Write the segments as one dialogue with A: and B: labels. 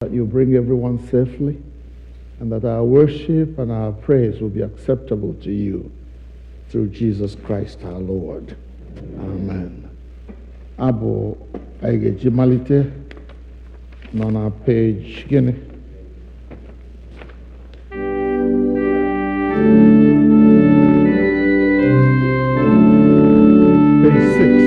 A: that you bring everyone safely, and that our worship and our praise will be acceptable to you through Jesus Christ our Lord. Amen. Abu-Ọma nmalite nọ na page gịnị? Page 6.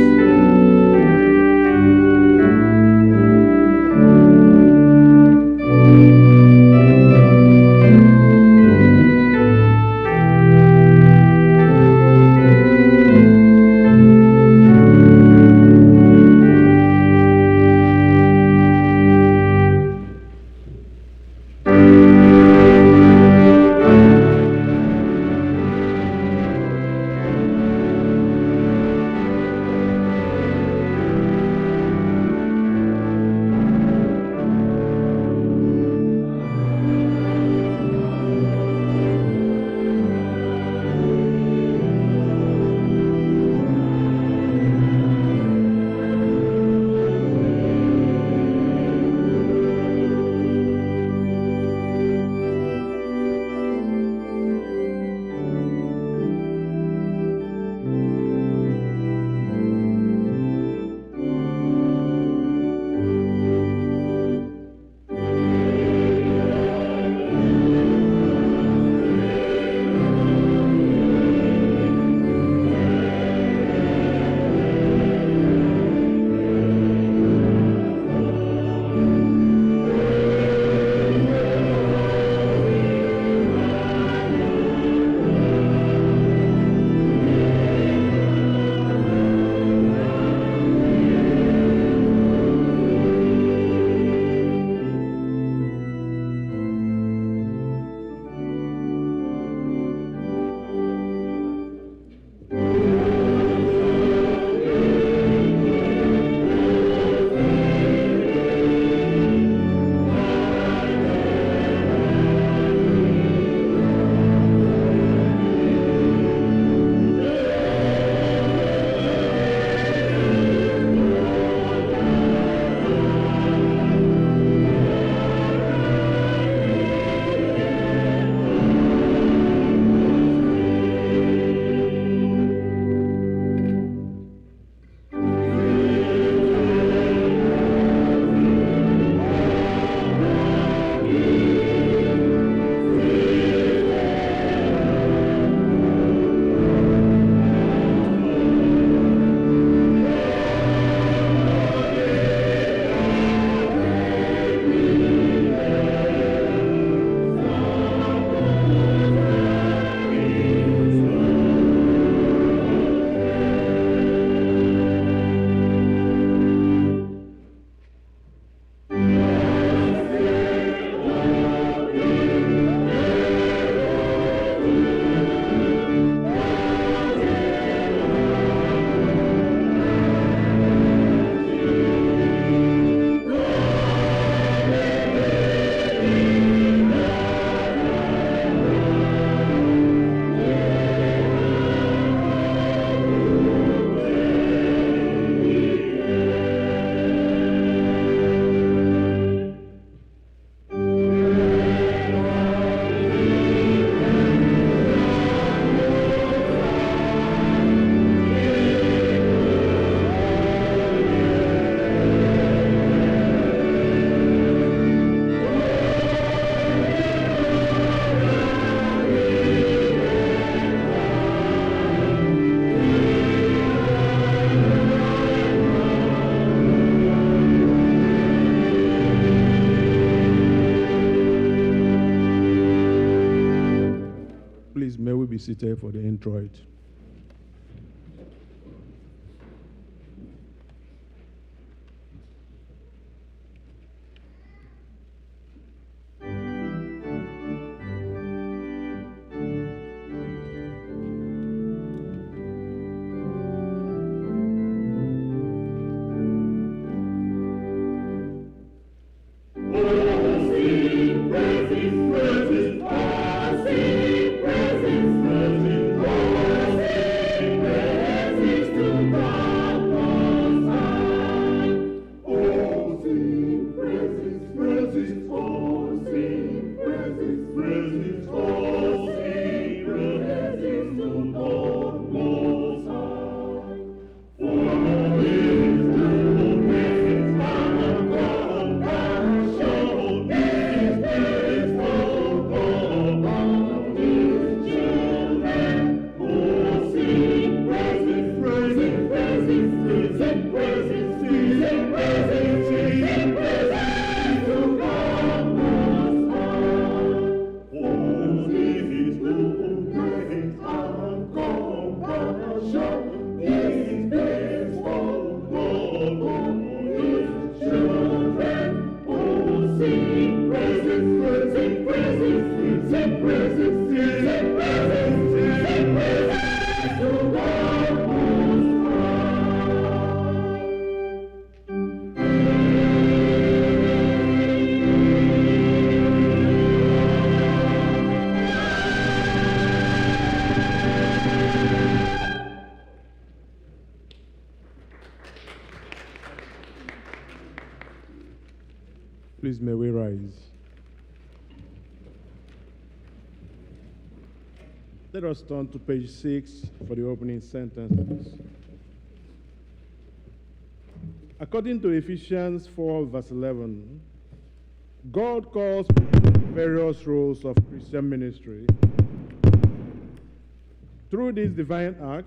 B: Be seated for the introit.
C: Praises, praises, praises, praises, praises,
B: Please, may we rise. Let us turn to page 6 for the opening sentences. According to Ephesians 4, verse 11, God calls various roles of Christian ministry. Through this divine act,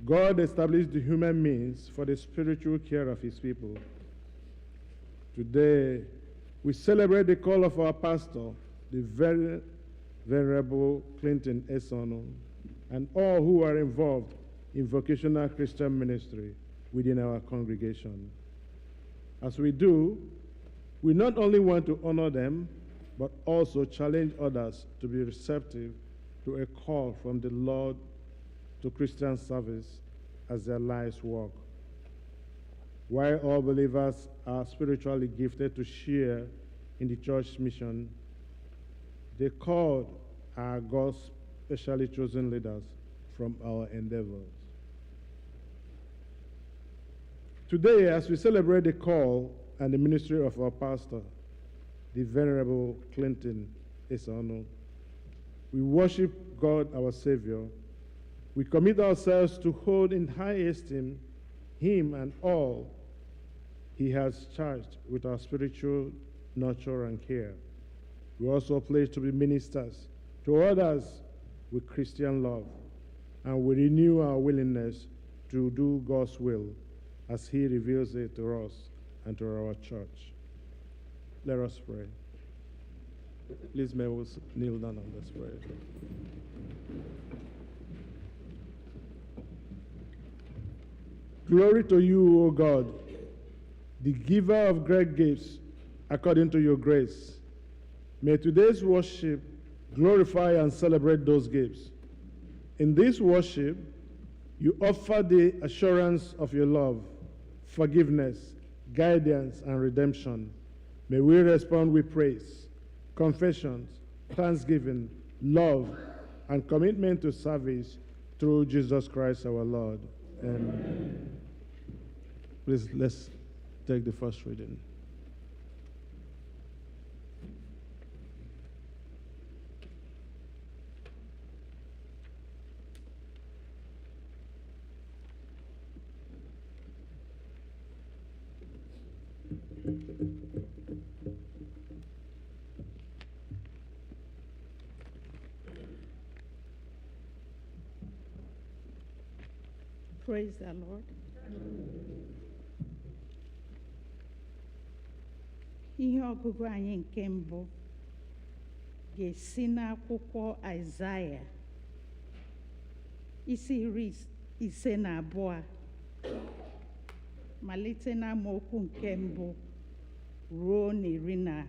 B: God established the human means for the spiritual care of his people. Today, we celebrate the call of our pastor, the very Venerable Clinton Esono, and all who are involved in vocational Christian ministry within our congregation. As we do, we not only want to honor them, but also challenge others to be receptive to a call from the Lord to Christian service as their lives work. While all believers are spiritually gifted to share in the church mission, the called are God's specially chosen leaders from our endeavors. Today, as we celebrate the call and the ministry of our pastor, the Venerable Clinton Esono, we worship God our Savior. We commit ourselves to hold in high esteem him and all he has charged with our spiritual nurture and care. We also pledge to be ministers to others with Christian love, and we renew our willingness to do God's will as he reveals it to us and to our church. Let us pray. Please may we kneel down and let's pray. Glory to you, O God, the giver of great gifts according to your grace. May today's worship glorify and celebrate those gifts. In this worship, you offer the assurance of your love, forgiveness, guidance, and redemption. May we respond with praise, confessions, thanksgiving, love, and commitment to service through Jesus Christ our Lord. Amen. Please, let's take the first reading.
C: Praise the Lord. Ihe ọgụgụ anyị nke mbụ ga-esi n'akwụkwọ Aịzaya isi 52 malite n'amaokwu nke mbụ ruo na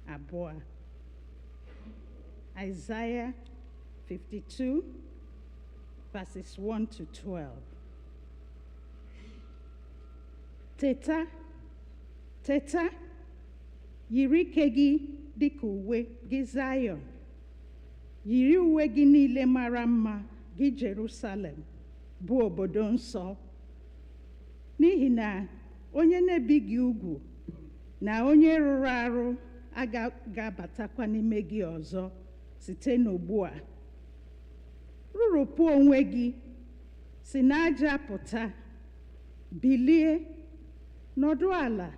C: 12. Isaiah 52 verses 1 to 12. Teta, teta, yiri ike gị dịka uwe gị Zion, yiri uwe gị niile mara mma gị Jerusalem, bụ obodo nsọ, n'ihi na onye na-ebi gị ugwu na onye rụrụ arụ ga-abatakwa n'ime gị ọzọ site n'ugbu a. Rụrụpụ onwe gị, si n'aja pụta, bilie, nọdụ ala,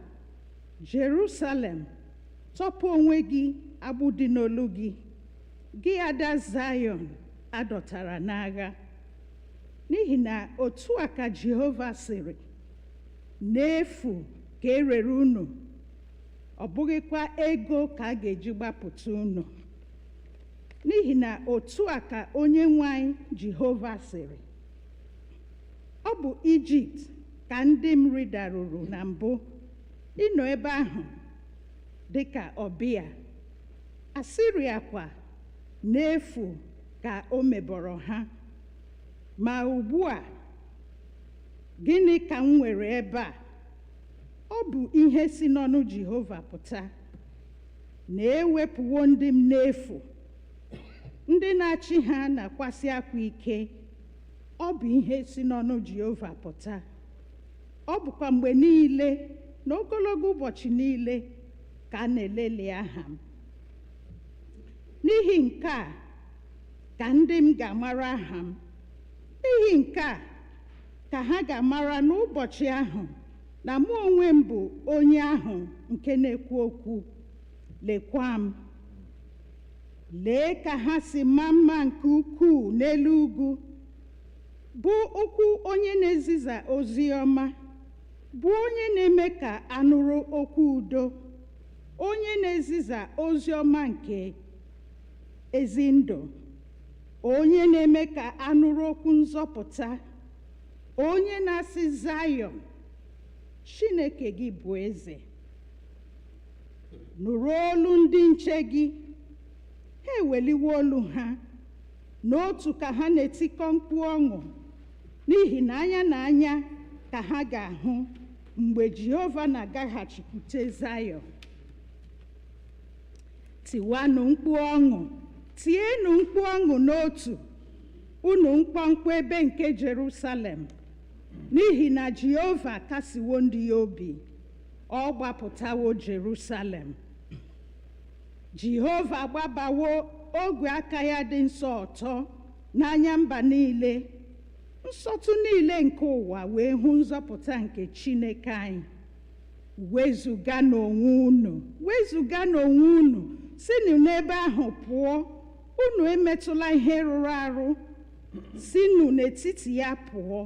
C: Jerusalem, tọpụ onwe gị agbụ dị n'olu gị, gị ada Zion adọtara n'agha. N'ihi na otu a ka Jehova sịrị, n'efu ka erere unu, ọ bụghịkwa ego ka a ga-eji gbapụta unu. N'ihi na otu a ka Onyenwe anyị Jehova sịrị, ọ bụ Ijipt ka ndị m rịdaruru na mbụ ịnọ ebe ahụ dịka ọbịa. Asiria kwa n'efu ka o mebọrọ ha. Ma ugbu a, gịnị ka m nwere ebe a? Ọ bụ ihe si n'ọnụ Jehova pụta, na-ewepụwo ndị m n'efu, ndị na-achị ha na-akwasị akwa ike. Ọ bụ ihe si n'ọnụ Jehova pụta. Ọ bụkwa mgbe niile na ogologo ụbọchị niile ka a na-eleli aha m. N'ihi nke a ka ndị m ga-amara aha m. N'ihi nke a ka ha ga-amara n'ụbọchị ahụ na mụ onwe m bụ onye ahụ nke na-ekwu okwu. Lekwa m, lee ka ha si maa mma nke ukwuu n'elu ugwu, bụ okwu onye na-eziza ozi ọma, bụ onye na-eme ka anụrụ okwu udo, onye na-eziza ozi ọma nke ezi ndụ, onye na-eme ka anụrụ okwu nzọpụta, onye na-asị Zayọn, Chineke gị bụ eze. Nụrụ olu ndị nche gị, ha eweliwo olu ha, n'otu ka ha na-etikọ mkpu ọṅụ, n'ihi na anya na anya ka ha ga-ahụ mgbe Jehova na-agaghachikwute Zayọn. Tiwanụ mkpu ọṅụ, tienụ mkpu ọṅụ n'otu, unu mkpọmkpọ ebe nke Jerusalem, n'ihi na Jehova kasiwo ndị ya obi, ọ gbapụtawo Jerusalem. Jehova agbabawo ogwe aka ya dị nsọ ọtọ n'anya mba niile, nsọtụ niile nke ụwa wee hụ nzọpụta nke Chineke anyị. Wezuga n'onwe unu, sinụ n'ebe ahụ pụọ, unu emetụla ihe rụrụ arụ, sinụ n'etiti ya pụọ,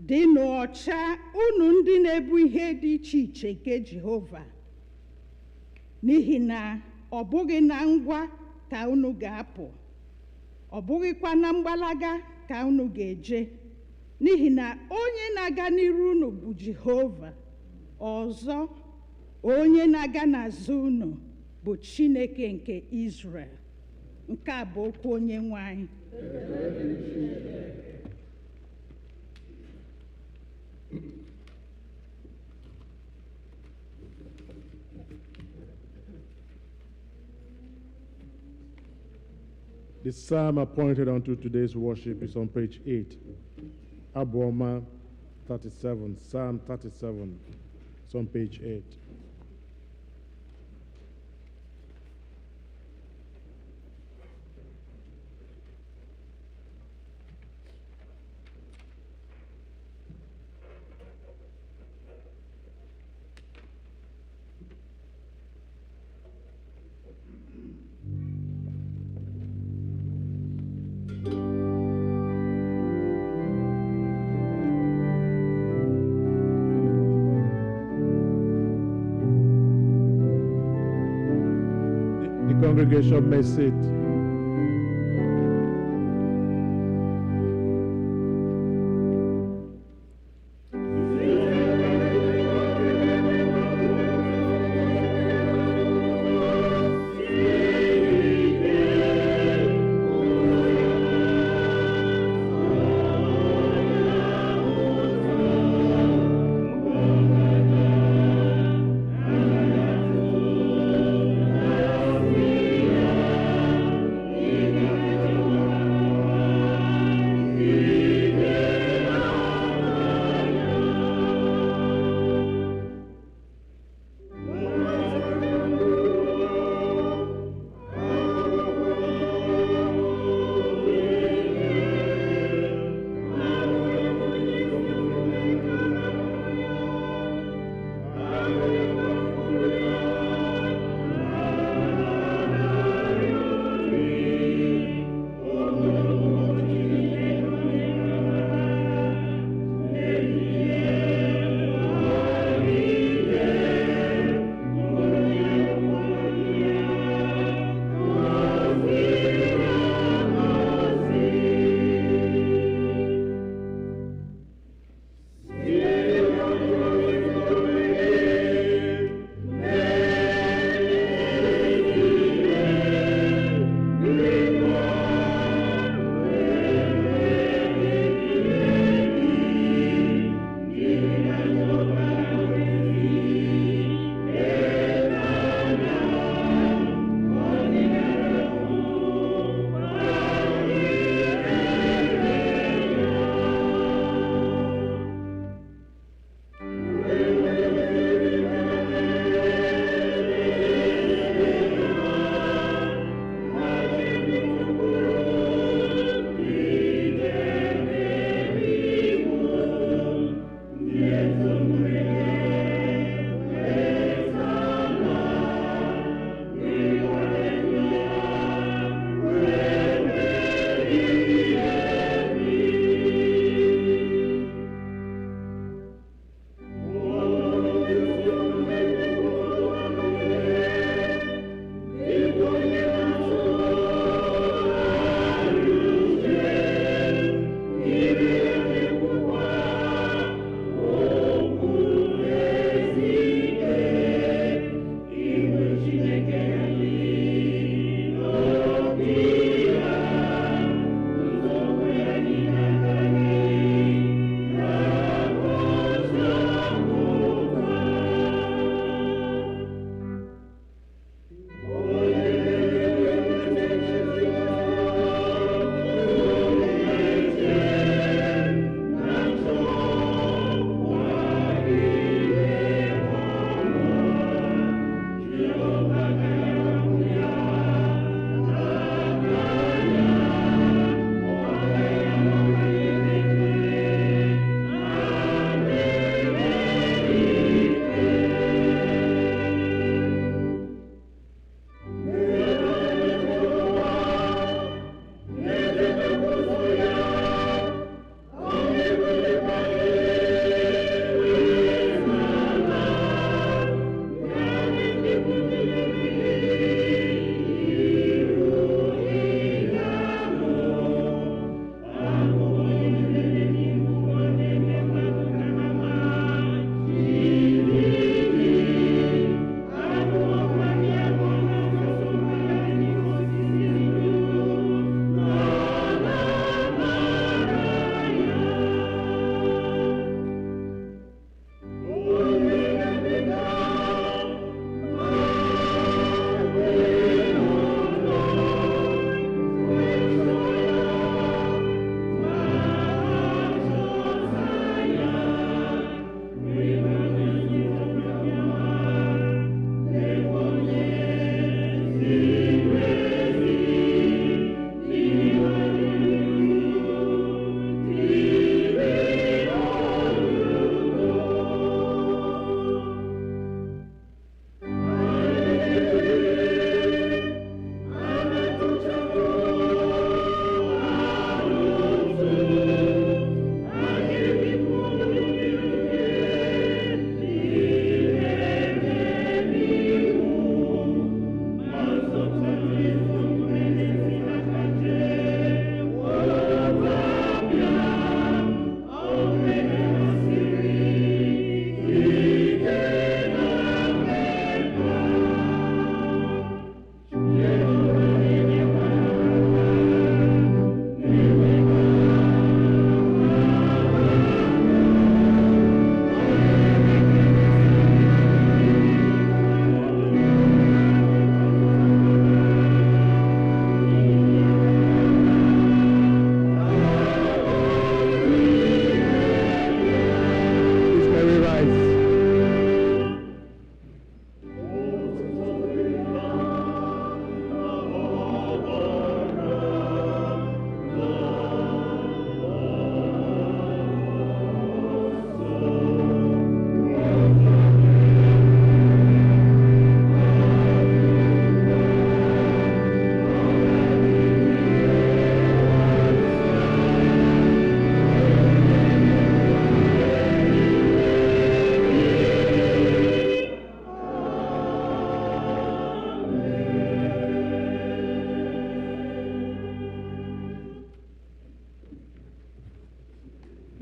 C: dịnụ ọcha unu ndị na-ebu ihe dị iche iche nke Jehova. N'ihi na ọ bụghị na ngwa ka unu ga-apụ, ọ bụghịkwa na mgbalaga ka unu ga-eje, n'ihi na onye na-aga n'iru unu bụ Jehova. Ọzọ, onye na-aga n'azụ unu bụ Chineke nke Izrel. Nke a bụ okwu Onyenwe anyị.
B: The psalm appointed unto today's worship is on page 8. Abu-Ọma 37, Psalm 37. It's on page 8. Congregation may sit.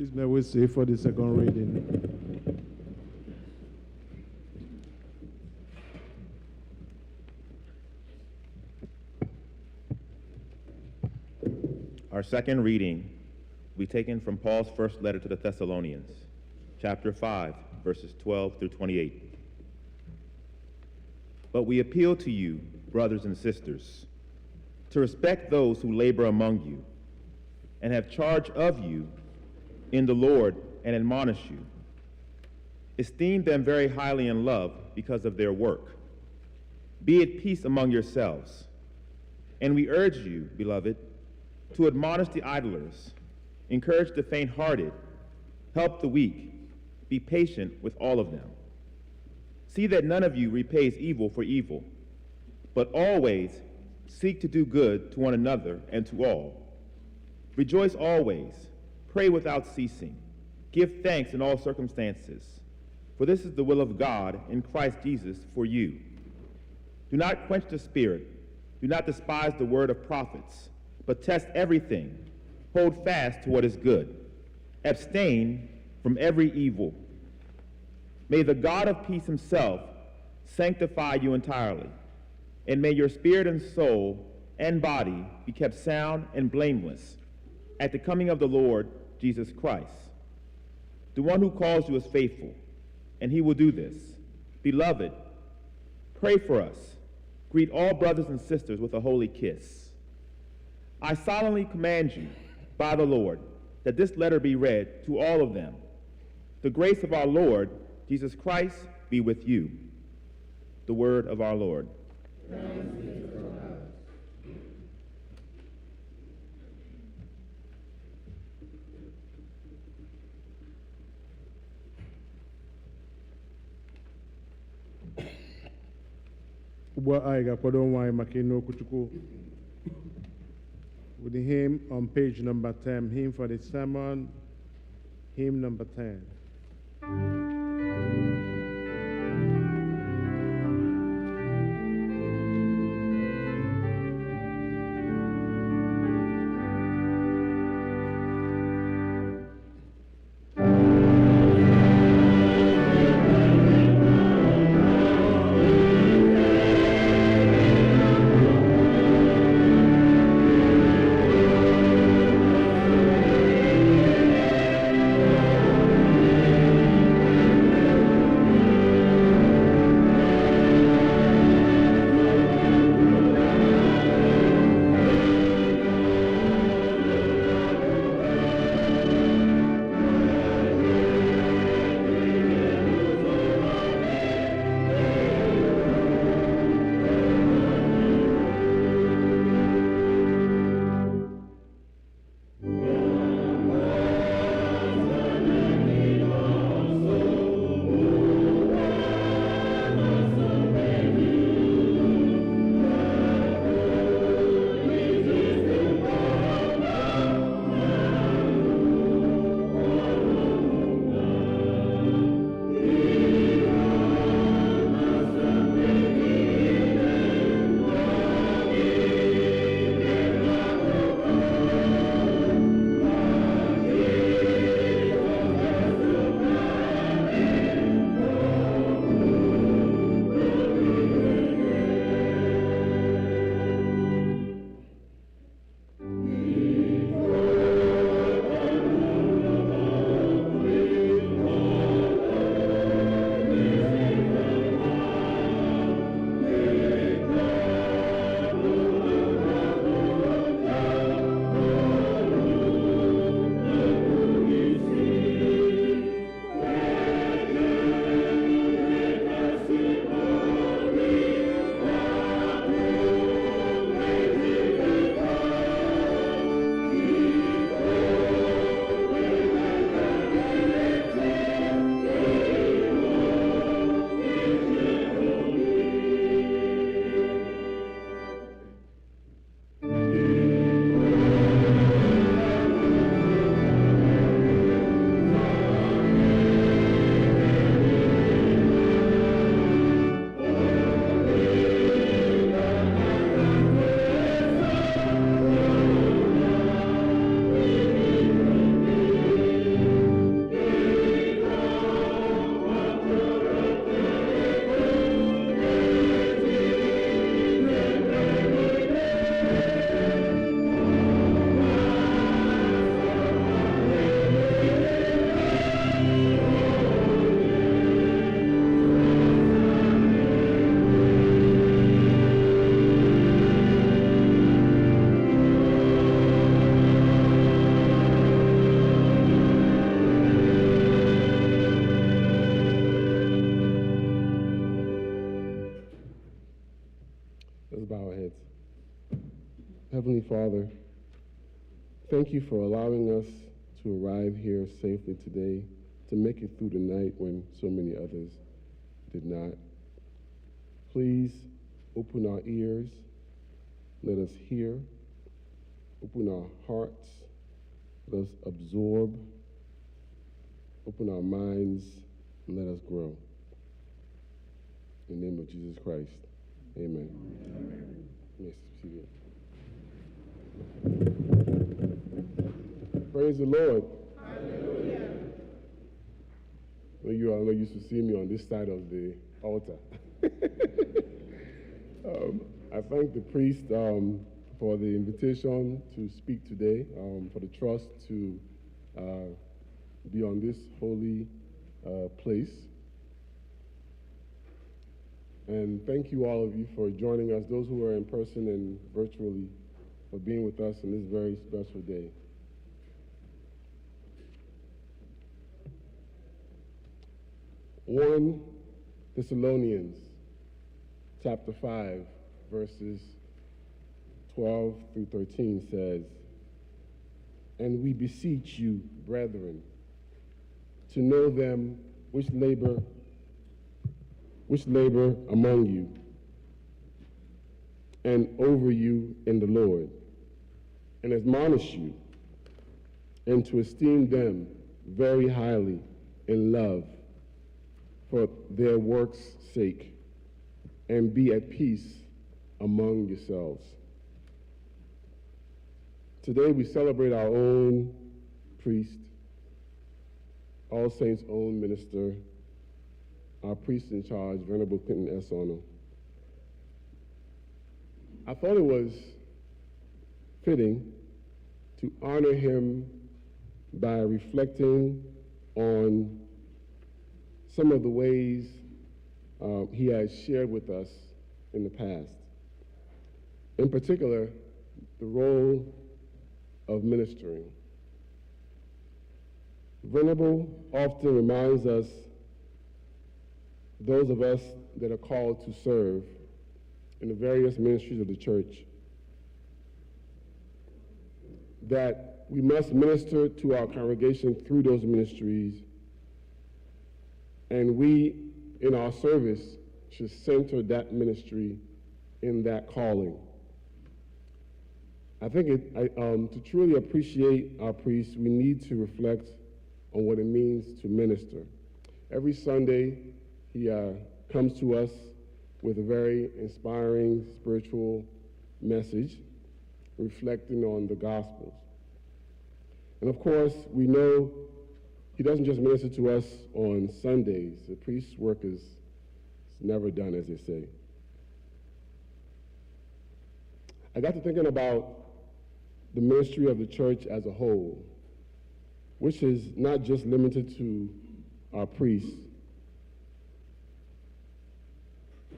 B: Please may we say for the second reading.
D: Our second reading will be taken from Paul's first letter to the Thessalonians, chapter 5, verses 12 through 28. But we appeal to you, brothers and sisters, to respect those who labor among you and have charge of you in the Lord and admonish you. Esteem them very highly in love because of their work. Be at peace among yourselves. And we urge you, beloved, to admonish the idlers, encourage the faint-hearted, help the weak, be patient with all of them. See that none of you repays evil for evil, but always seek to do good to one another and to all. Rejoice always, pray without ceasing, give thanks in all circumstances, for this is the will of God in Christ Jesus for you. Do not quench the spirit, do not despise the word of prophets, but test everything, hold fast to what is good, abstain from every evil. May the God of peace himself sanctify you entirely, and may your spirit and soul and body be kept sound and blameless at the coming of the Lord Jesus Christ. The one who calls you is faithful, and he will do this. Beloved, pray for us. Greet all brothers and sisters with a holy kiss. I solemnly command you, by the Lord, that this letter be read to all of them. The grace of our Lord Jesus Christ be with you. The word of our Lord.
B: Abu-Ọma Ikwado nwe-ayi maka ịnụ Okwuchukwu. With the hymn on page number 10, hymn for the sermon, hymn number 10.
E: Let's bow our heads. Heavenly Father, thank you for allowing us to arrive here safely today, to make it through the night when so many others did not. Please open our ears, let us hear, open our hearts, let us absorb, open our minds, and let us grow. In the name of Jesus Christ, amen. Amen. Yes, seated. Praise the Lord. Hallelujah. You all are used to see me on this side of the altar. I thank the priest for the invitation to speak today, for the trust to be on this holy place. And thank you, all of you, for joining us, those who are in person and virtually, for being with us on this very special day. 1 Thessalonians chapter 5, verses 12 through 13 says, "And we beseech you, brethren, to know them which labor among you and over you in the Lord, and admonish you, and to esteem them very highly in love for their work's sake, and be at peace among yourselves." Today we celebrate our own priest, All Saints' own minister, our priest in charge, Venerable Clinton S. Ono. I thought it was fitting to honor him by reflecting on some of the ways he has shared with us in the past. In particular, the role of ministering. Venerable often reminds us, those of us that are called to serve in the various ministries of the church, that we must minister to our congregation through those ministries, and we, in our service, should center that ministry in that calling. I think to truly appreciate our priests, we need to reflect on what it means to minister. Every Sunday, he comes to us with a very inspiring spiritual message, reflecting on the Gospels. And of course, we know he doesn't just minister to us on Sundays. The priest's work is never done, as they say. I got to thinking about the ministry of the church as a whole, which is not just limited to our priests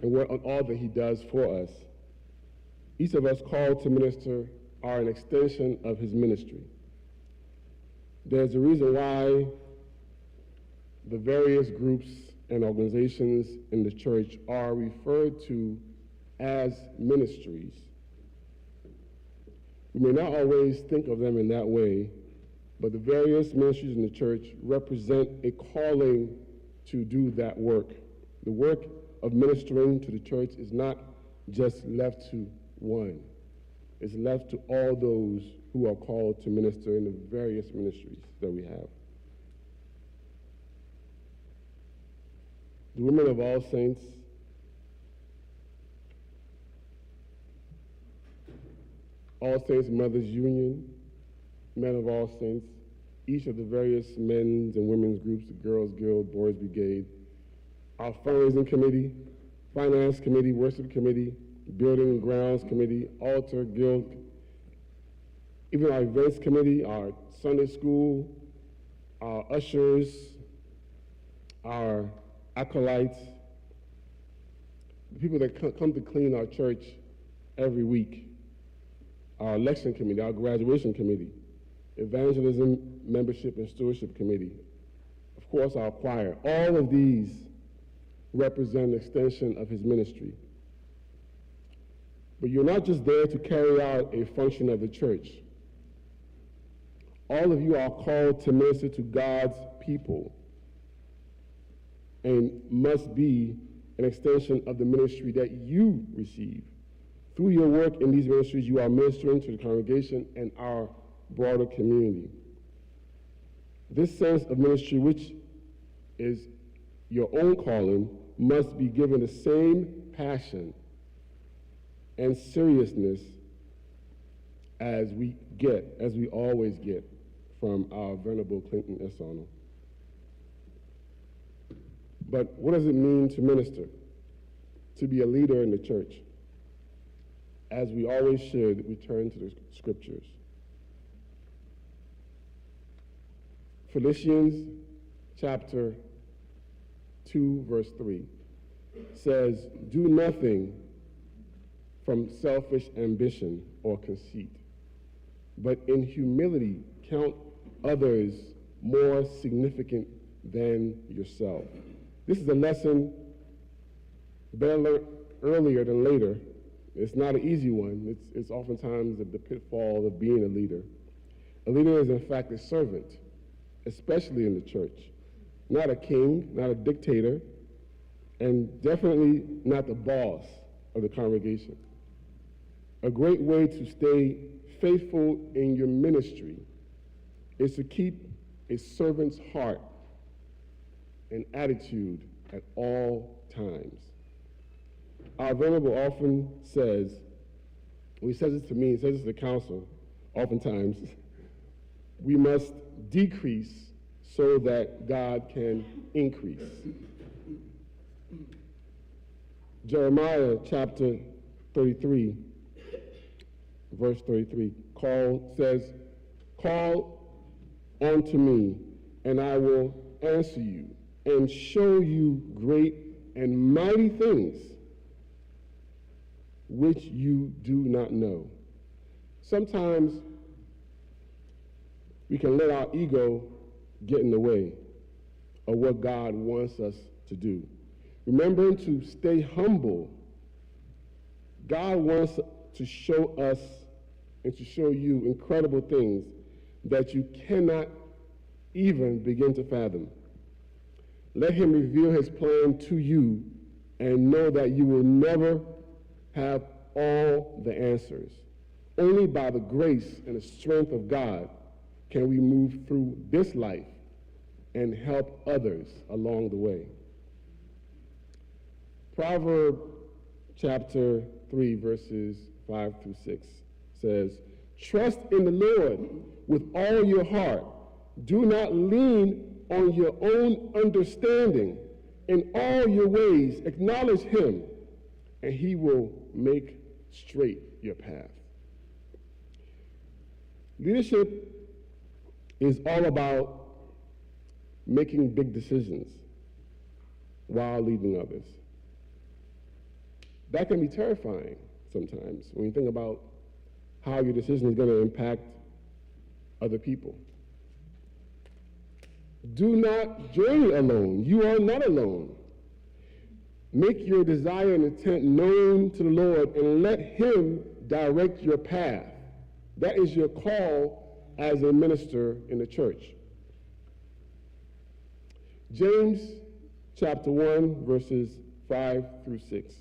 E: and all that he does for us. Each of us called to minister are an extension of his ministry. There's a reason why the various groups and organizations in the church are referred to as ministries. We may not always think of them in that way, but the various ministries in the church represent a calling to do that work. The work of ministering to the church is not just left to one. It's left to all those who are called to minister in the various ministries that we have. The women of All Saints Mothers Union, Men of All Saints, each of the various men's and women's groups, the Girls Guild, Boys Brigade, our fundraising committee, finance committee, worship committee, building and grounds committee, altar guild, even our events committee, our Sunday school, our ushers, our acolytes, the people that come to clean our church every week, our election committee, our graduation committee, evangelism, membership, and stewardship committee, of course, our choir. All of these represent an extension of his ministry. But you're not just there to carry out a function of the church. All of you are called to minister to God's people and must be an extension of the ministry that you receive. Through your work in these ministries, you are ministering to the congregation and our broader community. This sense of ministry, which is your own calling, must be given the same passion and seriousness as we always get from our Venerable Clinton S. Arnold. But what does it mean to minister? To be a leader in the church? As we always should, we turn to the scriptures. Philippians chapter 2, verse 3 says, "Do nothing from selfish ambition or conceit, but in humility count others more significant than yourself." This is a lesson better learned earlier than later. It's not an easy one. It's oftentimes the pitfall of being a leader. A leader is, in fact, a servant, especially in the church. Not a king, not a dictator, and definitely not the boss of the congregation. A great way to stay faithful in your ministry is to keep a servant's heart and attitude at all times. Our Venerable often says, well, he says this to me, he says this to the council, oftentimes, we must decrease so that God can increase. Jeremiah chapter 33, verse 33, says, "Call unto me, and I will answer you, and show you great and mighty things which you do not know." Sometimes we can let our ego get in the way of what God wants us to do. Remembering to stay humble, God wants to show us and to show you incredible things that you cannot even begin to fathom. Let him reveal his plan to you and know that you will never have all the answers. Only by the grace and the strength of God can we move through this life and help others along the way. Proverbs chapter 3, verses 5 through 6 says, "Trust in the Lord with all your heart. Do not lean on your own understanding. In all your ways acknowledge him, and he will make straight your path." Leadership is all about making big decisions while leading others. That can be terrifying sometimes when you think about how your decision is going to impact other people. Do not journey alone. You are not alone. Make your desire and intent known to the Lord and let him direct your path. That is your call as a minister in the church. James chapter 1, verses 5 through 6.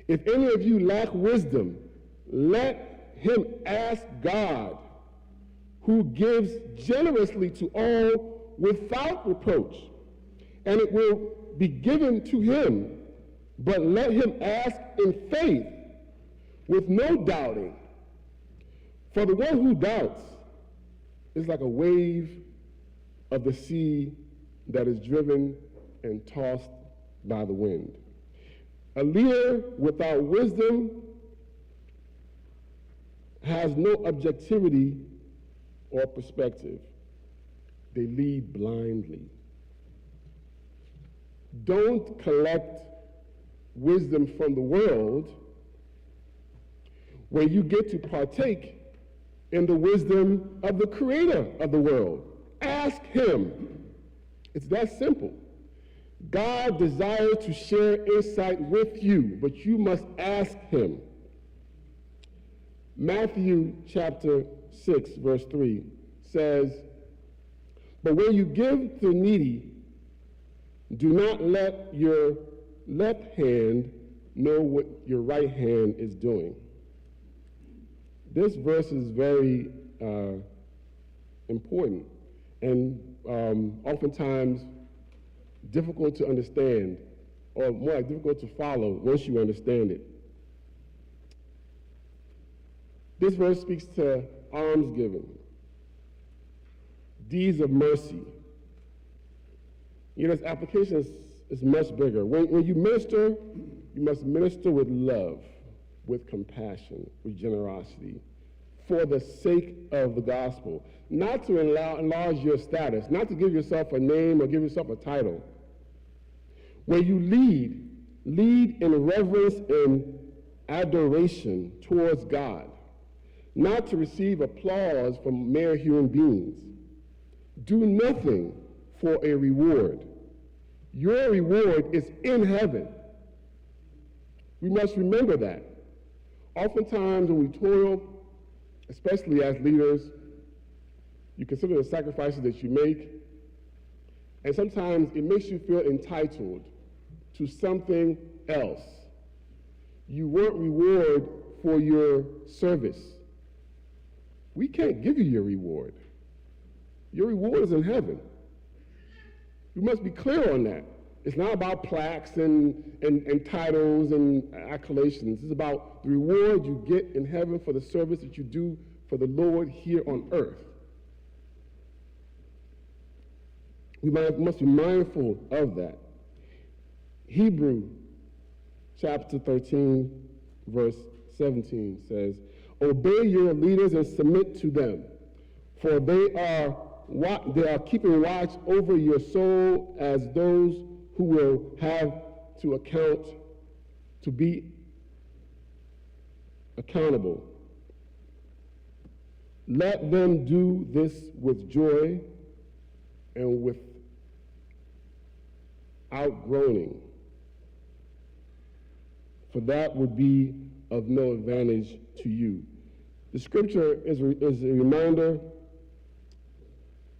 E: "If any of you lack wisdom, let him ask God, who gives generously to all without reproach, and it will be given to him. But let him ask in faith, with no doubting. For the one who doubts is like a wave of the sea that is driven and tossed by the wind." A leader without wisdom has no objectivity or perspective. They lead blindly. Don't collect wisdom from the world where you get to partake in the wisdom of the creator of the world. Ask him. It's that simple. God desires to share insight with you, but you must ask him. Matthew chapter 6, verse 3 says, "But when you give to the needy, do not let your left hand know what your right hand is doing." This verse is very important and oftentimes difficult to understand, or more like difficult to follow once you understand it. This verse speaks to almsgiving, deeds of mercy. You know, its application is much bigger. When you minister, you must minister with love, with compassion, with generosity, for the sake of the gospel, not to enlarge your status, not to give yourself a name or give yourself a title. When you lead in reverence and adoration towards God, not to receive applause from mere human beings. Do nothing for a reward. Your reward is in heaven. We must remember that. Oftentimes when we toil, especially as leaders, you consider the sacrifices that you make, and sometimes it makes you feel entitled to something else. You want reward for your service. We can't give you your reward. Your reward is in heaven. We must be clear on that. It's not about plaques and titles and accolades. It's about the reward you get in heaven for the service that you do for the Lord here on earth. We must be mindful of that. Hebrews chapter 13, verse 17 says, "Obey your leaders and submit to them, for they are keeping watch over your soul as those who will have to be accountable. Let them do this with joy and without groaning, for that would be of no advantage to you." The scripture is a reminder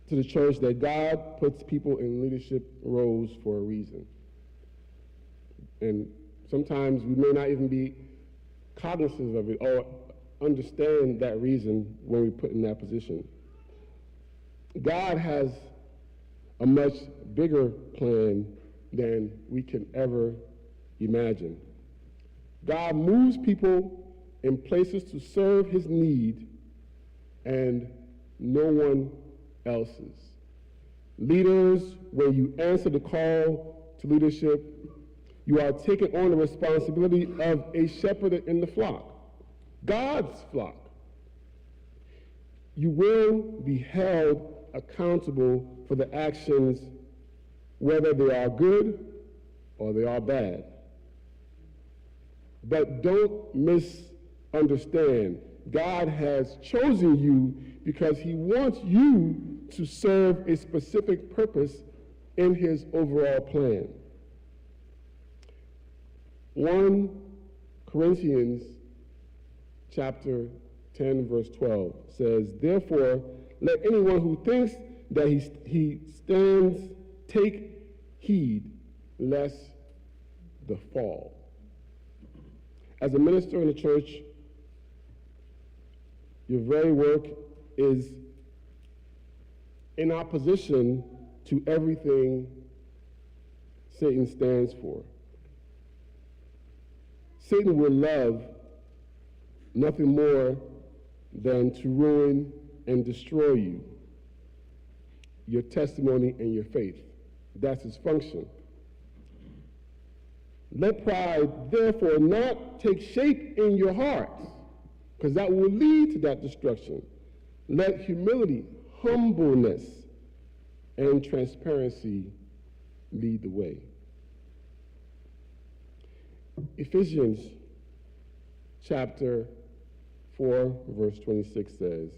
E: to the church that God puts people in leadership roles for a reason. And sometimes we may not even be cognizant of it or understand that reason when we put in that position. God has a much bigger plan than we can ever imagine. God moves people in places to serve his need and no one else's. Leaders, when you answer the call to leadership, you are taking on the responsibility of a shepherd in the flock, God's flock. You will be held accountable for the actions, whether they are good or they are bad. But don't misunderstand. God has chosen you because he wants you to serve a specific purpose in his overall plan. 1 Corinthians chapter 10, verse 12 says, "Therefore, let anyone who thinks that he stands take heed lest the fall." As a minister in the church, your very work is in opposition to everything Satan stands for. Satan will love nothing more than to ruin and destroy you, your testimony and your faith. That's his function. Let pride, therefore, not take shape in your hearts, because that will lead to that destruction. Let humility, humbleness, and transparency lead the way. Ephesians chapter 4, verse 26 says,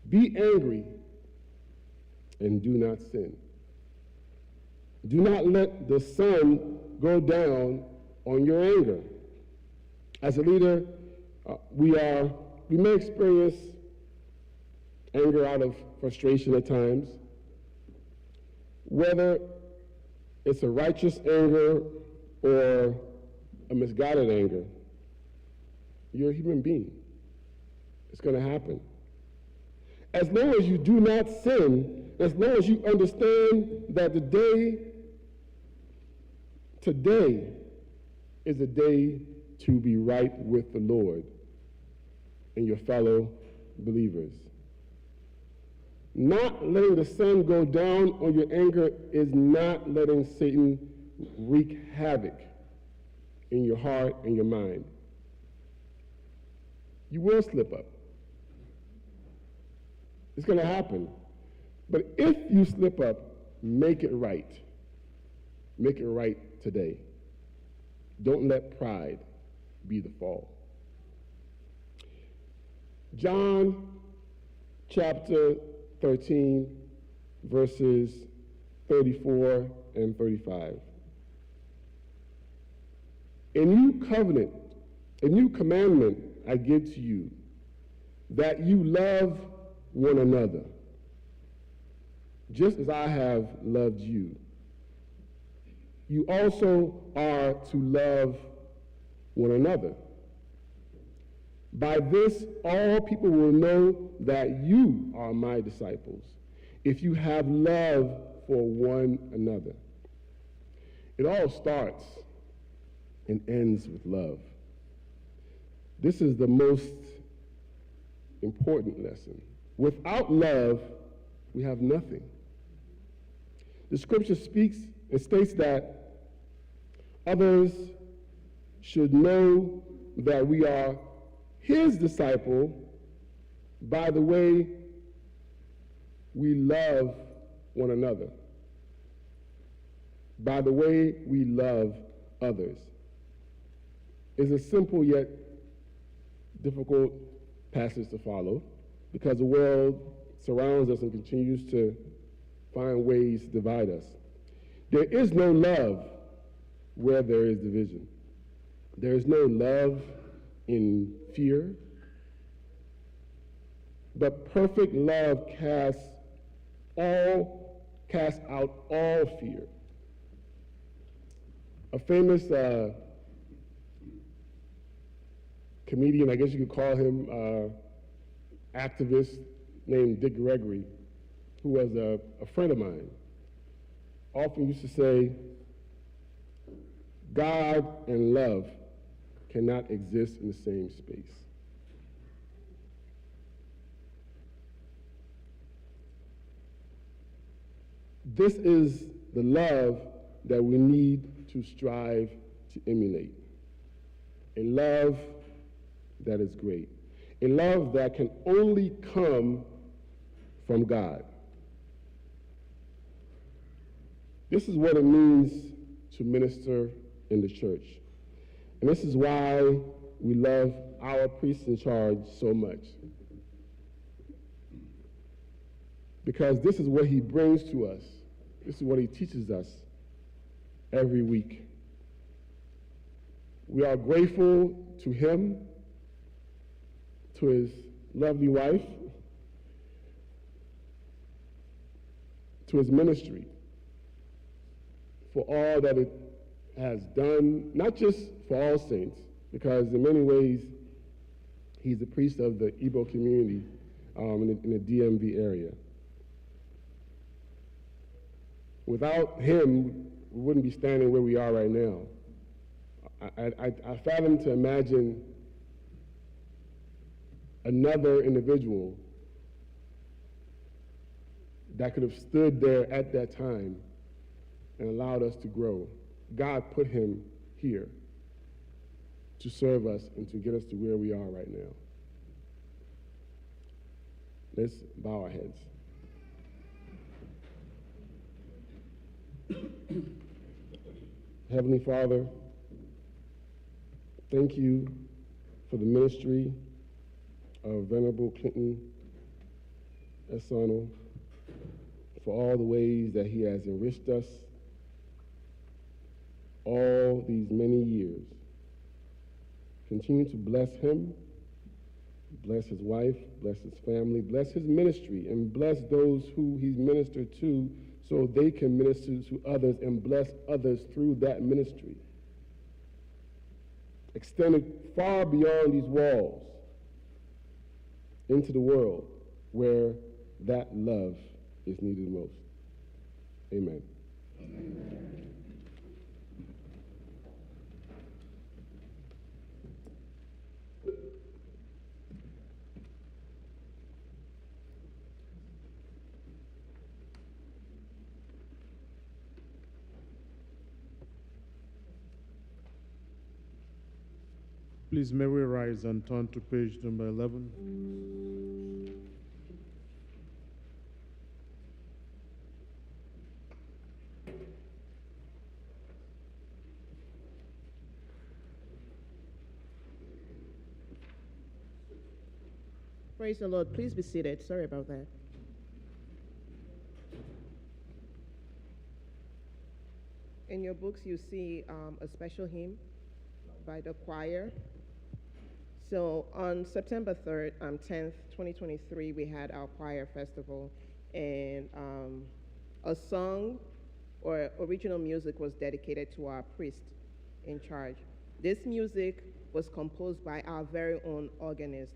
E: "Be angry and do not sin." Do not let the sun go down on your anger. As a leader, we may experience anger out of frustration at times, whether it's a righteous anger or a misguided anger. You're a human being. It's going to happen. As long as you do not sin, as long as you understand that today is a day to be right with the Lord and your fellow believers. Not letting the sun go down on your anger is not letting Satan wreak havoc in your heart and your mind. You will slip up. It's going to happen. But if you slip up, make it right. Make it right today. Don't let pride be the fall. John chapter 13, verses 34 and 35. A new commandment I give to you, that you love one another, just as I have loved you. You also are to love one another. By this, all people will know that you are my disciples, if you have love for one another. It all starts and ends with love. This is the most important lesson. Without love, we have nothing. The scripture speaks and states that others should know that we are his disciple by the way we love one another, by the way we love others. It's a simple yet difficult passage to follow because the world surrounds us and continues to find ways to divide us. There is no love where there is division. There is no love in fear, but perfect love casts out all fear. A famous comedian, I guess you could call him, activist named Dick Gregory, who was a friend of mine, often used to say, God and love cannot exist in the same space. This is the love that we need to strive to emulate. A love that is great. A love that can only come from God. This is what it means to minister in the church. And this is why we love our priest in charge so much. Because this is what he brings to us. This is what he teaches us every week. We are grateful to him, to his lovely wife, to his ministry, for all that it has done, not just for all saints, because in many ways he's the priest of the Igbo community in the DMV area. Without him, we wouldn't be standing where we are right now. I fathom to imagine another individual that could have stood there at that time and allowed us to grow. God put him here to serve us and to get us to where we are right now. Let's bow our heads. Heavenly Father, thank you for the ministry of Venerable Clinton Esano, for all the ways that he has enriched us all these many years. Continue to bless him, bless his wife, bless his family, bless his ministry, and bless those who he's ministered to so they can minister to others and bless others through that ministry. Extend it far beyond these walls into the world where that love is needed most. Amen. Amen.
B: Please, may we rise and turn to page number 11.
F: Praise the Lord. Please be seated. Sorry about that. In your books, you see a special hymn by the choir. So on September 3rd, 10th, 2023, we had our choir festival, and a song or original music was dedicated to our priest in charge. This music was composed by our very own organist,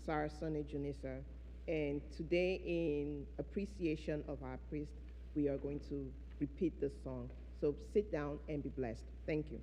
F: Sarasone Junisa. And today, in appreciation of our priest, we are going to repeat this song. So sit down and be blessed. Thank you.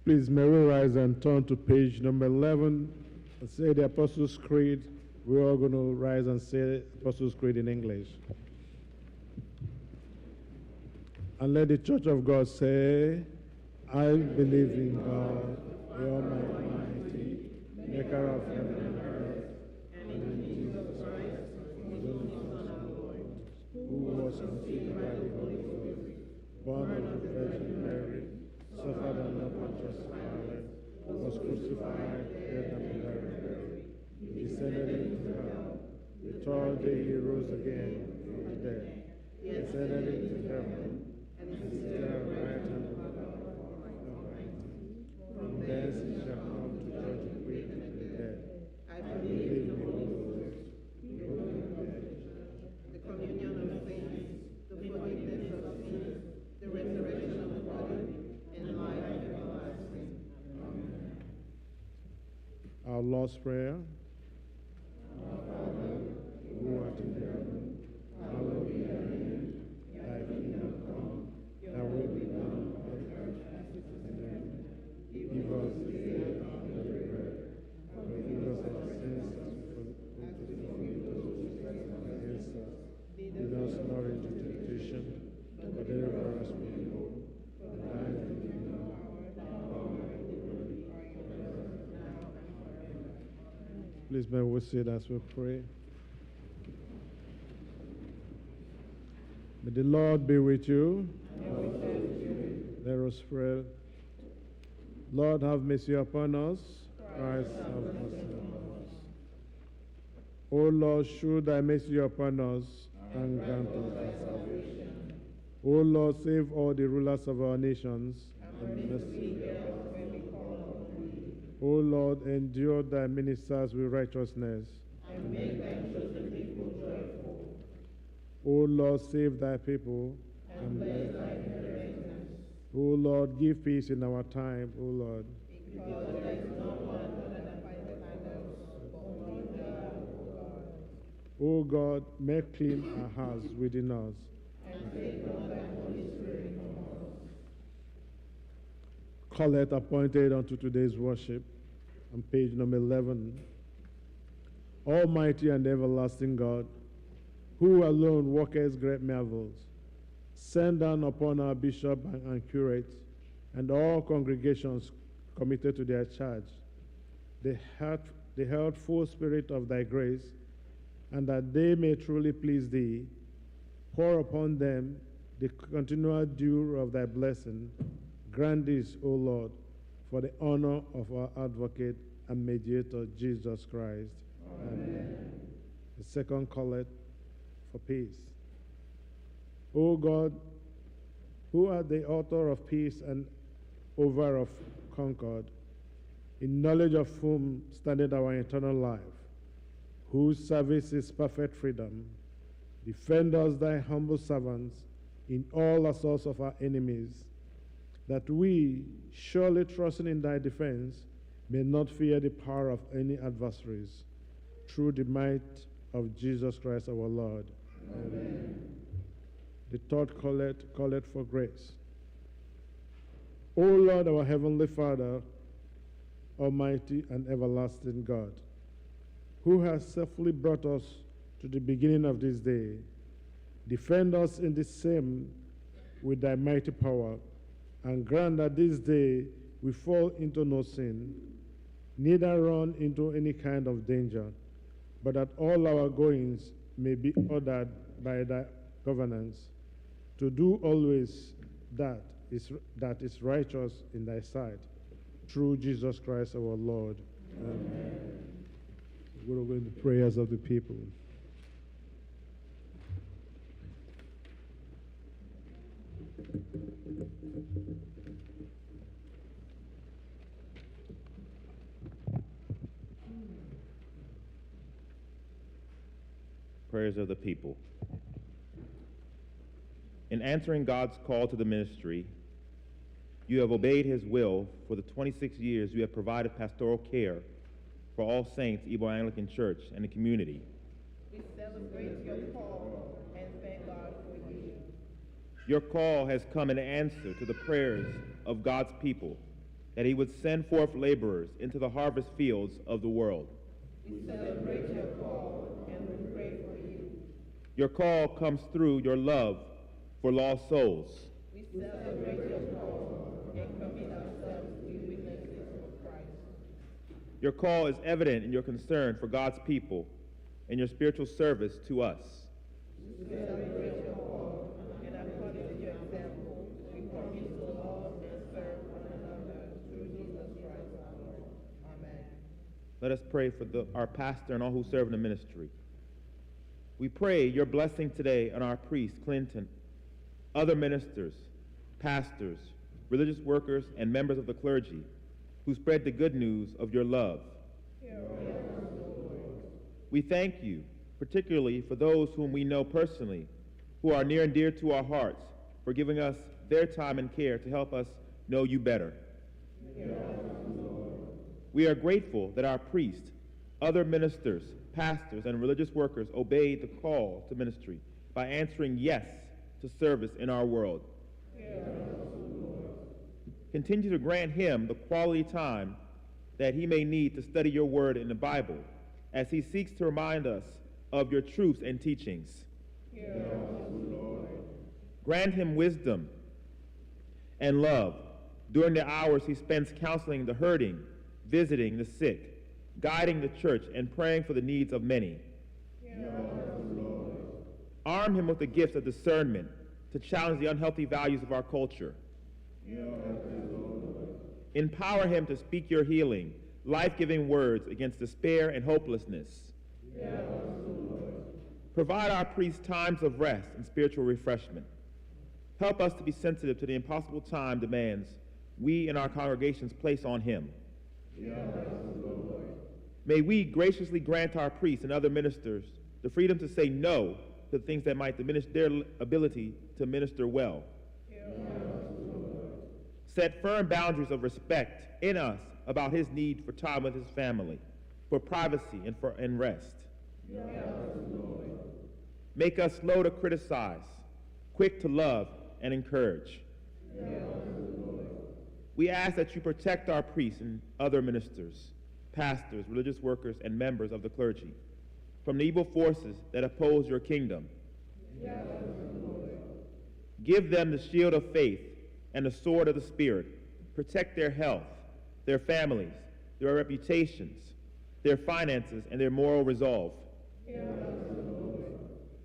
B: Please, may we rise and turn to page number 11 and say the Apostles' Creed. We're all going to rise and say Apostles' Creed in English. And let the Church of God say, I believe in God, the Almighty, maker of heaven and earth, and in Jesus Christ, his only Son, our Lord, who was conceived by the Holy Ghost, born of the Virgin Mary, suffered under Pontius Pilate, was crucified, dead and buried. He descended into hell. The third day he rose again from the dead. He ascended into heaven, and is seated at the right hand of God Almighty. From thence he shall come to judge the quick and the dead. I believe in the Holy Ghost, the Holy Church, the communion of saints, the forgiveness of sins, the resurrection of the body, and life everlasting. Amen. Our Lord's Prayer. Our Father, who art in heaven, hallowed be thy name. Thy kingdom come, thy will be done on earth as it is in heaven. Give us this day our daily bread. Forgive us our sins as we forgive those who trespass against us. Lead us not into temptation, but deliver us from evil. For thine is the kingdom, the power, and the glory, forever, now and forever. Please may we sit as we pray. May the Lord be with you. Let us pray. Lord, have mercy upon us. Christ, have mercy upon us. O Lord, show thy mercy upon us and grant us thy salvation. O Lord, save all the rulers of our nations and mercy. O Lord, endure thy ministers with righteousness and make thy chosen people joyful. O Lord, save thy people and bless thy inheritance. O Lord, give peace in our time, O Lord. Because there is no one that fighteth us, but only thou, O God. O God, make clean our hearts within us. And take not thy Holy Spirit from us. Collect appointed unto today's worship on page number 11. Almighty and everlasting God, who alone worketh great marvels, send down upon our bishop and curate and all congregations committed to their charge the healthful spirit of thy grace, and that they may truly please thee. Pour upon them the continual dew of thy blessing. Grant this, O Lord, for the honor of our advocate and mediator, Jesus Christ. Amen. The second collect for peace. O God, who art the author of peace and over of concord, in knowledge of whom standeth our eternal life, whose service is perfect freedom, defend us, thy humble servants, in all assaults of our enemies, that we, surely trusting in thy defense, may not fear the power of any adversaries, through the might of Jesus Christ our Lord. Amen. The third collect for grace. O Lord, our heavenly Father, almighty and everlasting God, who has safely brought us to the beginning of this day, defend us in the same with thy mighty power, and grant that this day we fall into no sin, neither run into any kind of danger, but that all our goings may be ordered by thy governance, to do always that is righteous in thy sight, through Jesus Christ our Lord. Amen. We're going to the prayers of the people.
D: Prayers of the people. In answering God's call to the ministry, you have obeyed his will. For the 26 years you have provided pastoral care for All Saints Igbo Anglican Church and the community. We celebrate your call and thank God for you. Your call has come in answer to the prayers of God's people that he would send forth laborers into the harvest fields of the world.
F: We celebrate your call and we pray for you.
D: Your call comes through your love for lost souls.
F: We celebrate your call and commit ourselves to be witnesses of Christ.
D: Your call is evident in your concern for God's people and your spiritual service to us.
F: We celebrate your call, and according to your example, we promise to love and serve one another through Jesus Christ our Lord. Amen.
D: Let us pray for our pastor and all who serve in the ministry. We pray your blessing today on our priest, Clinton, other ministers, pastors, religious workers, and members of the clergy who spread the good news of your love. We thank you, particularly for those whom we know personally, who are near and dear to our hearts, for giving us their time and care to help us know you better. We are grateful that our priests, other ministers, pastors, and religious workers obeyed the call to ministry by answering yes to service in our world. Continue to grant him the quality time that he may need to study your word in the Bible as he seeks to remind us of your truths and teachings. Grant him wisdom and love during the hours he spends counseling the hurting, visiting the sick, guiding the church, and praying for the needs of many. Arm him with the gifts of discernment to challenge the unhealthy values of our culture. Empower him to speak your healing, life-giving words against despair and hopelessness. Provide our priests times of rest and spiritual refreshment. Help us to be sensitive to the impossible time demands we and our congregations place on him. May we graciously grant our priests and other ministers the freedom to say no to things that might diminish their ability to minister well. Set firm boundaries of respect in us about his need for time with his family, for privacy and rest. Make us slow to criticize, quick to love and encourage. We ask that you protect our priests and other ministers, pastors, religious workers, and members of the clergy from the evil forces that oppose your kingdom. Give them the shield of faith and the sword of the Spirit. Protect their health, their families, their reputations, their finances, and their moral resolve.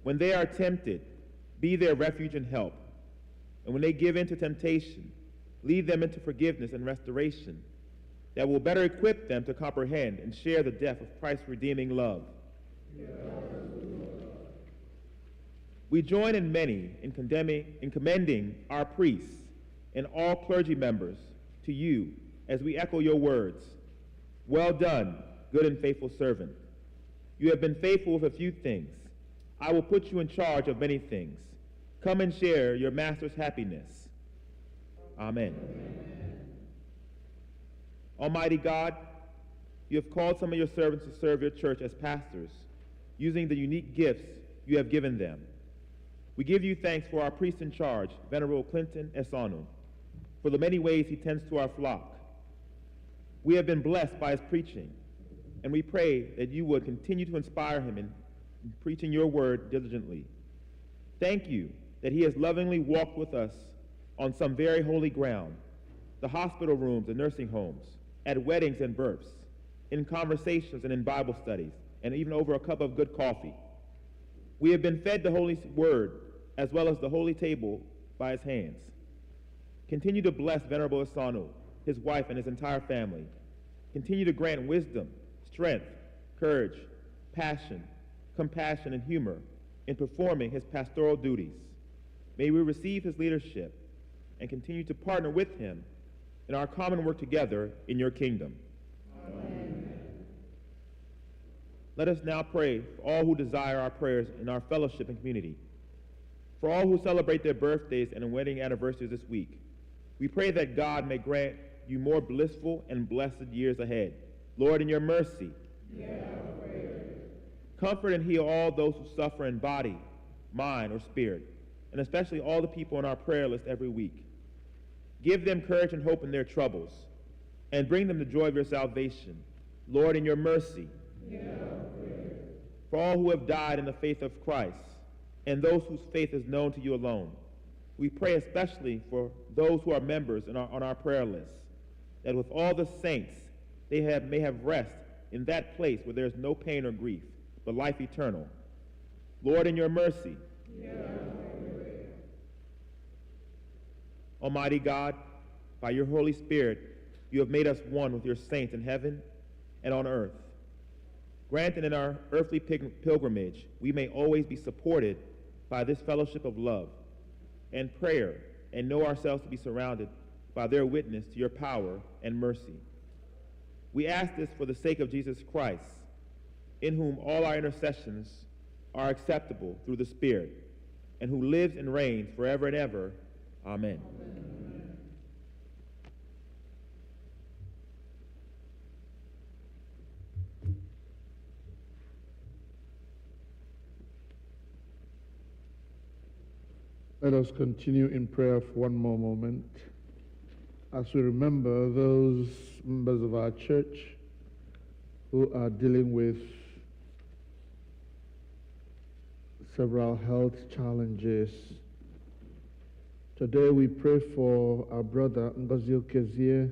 D: When they are tempted, be their refuge and help. And when they give in to temptation, lead them into forgiveness and restoration that will better equip them to comprehend and share the depth of Christ's redeeming love. We join in many in commending our priests and all clergy members to you as we echo your words. Well done, good and faithful servant. You have been faithful with a few things. I will put you in charge of many things. Come and share your master's happiness. Amen. Almighty God, you have called some of your servants to serve your church as pastors, using the unique gifts you have given them. We give you thanks for our priest in charge, Venerable Clinton Esonu, for the many ways he tends to our flock. We have been blessed by his preaching, and we pray that you would continue to inspire him in preaching your word diligently. Thank you that he has lovingly walked with us on some very holy ground, the hospital rooms and nursing homes, at weddings and births, in conversations and in Bible studies, and even over a cup of good coffee. We have been fed the Holy Word as well as the holy table by his hands. Continue to bless Venerable Esonu, his wife, and his entire family. Continue to grant wisdom, strength, courage, passion, compassion, and humor in performing his pastoral duties. May we receive his leadership and continue to partner with him in our common work together in your kingdom. Amen. Let us now pray for all who desire our prayers in our fellowship and community. For all who celebrate their birthdays and wedding anniversaries this week, we pray that God may grant you more blissful and blessed years ahead. Lord, in your mercy, comfort and heal all those who suffer in body, mind, or spirit, and especially all the people on our prayer list every week. Give them courage and hope in their troubles. and bring them the joy of your salvation. Lord, in your mercy, for all who have died in the faith of Christ, and those whose faith is known to you alone, we pray especially for those who are members on our prayer list, that with all the saints they may have rest in that place where there is no pain or grief, but life eternal. Lord, in your mercy, Almighty God, by your Holy Spirit, you have made us one with your saints in heaven and on earth. Grant that in our earthly pilgrimage, we may always be supported by this fellowship of love and prayer, and know ourselves to be surrounded by their witness to your power and mercy. We ask this for the sake of Jesus Christ, in whom all our intercessions are acceptable through the Spirit, and who lives and reigns forever and ever. Amen.
A: Let us continue in prayer for one more moment as we remember those members of our church who are dealing with several health challenges. Today we pray for our brother Ngozi Okezie,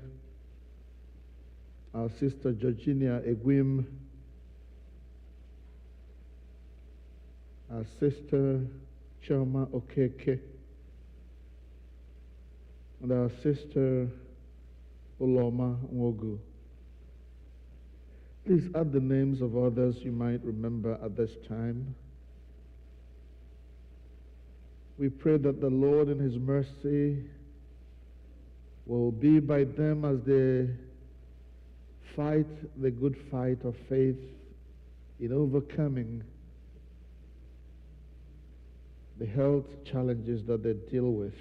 A: our sister Georgina Egwim, our sister Choma Okeke, and our sister Oloma Nwogu. Please add the names of others you might remember at this time. We pray that the Lord in his mercy will be by them as they fight the good fight of faith in overcoming the health challenges that they deal with.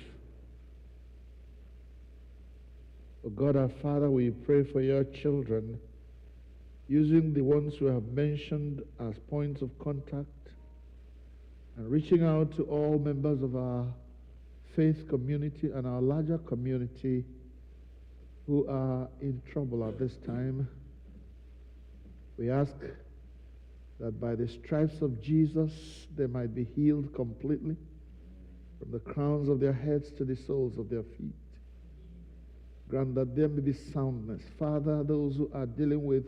A: Oh God, our Father, we pray for your children, using the ones who have mentioned as points of contact and reaching out to all members of our faith community and our larger community who are in trouble at this time. We ask that by the stripes of Jesus they might be healed completely, from the crowns of their heads to the soles of their feet. Grant that there may be soundness. Father, those who are dealing with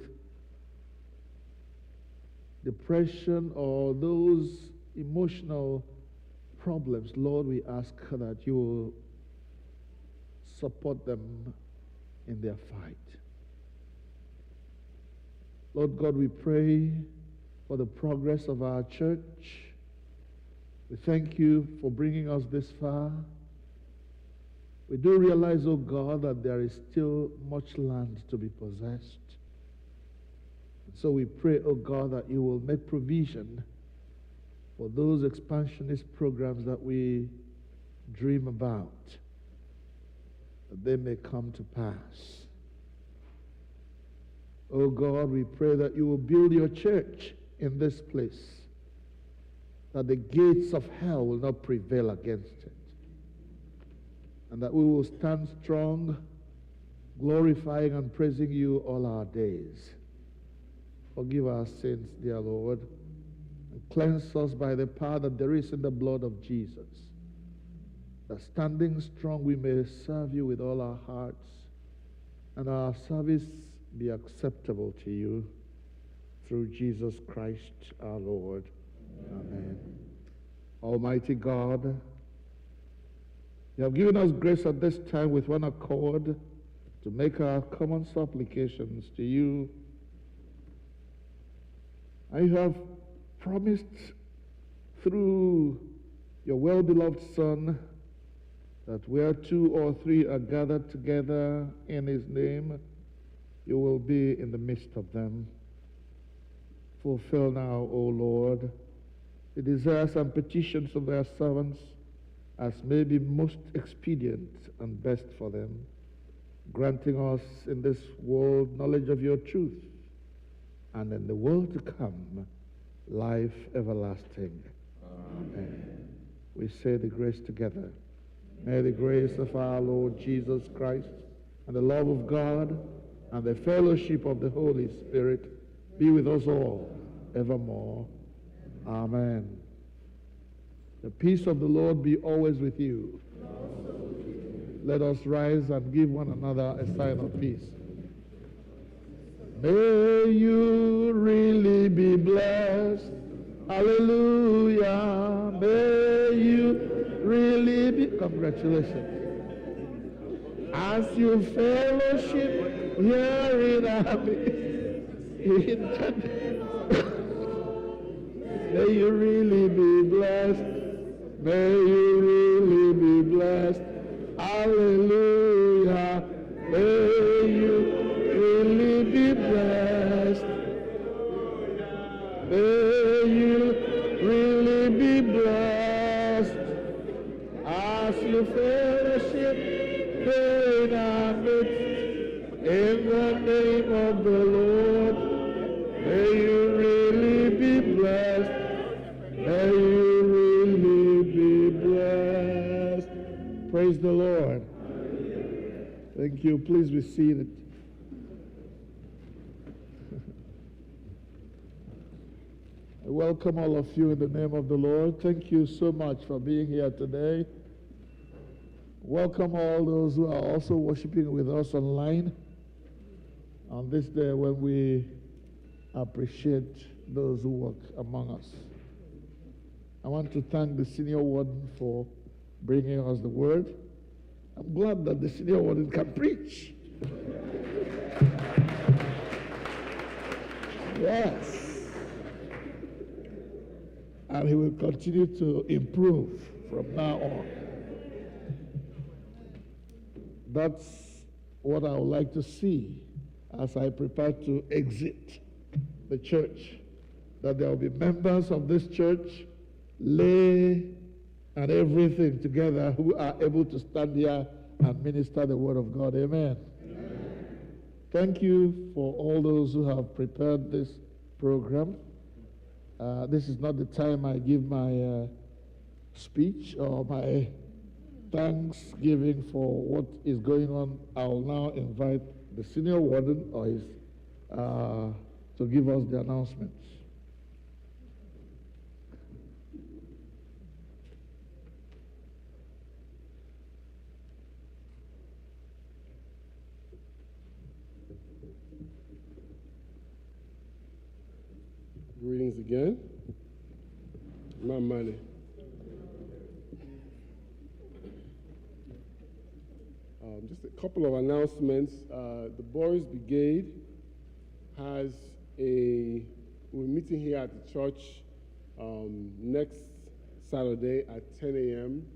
A: depression or those emotional problems, Lord, we ask that you will support them in their fight. Lord God, we pray for the progress of our church. We thank you for bringing us this far. We do realize, oh God, that there is still much land to be possessed. So we pray, oh God, that you will make provision for those expansionist programs that we dream about, that they may come to pass. Oh God, we pray that you will build your church in this place, that the gates of hell will not prevail against it, and that we will stand strong, glorifying and praising you all our days. Forgive our sins, dear Lord, and cleanse us by the power that there is in the blood of Jesus, that standing strong we may serve you with all our hearts, and our service be acceptable to you, through Jesus Christ our Lord. Amen. Almighty God, you have given us grace at this time with one accord to make our common supplications to you. And you have promised through your well-beloved Son that where 2 or 3 are gathered together in his name, you will be in the midst of them. Fulfill now, O Lord, the desires and petitions of their servants as may be most expedient and best for them, granting us in this world knowledge of your truth, and in the world to come, life everlasting. Amen. We say the grace together. May the grace of our Lord Jesus Christ and the love of God and the fellowship of the Holy Spirit be with us all evermore. Amen. The peace of the Lord be always with you. Let us rise and give one another a sign of peace. May you really be blessed. Hallelujah. May you really be. Congratulations. As you fellowship here in our midst, may you really be blessed. May you really be blessed. Hallelujah. May you really be blessed. May you really be blessed. As you fellowship in our midst, in the name of the Lord, may you really be blessed. May you really be blessed. Praise the Lord. Thank you. Please be seated. I welcome all of you in the name of the Lord. Thank you so much for being here today. Welcome all those who are also worshiping with us online on this day when we appreciate those who work among us. I want to thank the senior warden for bringing us the word. I'm glad that the senior warden can preach. Yes. And he will continue to improve from now on. That's what I would like to see as I prepare to exit the church, that there will be members of this church, lay and everything together, who are able to stand here and minister the word of God. Amen. Amen. Thank you for all those who have prepared this program. This is not the time I give my speech or my thanksgiving for what is going on. I will now invite the senior warden or his to give us the announcements.
E: Greetings again. My money. Just a couple of announcements. The Boys Brigade has we're meeting here at the church next Saturday at 10 a.m.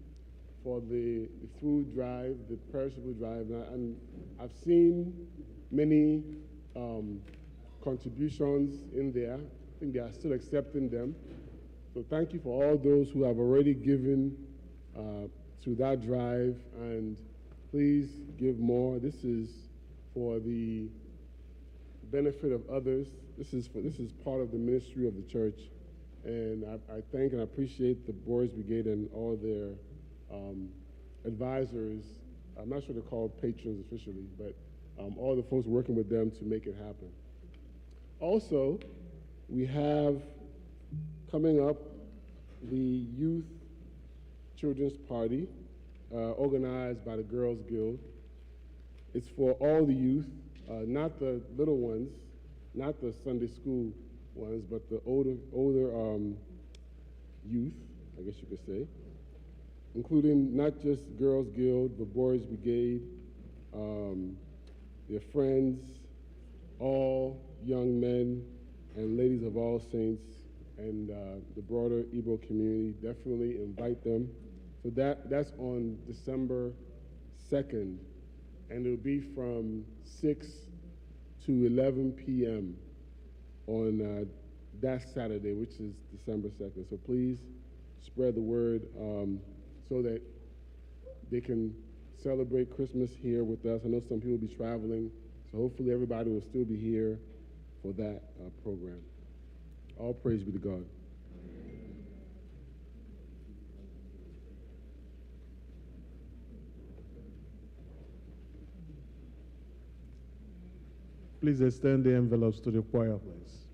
E: for the food drive, the perishable drive. And I've seen many contributions in there. I think they are still accepting them. So thank you for all those who have already given to that drive, and please give more. This is for the benefit of others. This is part of the ministry of the church, and I thank and appreciate the Boys Brigade and all their advisors. I'm not sure they're called patrons officially, but all the folks working with them to make it happen. Also, we have coming up the Youth Children's Party organized by the Girls Guild. It's for all the youth, not the little ones, not the Sunday school ones, but the older youth, I guess you could say, including not just Girls Guild, but Boys Brigade, their friends, all young men and ladies of All Saints, and the broader Igbo community. Definitely invite them. So that's on December 2nd, and it'll be from 6 to 11 p.m. on that Saturday, which is December 2nd. So please spread the word so that they can celebrate Christmas here with us. I know some people will be traveling, so hopefully everybody will still be here for that program. All praise be to God.
B: Please extend the envelopes to the choir, please.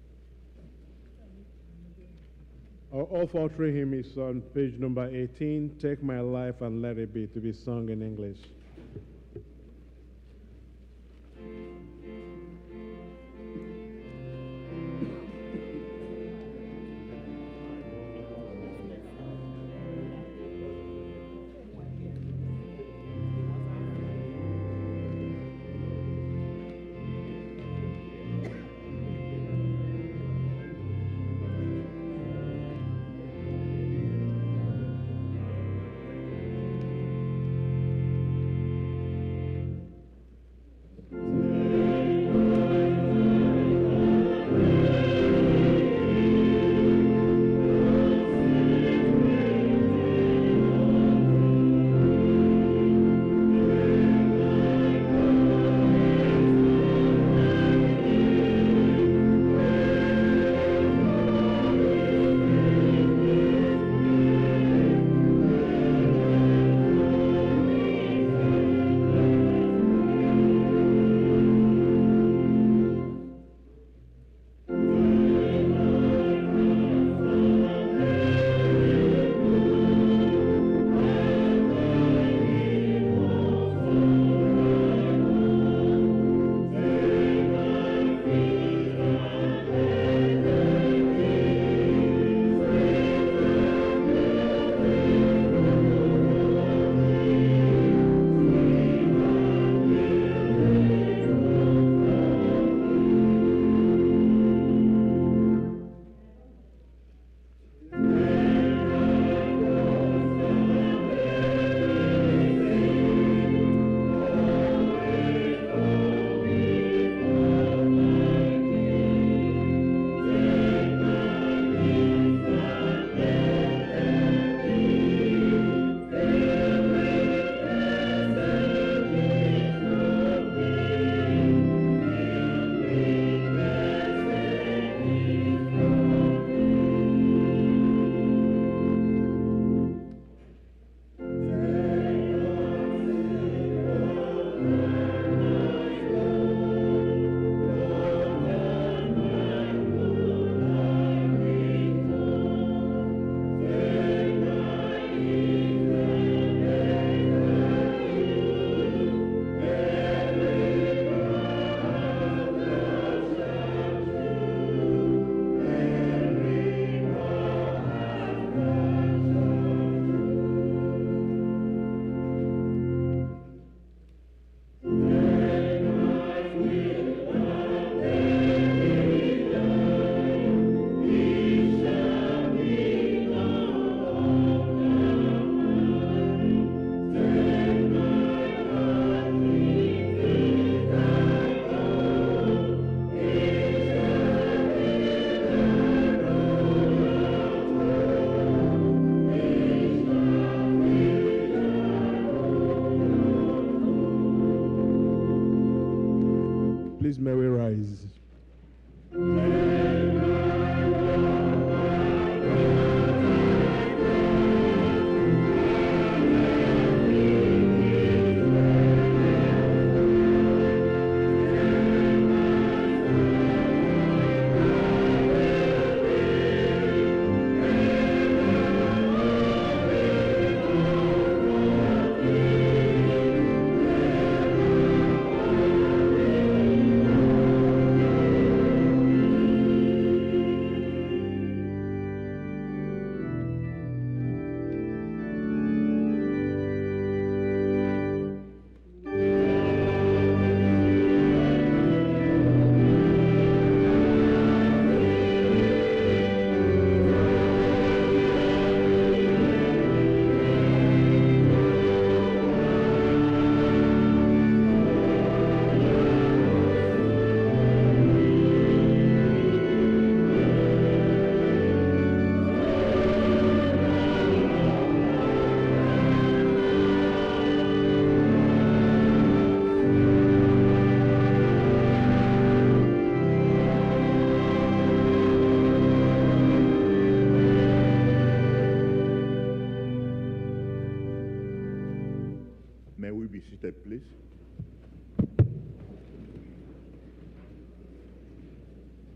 B: Our all-for-three hymn is on page number 18, Take My Life and Let It Be, to be sung in English. Please may we rise.
G: May we be seated, please?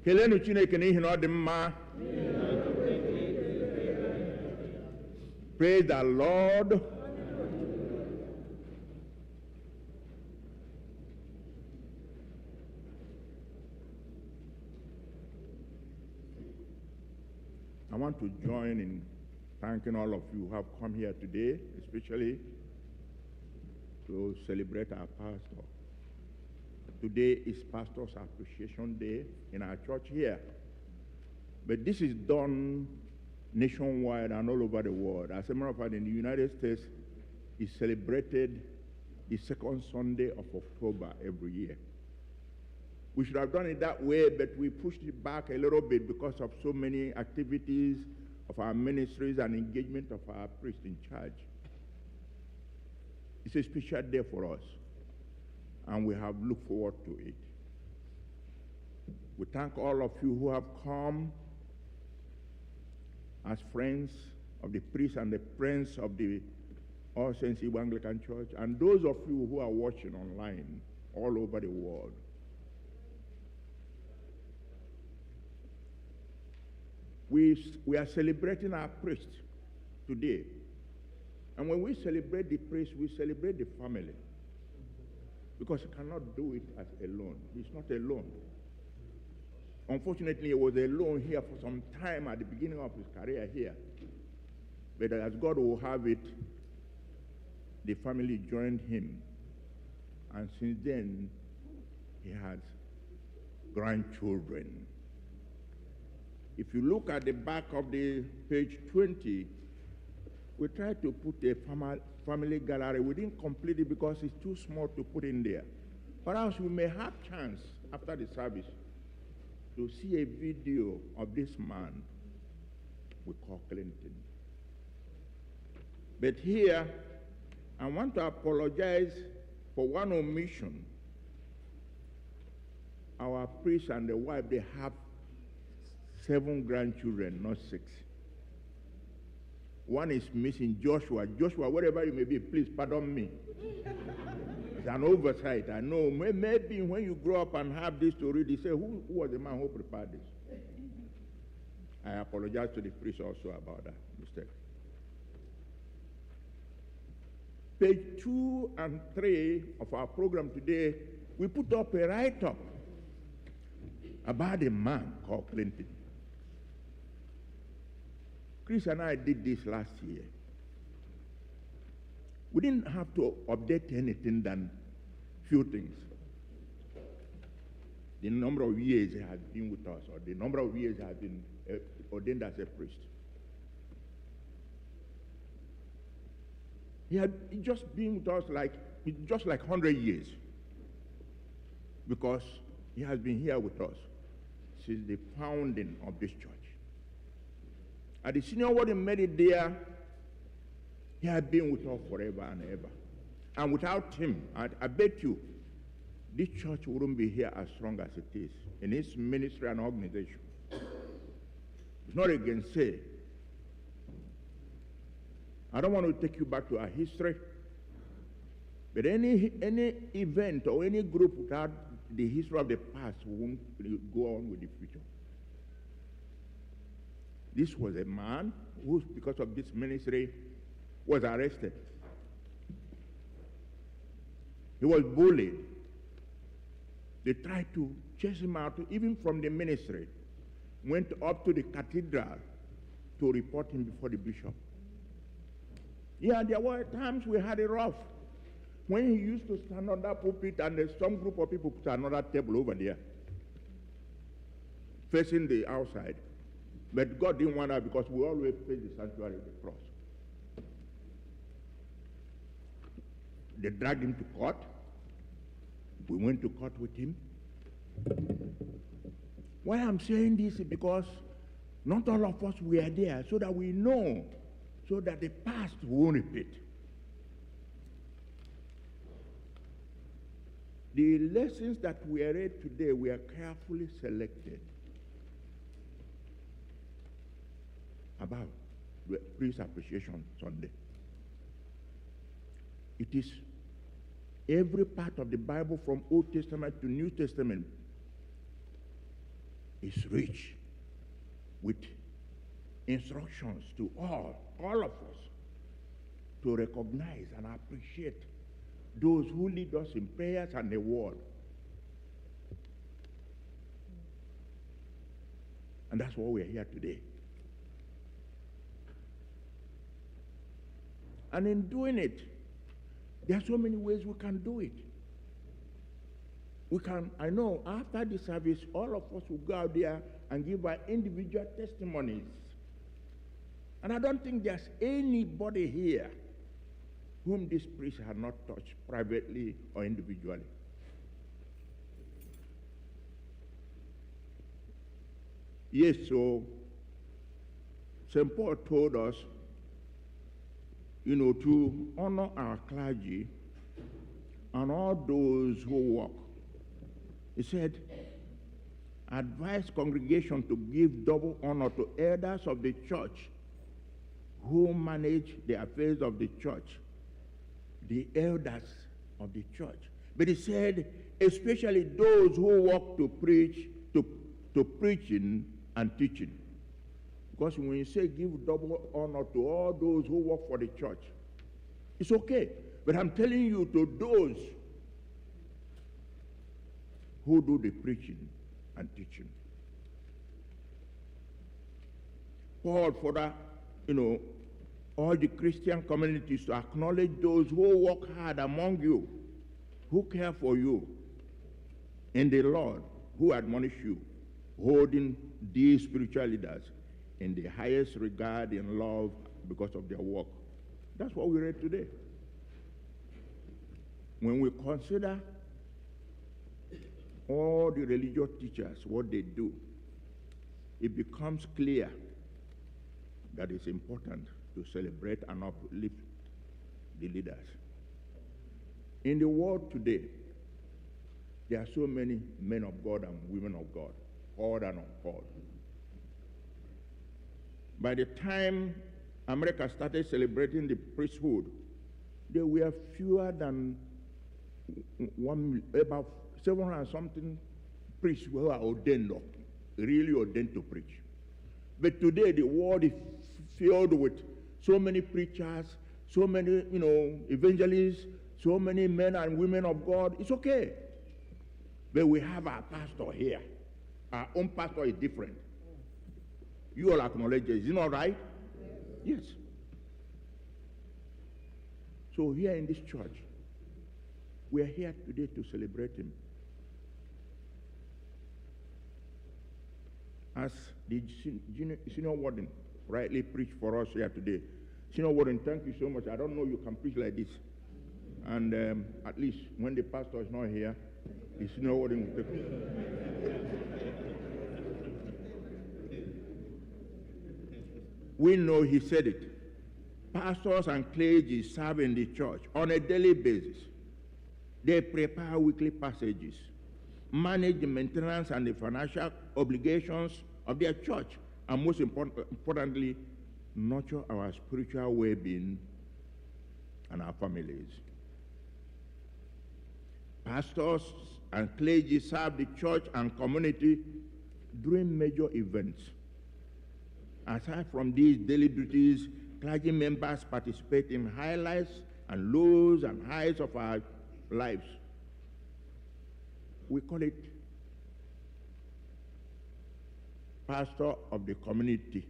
G: Kelenu Chineke n'ihi na ọ dị mma. Praise the Lord. I want to join in thanking all of you who have come here today, especially to celebrate our pastor. Today is Pastor's Appreciation Day in our church here. But this is done nationwide and all over the world. As a matter of fact, in the United States, it's celebrated the second Sunday of October every year. We should have done it that way, but we pushed it back a little bit because of so many activities of our ministries and engagement of our priest in charge. It's a special day for us, and we have looked forward to it. We thank all of you who have come as friends of the priest and the friends of the All Saints Igbo Anglican Church, and those of you who are watching online all over the world. We are celebrating our priest today. And when we celebrate the priest, we celebrate the family. Because he cannot do it as alone. He's not alone. Unfortunately, he was alone here for some time at the beginning of his career here. But as God will have it, the family joined him. And since then, he has grandchildren. If you look at the back of the page 20, we tried to put a family gallery. We didn't complete it because it's too small to put in there. Perhaps we may have chance after the service to see a video of this man we call Clinton. But here, I want to apologize for one omission. Our priest and the wife, they have 7 grandchildren, not 6. One is missing, Joshua. Joshua, wherever you may be, please pardon me. It's an oversight, I know. Maybe when you grow up and have this to read, you say, who was the man who prepared this? I apologize to the priest also about that mistake. Page 2 and 3 of our program today, we put up a write-up about a man called Clinton. Chris and I did this last year. We didn't have to update anything than few things. The number of years he has been with us, or the number of years he has been ordained as a priest. He had just been with us just like 100 years, because he has been here with us since the founding of this church. At the senior wedding merit there, he had been with us forever and ever. And without him, I bet you, this church wouldn't be here as strong as it is in its ministry and organization. It's not against say. I don't want to take you back to our history, but any event or any group without the history of the past won't go on with the future. This was a man who, because of this ministry, was arrested. He was bullied. They tried to chase him out, even from the ministry. Went up to the cathedral to report him before the bishop. Yeah, there were times we had it rough. When he used to stand on that pulpit and some group of people put another table over there, facing the outside. But God didn't want that because we always face the sanctuary of the cross. They dragged him to court. We went to court with him. Why I'm saying this is because not all of us were there, so that we know, so that the past won't repeat. The lessons that we read today were carefully selected about the Priest Appreciation Sunday. It is every part of the Bible from Old Testament to New Testament is rich with instructions to all of us, to recognize and appreciate those who lead us in prayers and the word. And that's why we're here today. And in doing it, there are so many ways we can do it. We can, I know, after the service, all of us will go out there and give our individual testimonies. And I don't think there's anybody here whom this priest had not touched privately or individually. Yes, so St. Paul told us, to honor our clergy and all those who work. He said, advise congregation to give double honor to elders of the church who manage the affairs of the church, the elders of the church. But he said, especially those who work to preach, to preaching and teaching. Because when you say give double honor to all those who work for the church, it's okay. But I'm telling you, to those who do the preaching and teaching. Paul further, all the Christian communities to acknowledge those who work hard among you, who care for you in the Lord, who admonish you, holding these spiritual leaders in the highest regard and love because of their work. That's what we read today. When we consider all the religious teachers, what they do, it becomes clear that it's important to celebrate and uplift the leaders. In the world today, there are so many men of God and women of God, called and uncalled. By the time America started celebrating the priesthood, there were fewer than about 700 and something priests who are ordained, really ordained to preach. But today the world is filled with so many preachers, so many, evangelists, so many men and women of God. It's okay. But we have our pastor here. Our own pastor is different. You all acknowledge it. Is it not right? Yes. So here in this church, we are here today to celebrate him. As the senior warden rightly preached for us here today. Senior warden, thank you so much. I don't know you can preach like this. And at least when the pastor is not here, the senior warden will take it. We know he said it. Pastors and clergy serve in the church on a daily basis. They prepare weekly passages, manage the maintenance and the financial obligations of their church, and most importantly, nurture our spiritual well-being and our families. Pastors and clergy serve the church and community during major events. Aside from these daily duties, clergy members participate in highlights and lows and highs of our lives. We call it pastor of the community,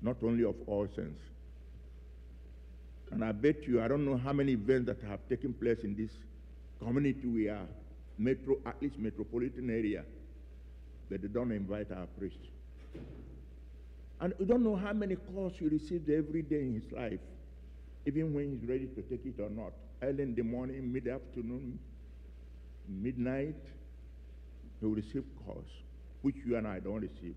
G: not only of all saints. And I bet you, I don't know how many events that have taken place in this community we are, at least metropolitan area, but they don't invite our priests. And we don't know how many calls he receives every day in his life, even when he's ready to take it or not. Early in the morning, mid-afternoon, midnight, he will receive calls, which you and I don't receive.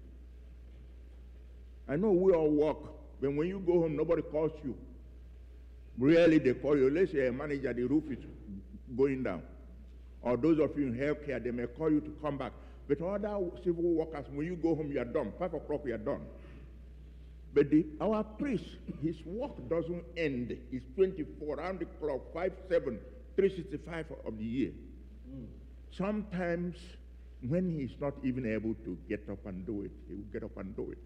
G: I know we all work, but when you go home, nobody calls you. Rarely they call you. Let's say a manager, the roof is going down. Or those of you in healthcare, they may call you to come back. But other civil workers, when you go home, you are done. 5 o'clock, we are done. But our priest, his work doesn't end. It's 24, round the clock, 5/7, 365 of the year. Sometimes when he's not even able to get up and do it, he will get up and do it.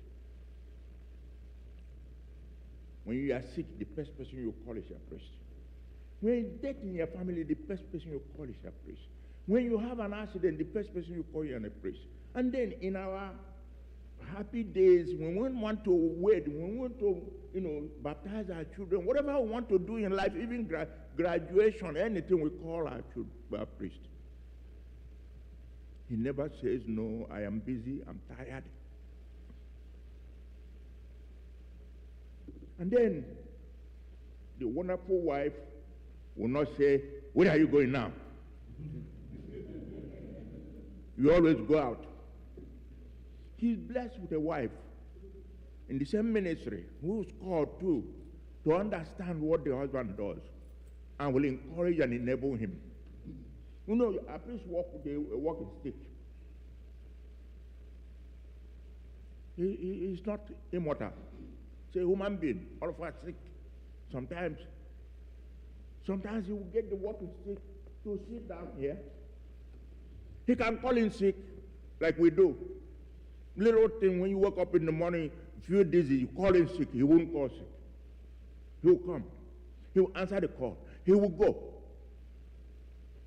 G: When you are sick, the first person you call is your priest. When you're dead in your family, the first person you call is your priest. When you have an accident, the first person you call is a priest. And then in our happy days, when we want to wed, when we want to, baptize our children, whatever we want to do in life, even graduation, anything, we call our priest. He never says, no, I am busy, I'm tired. And then the wonderful wife will not say, where are you going now? You always go out. He's blessed with a wife in the same ministry who's called too to understand what the husband does and will encourage and enable him. A priest walk with a walking stick. He's not immortal. He's a human being, all of us sick. Sometimes he will get the walking stick to sit down here. He can call in sick like we do. Little thing, when you wake up in the morning, feel dizzy, you call in sick, he won't call sick. He will come. He will answer the call. He will go.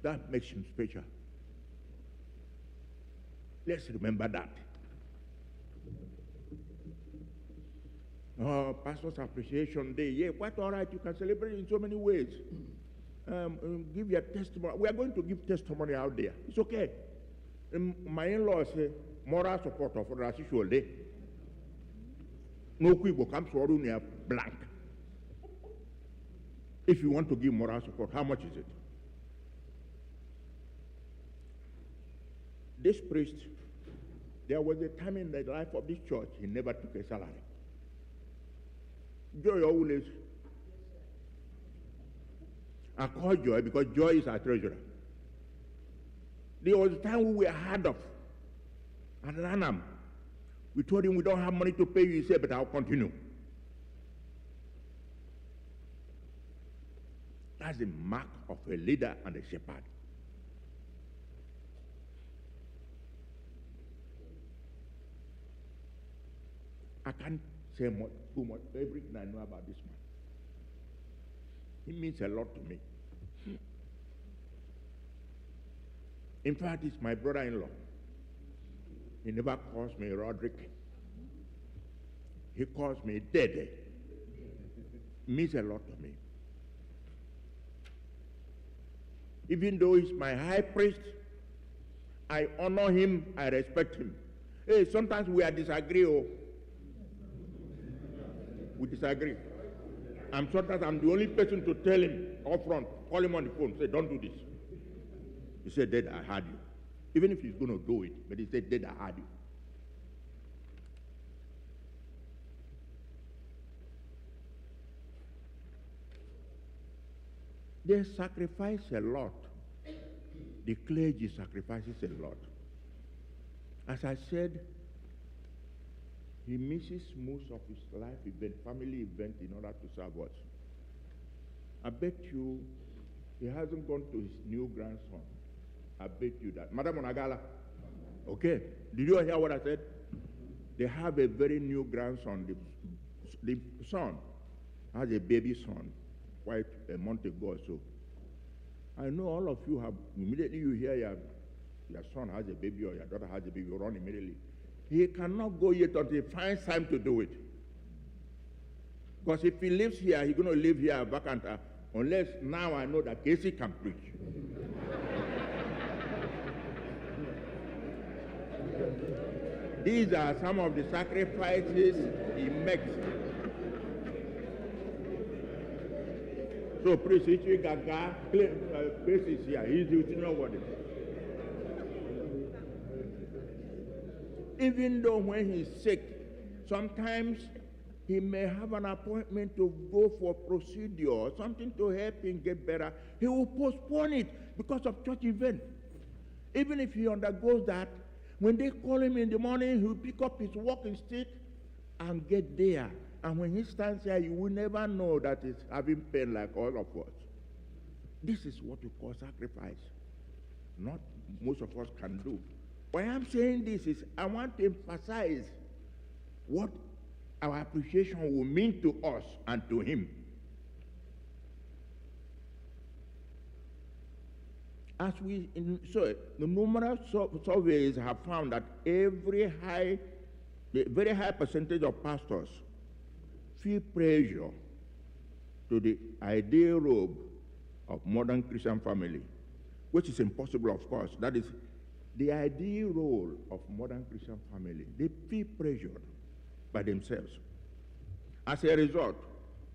G: That makes him special. Let's remember that. Pastor's Appreciation Day. Yeah, quite all right. You can celebrate in so many ways. Give your testimony. We are going to give testimony out there. It's okay. My in-law say, moral support for the Asisual Day. No Igbo comes for near blank. If you want to give moral support, how much is it? This priest, there was a time in the life of this church, he never took a salary. Joy always. I call Joy because Joy is our treasurer. There was a time we were hard off. And Ranam, we told him we don't have money to pay you. He said, but I'll continue. That's the mark of a leader and a shepherd. I can't say too much, everything I know about this man. He means a lot to me. In fact, he's my brother-in-law. He never calls me Roderick. He calls me Dede. Means a lot to me. Even though he's my high priest, I honor him, I respect him. Hey, sometimes we are disagree. We disagree. Sometimes I'm the only person to tell him up front, call him on the phone, say, don't do this. He said, Dad, I heard you. Even if he's going to do it, but he said, Dad, I heard you. They sacrifice a lot. The clergy sacrifices a lot. As I said, he misses most of his life event, family event, in order to serve us. I bet you he hasn't gone to his new grandson. I bet you that. Madam Onagala, okay, did you hear what I said? They have a very new grandson. The son has a baby son quite a month ago or so. I know all of you have, immediately you hear your son has a baby or your daughter has a baby, you run immediately. He cannot go yet until he finds time to do it. Because if he lives here, he's going to live here vacant, unless now I know that Casey can preach. These are some of the sacrifices he makes. So, Priest Gaga, Priest is here. He's the nobody. Even though when he's sick, sometimes he may have an appointment to go for procedure or something to help him get better. He will postpone it because of church event. Even if he undergoes that, when they call him in the morning, he'll pick up his walking stick and get there. And when he stands there, you will never know that he's having pain like all of us. This is what we call sacrifice. Not most of us can do. Why I'm saying this is I want to emphasize what our appreciation will mean to us and to him. As the numerous surveys have found that a very high percentage of pastors feel pressure to the ideal role of modern Christian family, which is impossible, of course. That is the ideal role of modern Christian family. They feel pressured by themselves. As a result,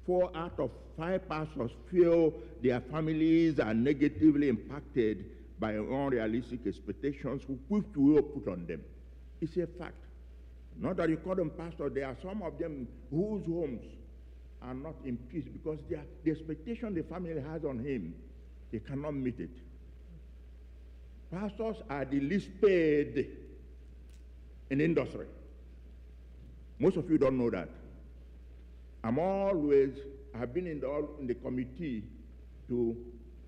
G: 4 out of 5 pastors feel their families are negatively impacted by unrealistic expectations which we will put on them. It's a fact. Not that you call them pastors, there are some of them whose homes are not in peace because the expectation the family has on him, they cannot meet it. Pastors are the least paid in industry. Most of you don't know that. I've been in the committee to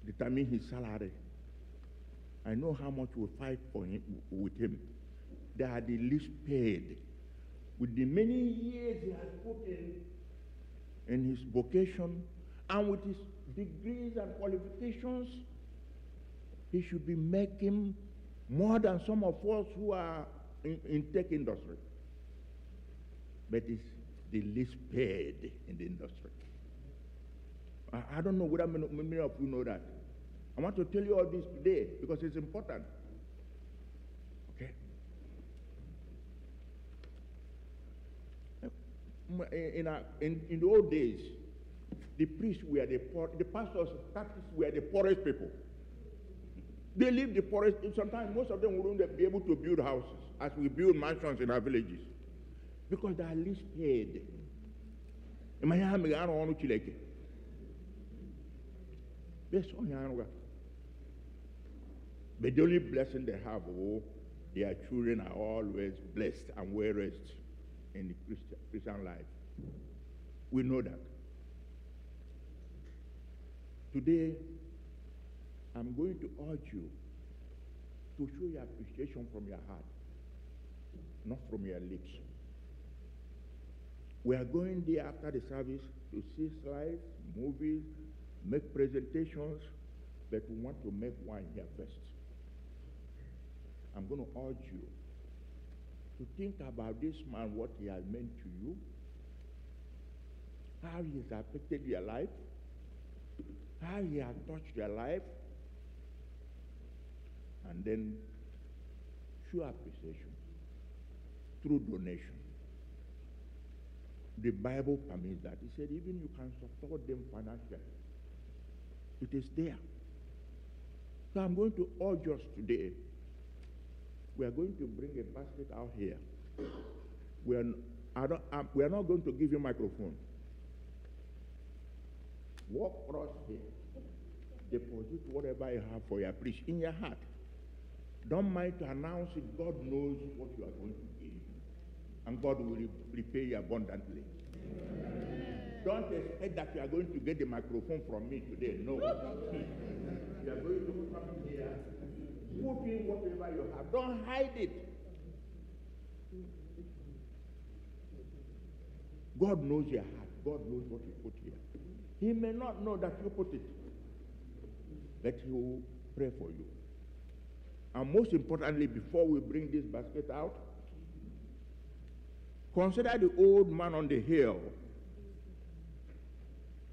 G: determine his salary. I know how much we fight for him, with him. They are the least paid. With the many years he has put in his vocation and with his degrees and qualifications, he should be making more than some of us who are in tech industry. But it's the least paid in the industry. I don't know whether many of you know that. I want to tell you all this today because it's important. Okay? In the old days, the priests were the poor, the pastors were the poorest people. They lived the poorest. Sometimes most of them wouldn't be able to build houses as we build mansions in our villages because they are least paid. But the only blessing they have, their children are always blessed and well raised in the Christian life. We know that. Today, I'm going to urge you to show your appreciation from your heart, not from your lips. We are going there after the service to see slides, movies, make presentations, but we want to make one here first. I'm going to urge you to think about this man, what he has meant to you, how he has affected your life, how he has touched your life, and then show appreciation through donation. The Bible permits that. He said even you can support them financially. It is there. So I'm going to urge us today. We are going to bring a basket out here. We are not going to give you a microphone. Walk across here. Deposit whatever you have for your preach in your heart. Don't mind to announce it. God knows what you are going to give. And God will repay you abundantly. Don't expect that you are going to get the microphone from me today. No. You are going to come here, put in whatever you have. Don't hide it. God knows your heart. God knows what you put here. He may not know that you put it, but he will pray for you. And most importantly, before we bring this basket out, consider the old man on the hill.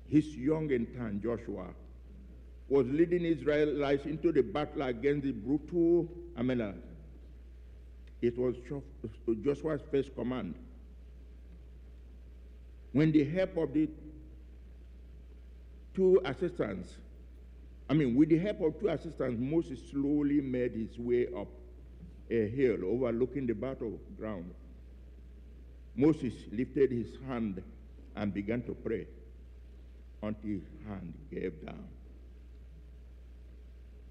G: His young and tan Joshua was leading Israelites into the battle against the brutal Amalek. It was Joshua's first command. When the help of the two assistants, with the help of two assistants, Moses slowly made his way up a hill overlooking the battleground. Moses lifted his hand and began to pray until his hand gave down.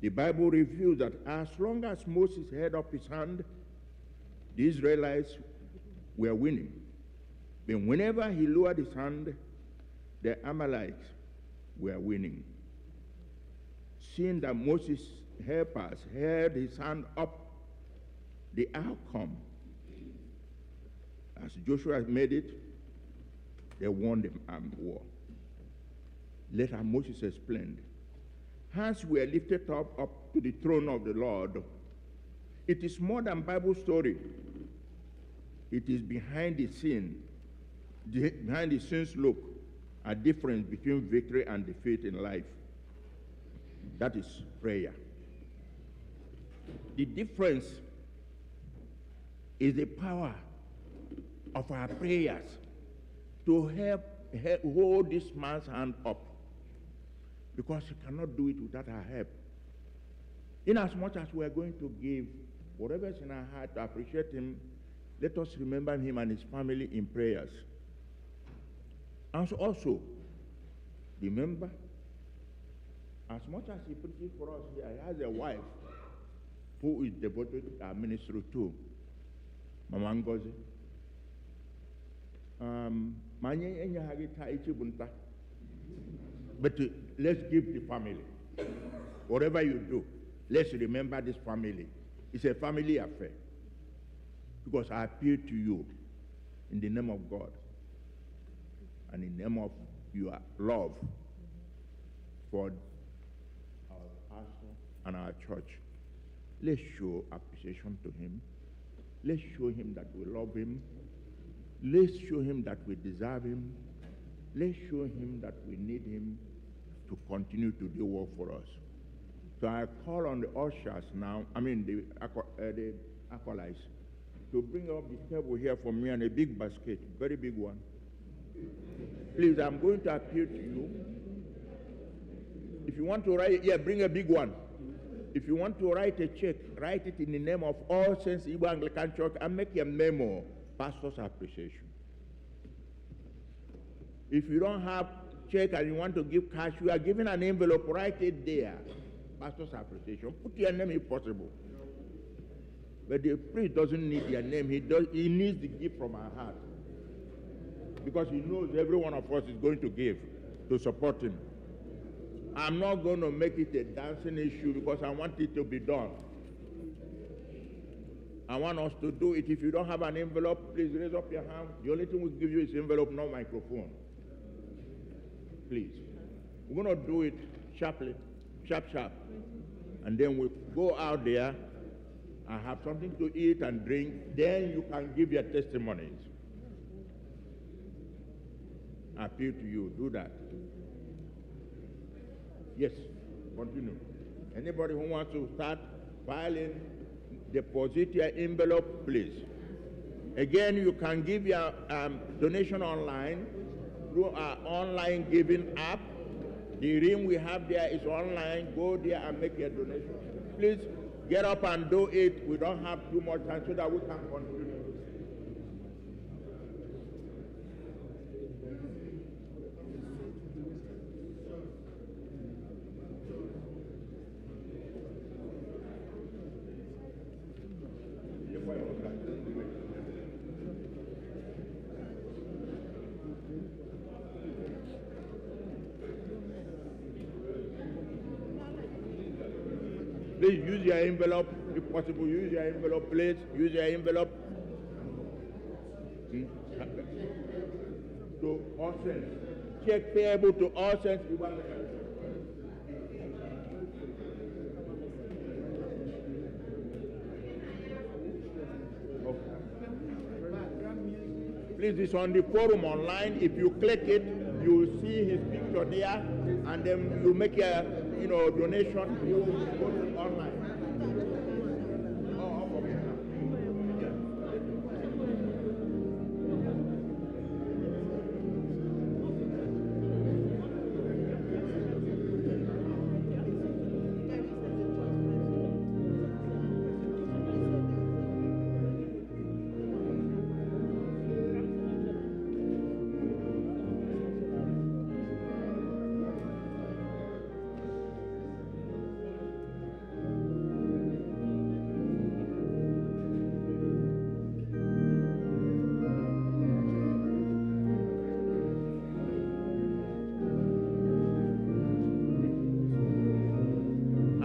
G: The Bible reveals that as long as Moses held up his hand, the Israelites were winning. But whenever he lowered his hand, the Amalekites were winning. Seeing that Moses' helpers held his hand up, the outcome. As Joshua made it, they won the war. Later, Moses explained, hands were lifted up to the throne of the Lord. It is more than Bible story. It is behind the scene. Behind the scenes look a difference between victory and defeat in life. That is prayer. The difference is the power of our prayers to help hold this man's hand up, because he cannot do it without our help. In as much as we are going to give whatever is in our heart to appreciate him, let us remember him and his family in prayers. And so also, remember, as much as he preaches for us here, he has a wife who is devoted to our ministry too, Mama Ngozi. But let's give the family. Whatever you do, let's remember this family. It's a family affair. Because I appeal to you in the name of God and in the name of your love for our pastor and our church. Let's show appreciation to him. Let's show him that we love him. Let's show him that we deserve him. Let's show him that we need him to continue to do work for us. So I call on the ushers now, the acolytes, to bring up the table here for me and a big basket, very big one. Please, I'm going to appeal to you. If you want to write, bring a big one. If you want to write a check, write it in the name of All Saints Igbo Anglican Church and make a memo, Pastor's Appreciation. If you don't have check and you want to give cash, you are given an envelope, write it there, Pastor's Appreciation. Put your name if possible. But the priest doesn't need your name. He needs the gift from our heart. Because he knows every one of us is going to give to support him. I'm not going to make it a dancing issue because I want it to be done. I want us to do it. If you don't have an envelope, please raise up your hand. The only thing we'll give you is envelope, no microphone. Please. We're going to do it sharply, sharp. And then we'll go out there and have something to eat and drink. Then you can give your testimonies. I appeal to you, do that. Yes, continue. Anybody who wants to start filing, deposit your envelope, please. Again, you can give your donation online through our online giving app. The ring we have there is online. Go there and make your donation. Please get up and do it. We don't have too much time so that we can continue. Please use your envelope, if possible, use your envelope, please, use your envelope. To all saints. Check payable to all saints. Please, it's on the forum online. If you click it, you will see his picture there, and then you make a donation. You will go to online.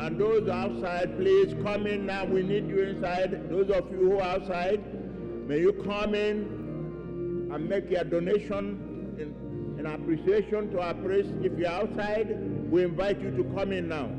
G: And those outside, please come in now. We need you inside. Those of you who are outside, may you come in and make your donation in appreciation to our priest. If you're outside, we invite you to come in now.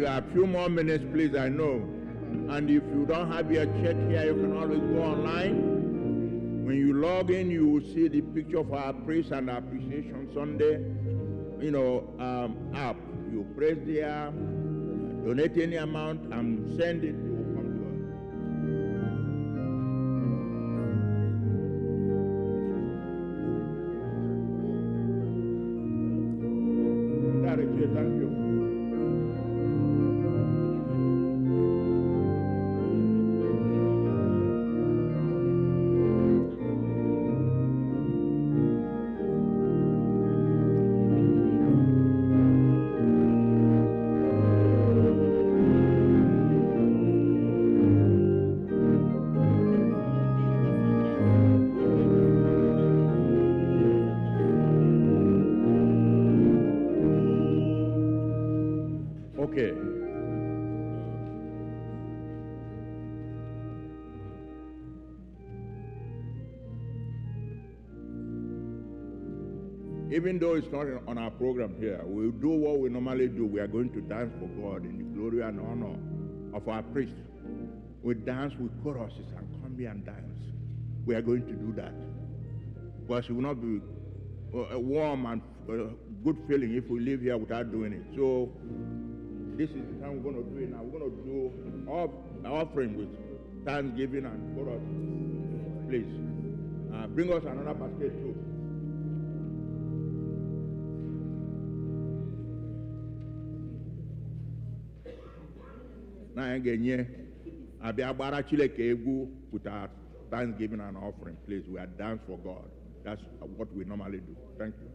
G: A few more minutes, please, I know. And if you don't have your check here, you can always go online. When you log in, you will see the picture of our Praise and Appreciation Sunday, app. You press there, donate any amount, and send it. You will come to us. Thank you. Okay. Even though it's not on our program here, we'll do what we normally do. We are going to dance for God in the glory and honor of our priest. We dance with choruses and come here and dance. We are going to do that. Because it will not be a warm and good feeling if we live here without doing it. So this is the time we're going to do it now. We're going to do our offering with thanksgiving and chorus. Please, bring us another basket too. Now again, with our thanksgiving and offering, please. We are dance for God. That's what we normally do. Thank you.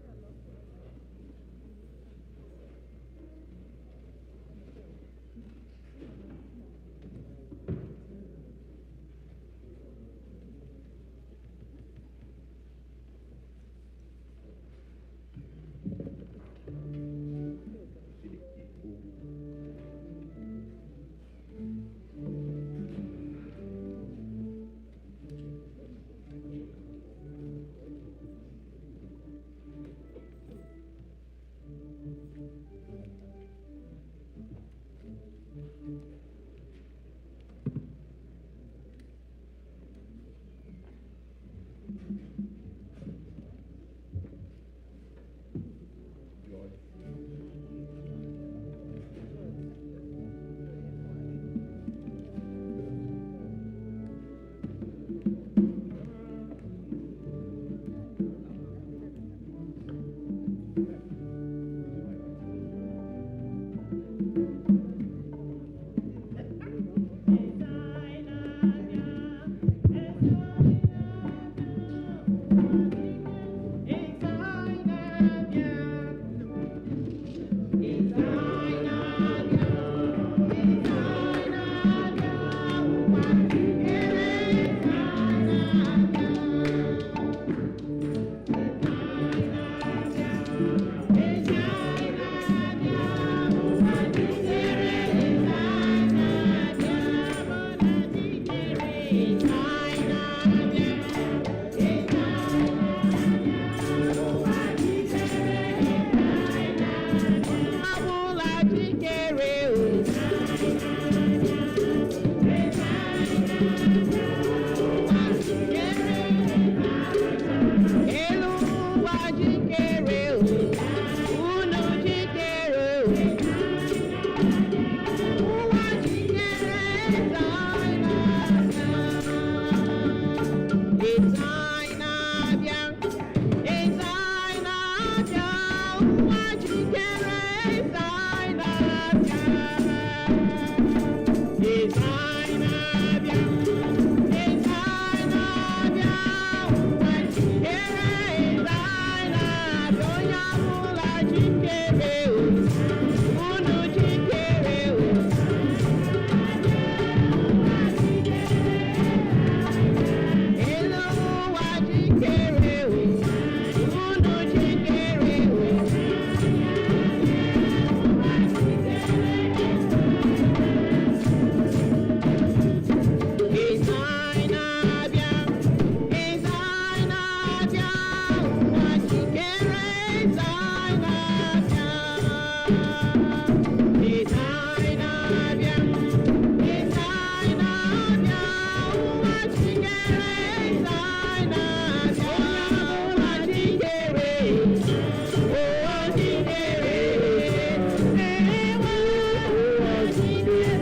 H: Bye.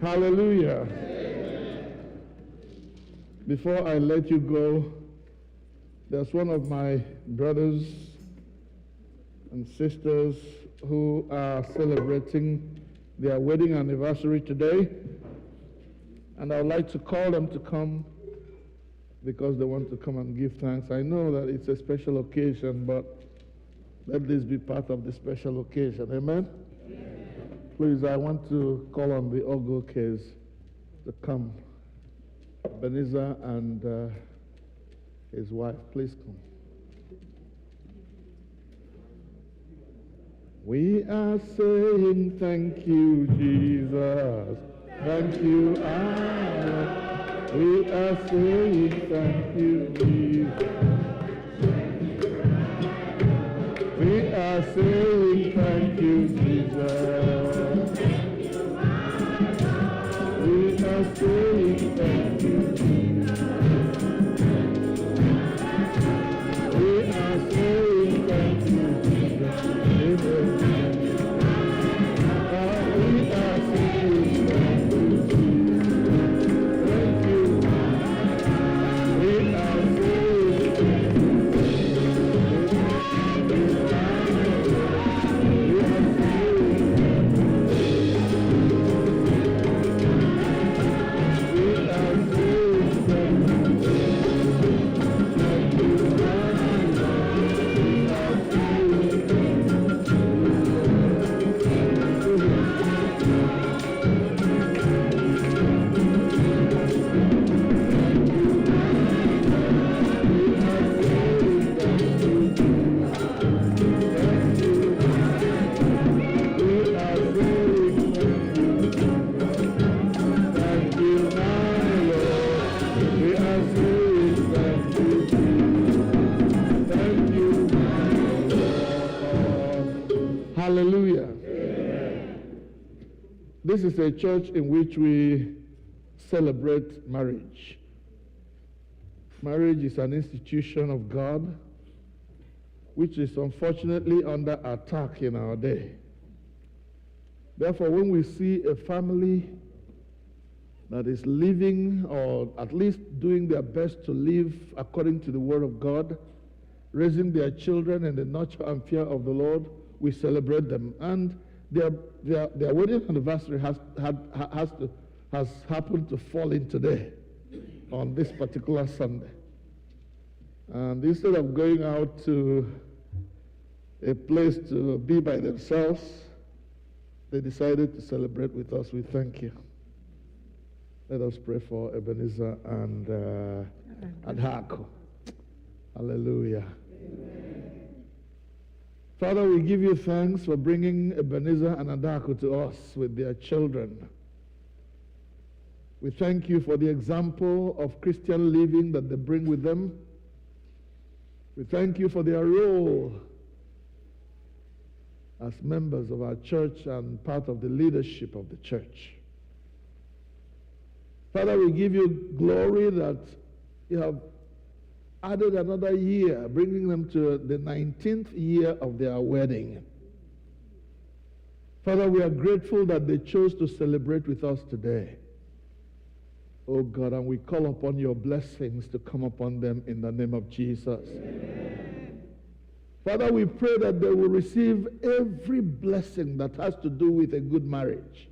A: Hallelujah. Before I let you go, there's one of my brothers and sisters who are celebrating their wedding anniversary today. And I'd like to call them to come because they want to come and give thanks. I know that it's a special occasion, but let this be part of the special occasion. Amen? Amen. Please, I want to call on the ọgugu case to come. Ebenezer and his wife, please come. We are saying thank you, Jesus. Thank you, Lord. We are saying thank you, Jesus. We are saying thank you, Jesus. We are saying thank you, Jesus. We are saying thank you, Jesus. Amen. We are saying thank you, Jesus. Thank you. We are saying thank you, Hallelujah. Amen. This is a church in which we celebrate marriage. Marriage is an institution of God which is unfortunately under attack in our day. Therefore, when we see a family that is living, or at least doing their best to live according to the Word of God, raising their children in the nurture and fear of the Lord, we celebrate them. And their wedding anniversary has happened to fall in today, on this particular Sunday. And instead of going out to a place to be by themselves, they decided to celebrate with us. We thank you. Let us pray for Ebenezer and Adhako. Hallelujah. Amen. Father, we give you thanks for bringing Ebenezer and Adhako to us with their children. We thank you for the example of Christian living that they bring with them. We thank you for their role as members of our church and part of the leadership of the church. Father, we give you glory that you have added another year, bringing them to the 19th year of their wedding. Father, we are grateful that they chose to celebrate with us today. Oh God, and we call upon your blessings to come upon them in the name of Jesus. Amen. Father, we pray that they will receive every blessing that has to do with a good marriage.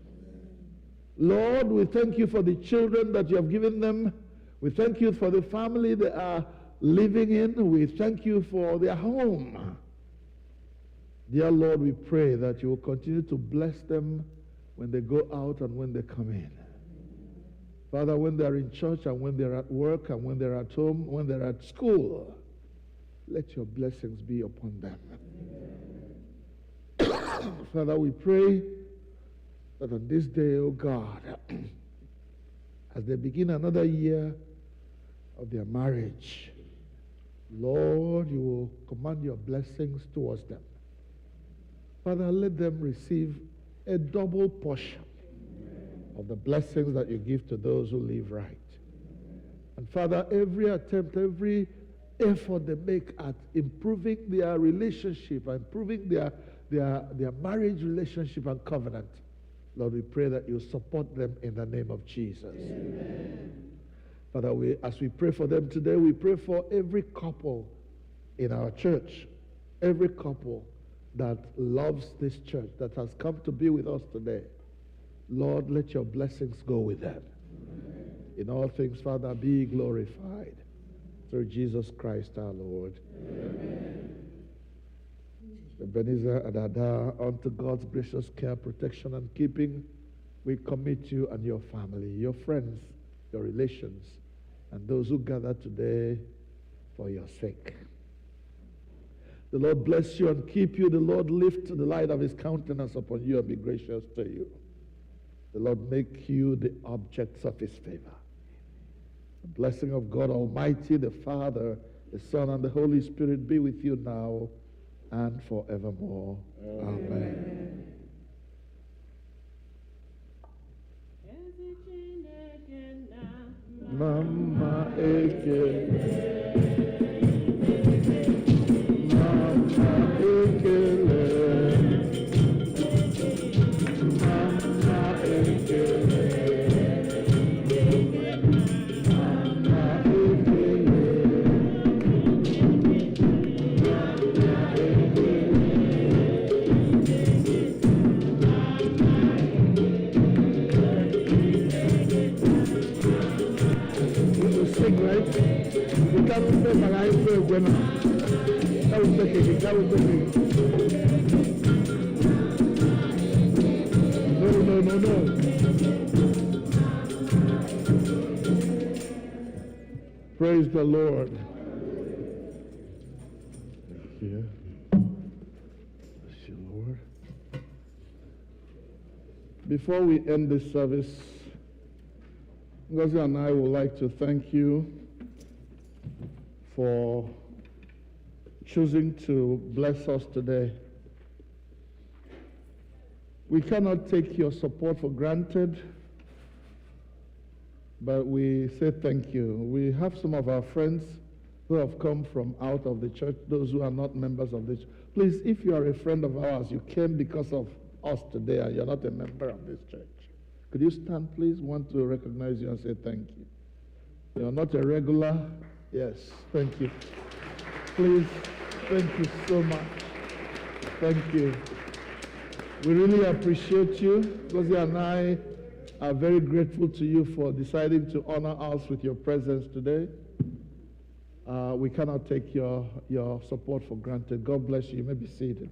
A: Lord, we thank you for the children that you have given them. We thank you for the family they are living in. We thank you for their home. Dear Lord, we pray that you will continue to bless them when they go out and when they come in. Father, when they're in church and when they're at work and when they're at home, when they're at school, let your blessings be upon them. Father, we pray that on this day, oh God, as they begin another year of their marriage, Lord, you will command your blessings towards them. Father, let them receive a double portion of the blessings that you give to those who live right. And Father, every attempt, every effort they make at improving their relationship, improving their marriage relationship and covenant, Lord, we pray that you support them in the name of Jesus. Amen. Father, as we pray for them today, we pray for every couple in our church, every couple that loves this church, that has come to be with us today. Lord, let your blessings go with them. Amen. In all things, Father, be glorified through Jesus Christ our Lord. Amen. Ebenezer and Ada, unto God's gracious care, protection, and keeping, we commit you and your family, your friends, your relations, and those who gather today for your sake. The Lord bless you and keep you. The Lord lift the light of his countenance upon you and be gracious to you. The Lord make you the objects of his favor. The blessing of God Almighty, the Father, the Son, and the Holy Spirit be with you now and forevermore. Amen. Mama Eke. Mama Ekele. Mama Ekele. No. Praise the Lord. Thank you. Bless you, Lord. Before we end this service, Ngozi and I would like to thank you for choosing to bless us today. We cannot take your support for granted, but we say thank you. We have some of our friends who have come from out of the church, those who are not members of the church. Please, if you are a friend of ours, you came because of us today and you're not a member of this church, could you stand, please? We want to recognize you and say thank you. You're not a regular. Yes, thank you. Please, thank you so much. Thank you. We really appreciate you. Ngozi and I are very grateful to you for deciding to honor us with your presence today. We cannot take your support for granted. God bless you. You may be seated.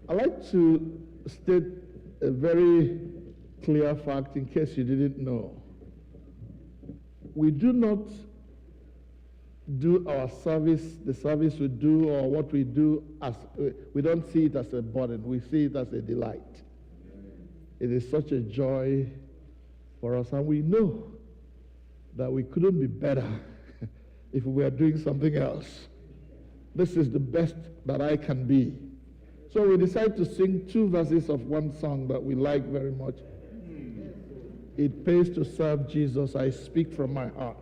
A: I'd like to state a very clear fact in case you didn't know. We do not do our service, the service we do or what we do, as we don't see it as a burden. We see it as a delight. It is such a joy for us, and we know that we couldn't be better if we were doing something else. This is the best that I can be. So we decided to sing 2 verses of one song that we like very much. It pays to serve Jesus, I speak from my heart.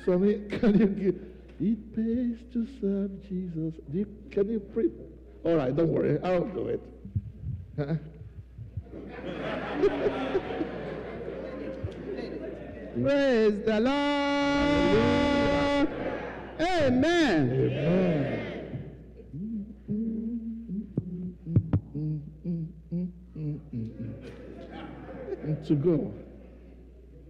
A: Sonny, can you give? It pays to serve Jesus. Can you preach? All right, don't worry, I'll do it. Huh?
H: Praise the Lord. Amen.
A: Amen. To go.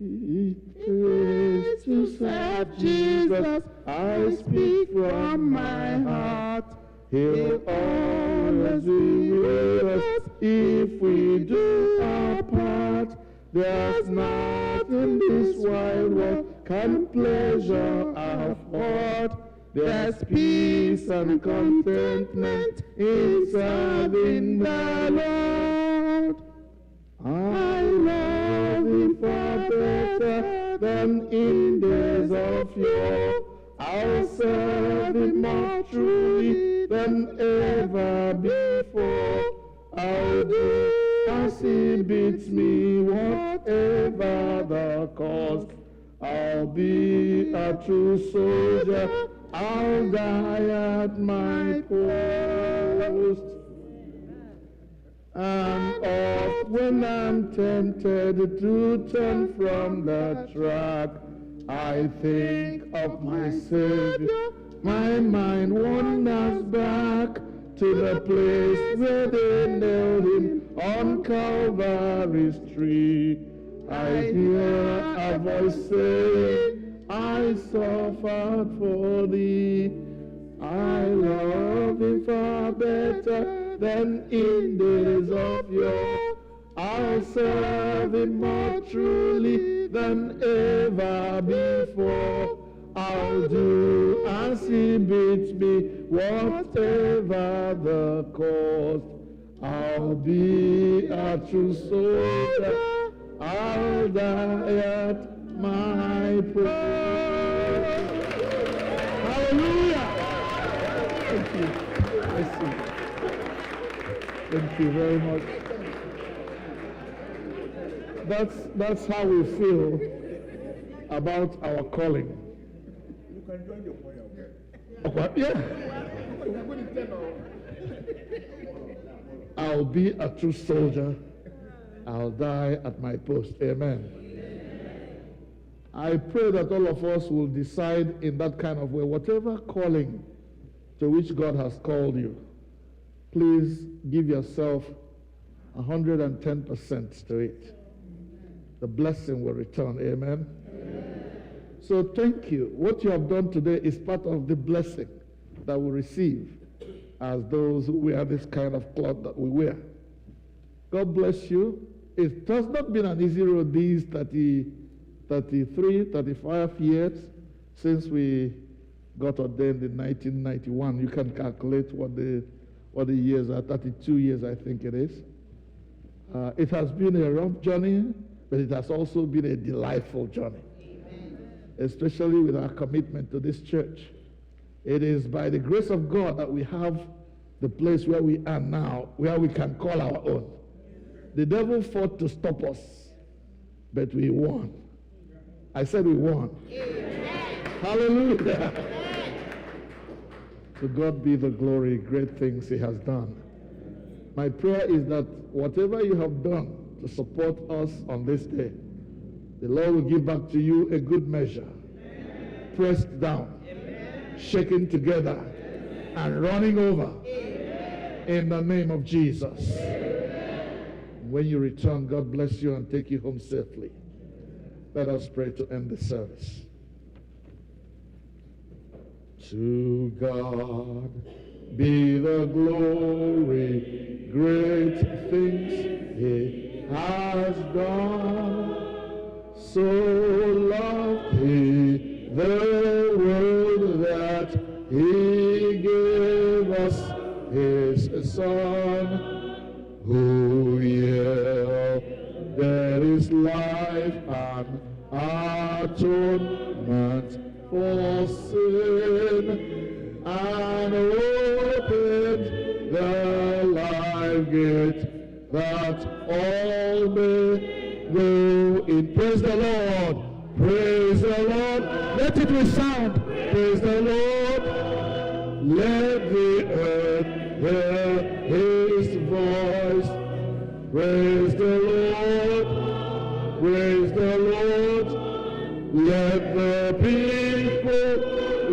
A: It pays to serve Jesus, I speak from my heart. He'll always be with us if we do our part. There's nothing this wide world can pleasure our heart. There's peace and contentment in serving the Lord. I love him far better than in days of yore. I'll serve him more truly than ever before. I'll do as he bids me, whatever the cost. I'll be a true soldier I'll die at my post. And oft when I'm tempted to turn from the track, I think of my Savior. My mind wanders back to the place where they nailed him on Calvary's tree. I hear a voice saying, I suffered for thee. I love him far better than in days of yore. I'll serve him more truly than ever before. I'll do as he bids me, whatever the cost. I'll be a true soldier. I'll die at my post. Hallelujah! Thank you. Thank you very much. That's how we feel about our calling.
G: You can join the choir.
A: Yeah. I'll be a true soldier. I'll die at my post. Amen. I pray that all of us will decide in that kind of way, whatever calling to which God has called you, please give yourself 110% to it. The blessing will return. Amen. So thank you. What you have done today is part of the blessing that we receive as those who wear this kind of cloth that we wear. God bless you. It has not been an easy road these 33, 35 years since we got ordained in 1991. You can calculate what the years are, 32 years I think it is. It has been a rough journey, but it has also been a delightful journey, especially with our commitment to this church. It is by the grace of God that we have the place where we are now, where we can call our own. The devil fought to stop us, but we won. I said we won. Hallelujah. To God be the glory, great things he has done. My prayer is that whatever you have done to support us on this day, the Lord will give back to you a good measure, pressed down, shaken together, and running over in the name of Jesus. When you return, God bless you and take you home safely. Let us pray to end the service. To God be the glory, great things he has done. So loved he the world that he gave us his Son, who yielded his life and atonement for sin, and opened the life gate that all may go in. Praise the Lord. Praise the Lord. Let it resound. Praise the Lord. Let the earth hear his voice. Praise the Lord. Praise the Lord. Let the people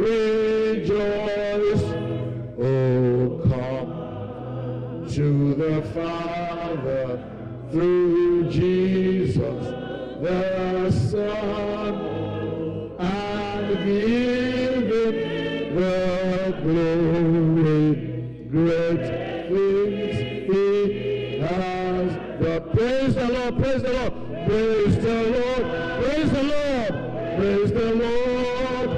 A: rejoice. Oh, come to the Father through Jesus the Son, and give him the glory. Great things he has done. Praise the Lord, praise the Lord, praise the Lord, praise the Lord, praise the Lord.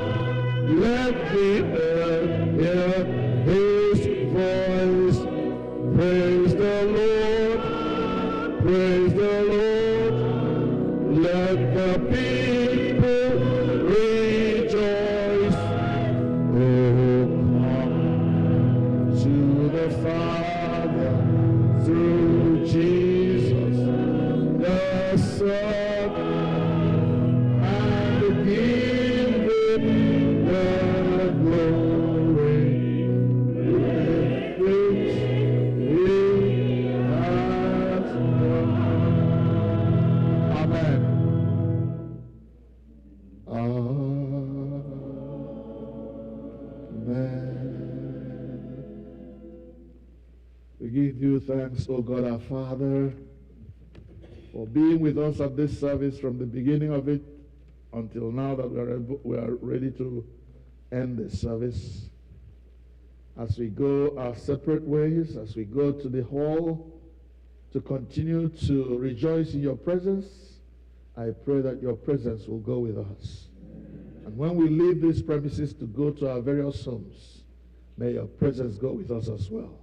A: Let the earth hear his voice. Praise the Lord, praise the Lord. Let the people rejoice. Oh, come to the Father through Jesus the Son, and give him the glory. We give you thanks, O God our Father, for being with us at this service from the beginning of it until now that we are ready to end this service. As we go our separate ways, as we go to the hall to continue to rejoice in your presence, I pray that your presence will go with us. And when we leave these premises to go to our various homes, may your presence go with us as well.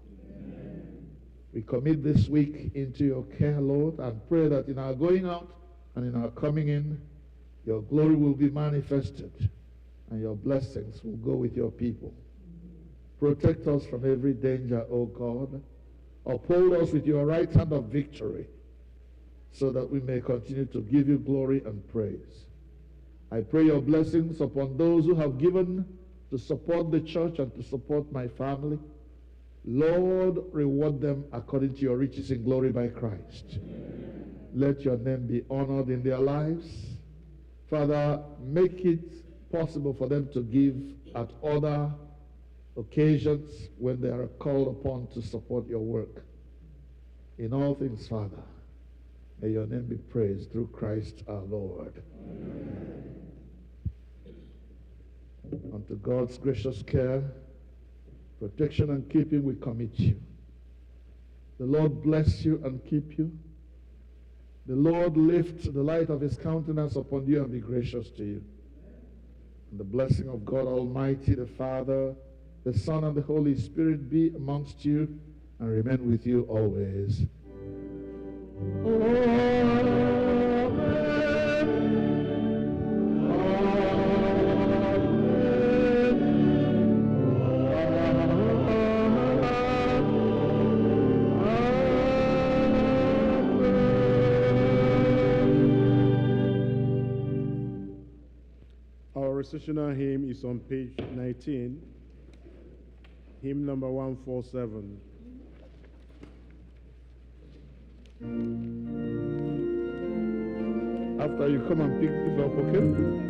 A: We commit this week into your care, Lord, and pray that in our going out and in our coming in, your glory will be manifested and your blessings will go with your people. Protect us from every danger, O God. Uphold us with your right hand of victory so that we may continue to give you glory and praise. I pray your blessings upon those who have given to support the church and to support my family. Lord, reward them according to your riches in glory by Christ. Amen. Let your name be honored in their lives. Father, make it possible for them to give at other occasions when they are called upon to support your work. In all things, Father, may your name be praised through Christ our Lord. Amen. Unto God's gracious care, protection and keeping we commit you. The Lord bless you and keep you. The Lord lift the light of his countenance upon you and be gracious to you. And the blessing of God Almighty, the Father, the Son, and the Holy Spirit be amongst you and remain with you always.
B: Our recessional hymn is on page 19, hymn number 147.
A: After you come and pick this up, okay?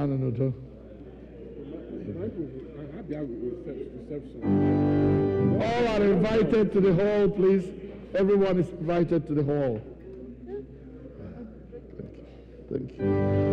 A: Ghana Nudo. All are invited to the hall, please. Everyone is invited to the hall. Thank you.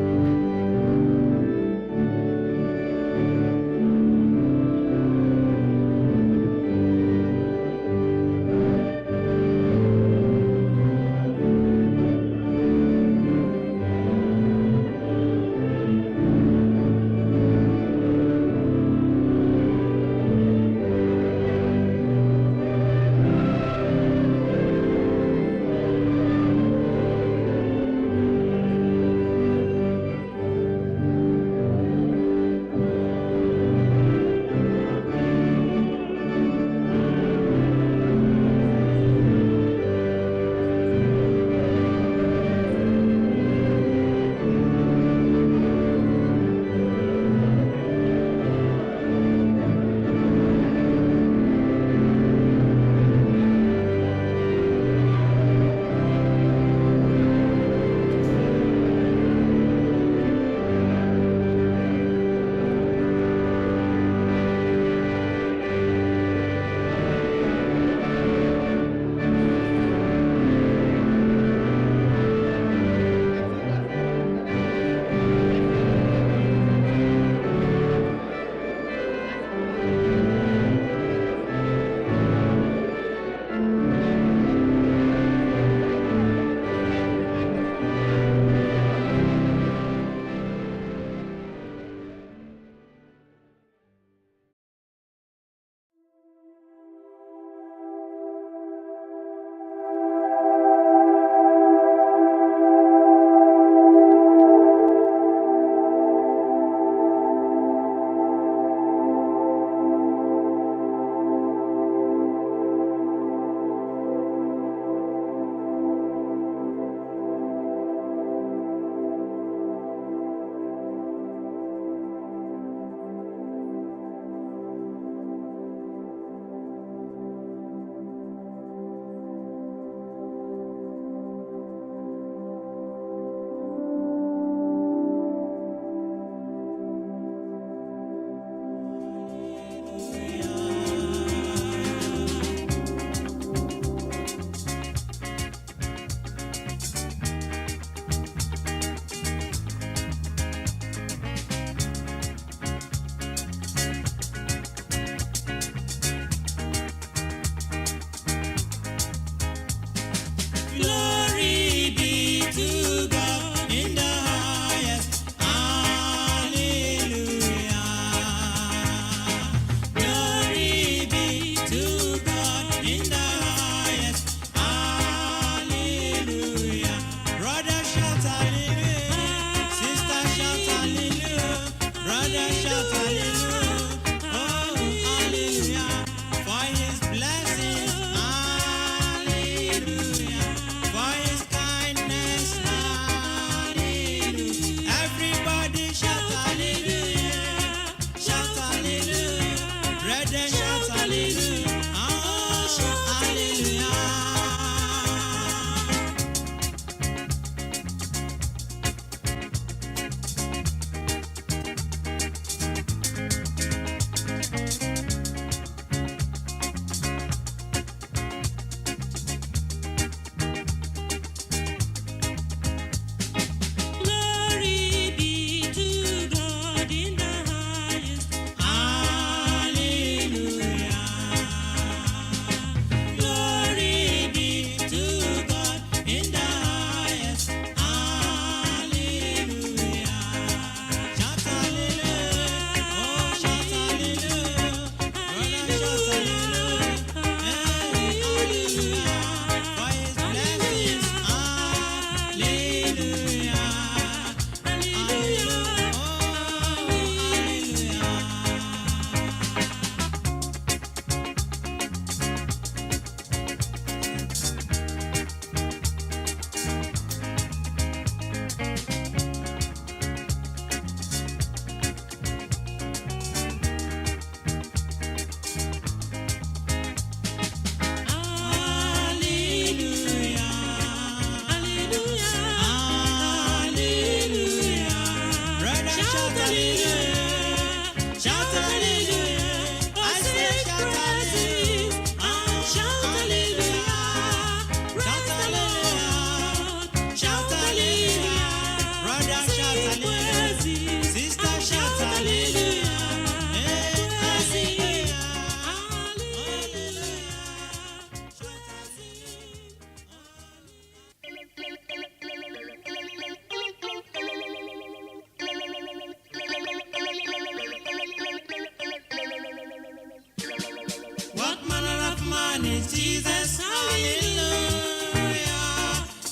I: is Jesus? Hallelujah.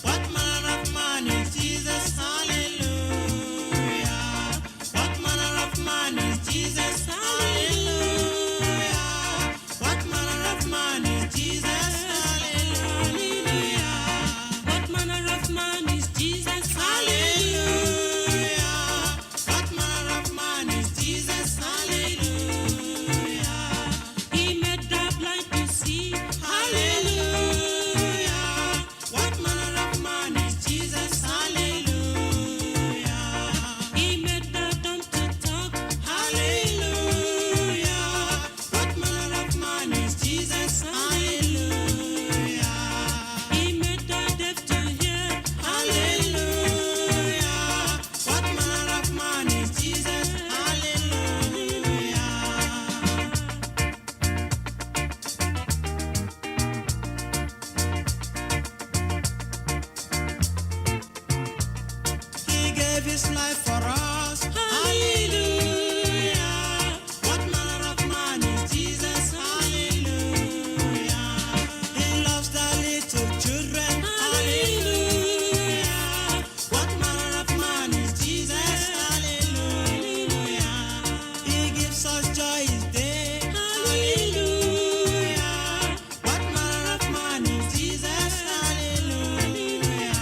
I: What manner of man is Jesus? Hallelujah. What manner of man is Jesus? Hallelujah. What manner of man is Jesus? Hallelujah. What manner of man is Jesus? Hallelujah. What manner of man is Jesus? Hallelujah. He made the blind to see. Hallelujah. What manner of man is Jesus? Hallelujah. He made the dumb to talk. Hallelujah. What manner of man is Jesus? Hallelujah. He made the deaf to hear. Hallelujah. What manner of man is Jesus? Hallelujah. He gave his life for us. Hallelujah. What manner of man is Jesus? Hallelujah. He loves the little children. Hallelujah. What manner of man is Jesus? Hallelujah. He gives us joy each day. Hallelujah. What manner of man is Jesus? Hallelujah.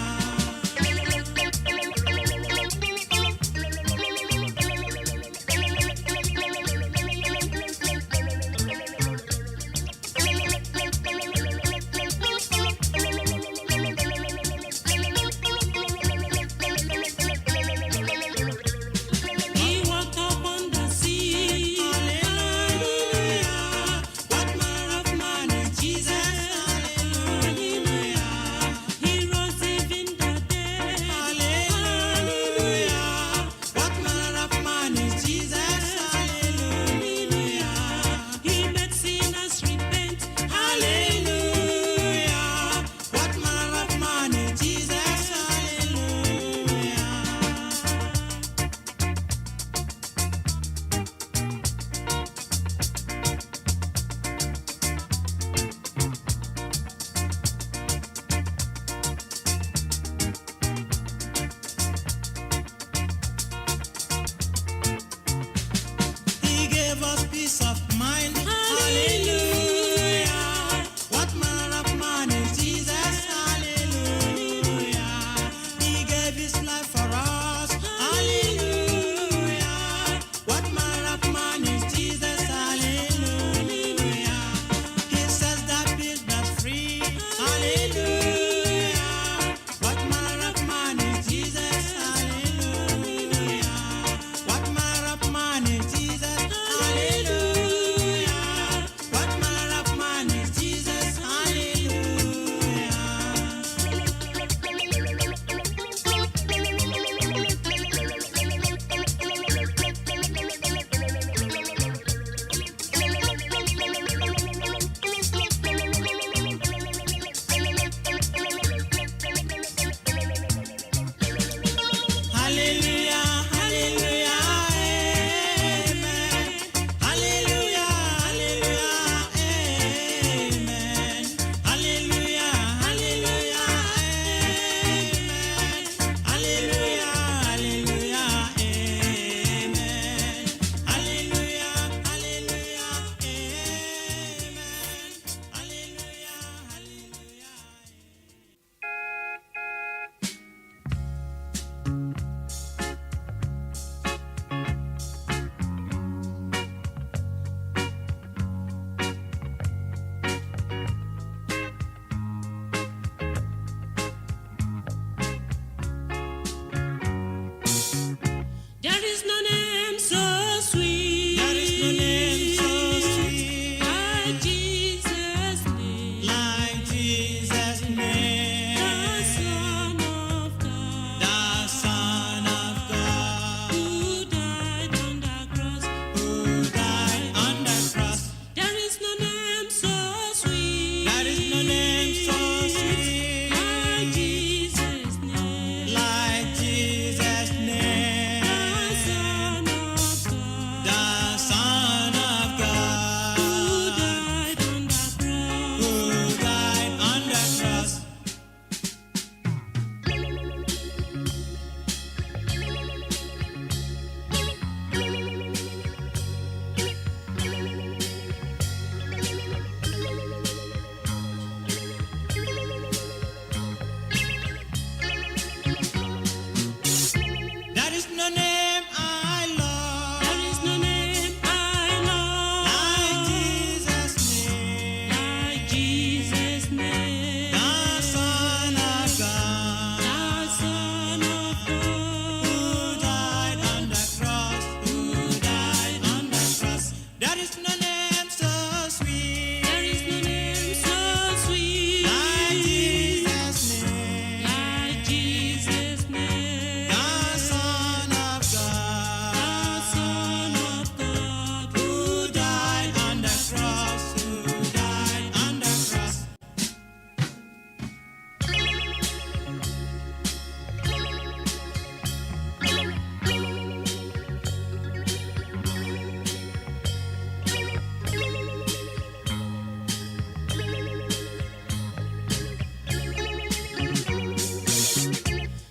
I: Jesus' name.
J: The Son of God,
I: The Son of God,
J: who died on the cross,
I: who died
J: on the cross. There is no name so sweet,
I: There is no name so sweet
J: like Jesus' name.
I: like Jesus' name.
J: The Son of
I: The
J: God,
I: Son of God,
J: who died on the cross, who died on the cross.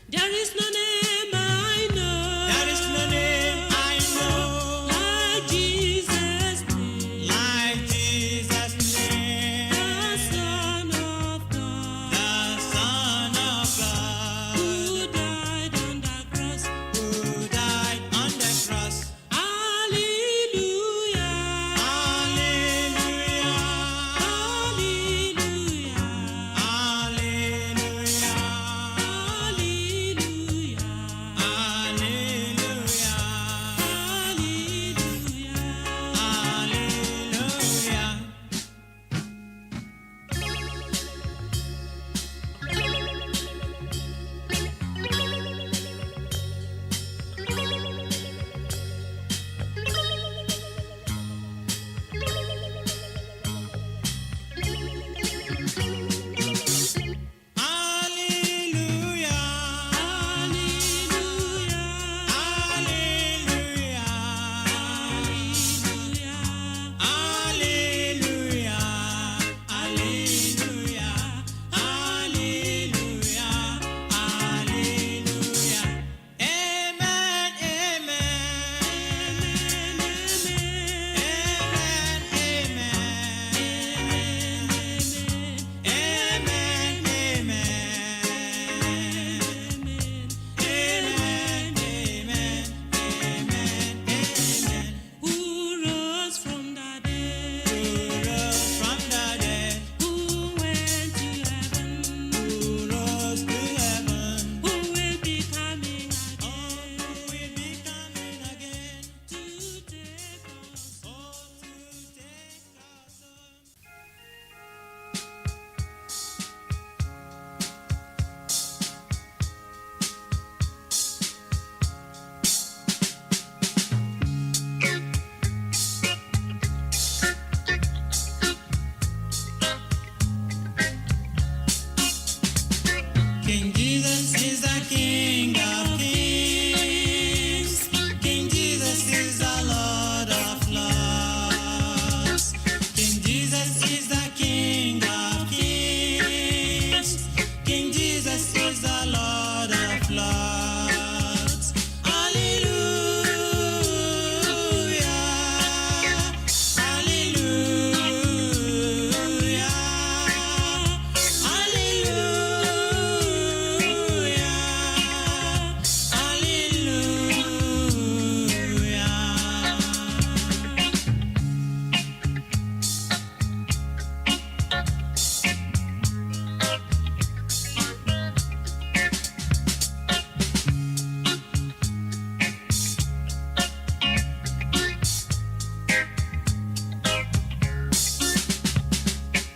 I: there is no name I know.
J: There is no name I know
I: like Jesus' name.
J: like Jesus' name.
I: The Son of God,
J: The Son of God,
I: who died on the cross.
J: who died on the cross.
I: Hallelujah.
J: Hallelujah.
I: Hallelujah.
J: Hallelujah.
I: Hallelujah.
J: Hallelujah.
I: Hallelujah.
J: Hallelujah. Hallelujah. Hallelujah. Hallelujah. Hallelujah. Hallelujah. Hallelujah. Amen. Amen.
I: Who rose from the dead?
J: From the dead,
I: Who went to heaven?
J: who rose to heaven,
I: Who will be coming
J: who
I: again
J: will be coming again
I: to take us home?
J: to take us home. King Jesus is the King of Kings. King Jesus is the Lord of Lords. King Jesus is the King of Kings. King Jesus is the Lord of Lords. Hallelujah. Hallelujah.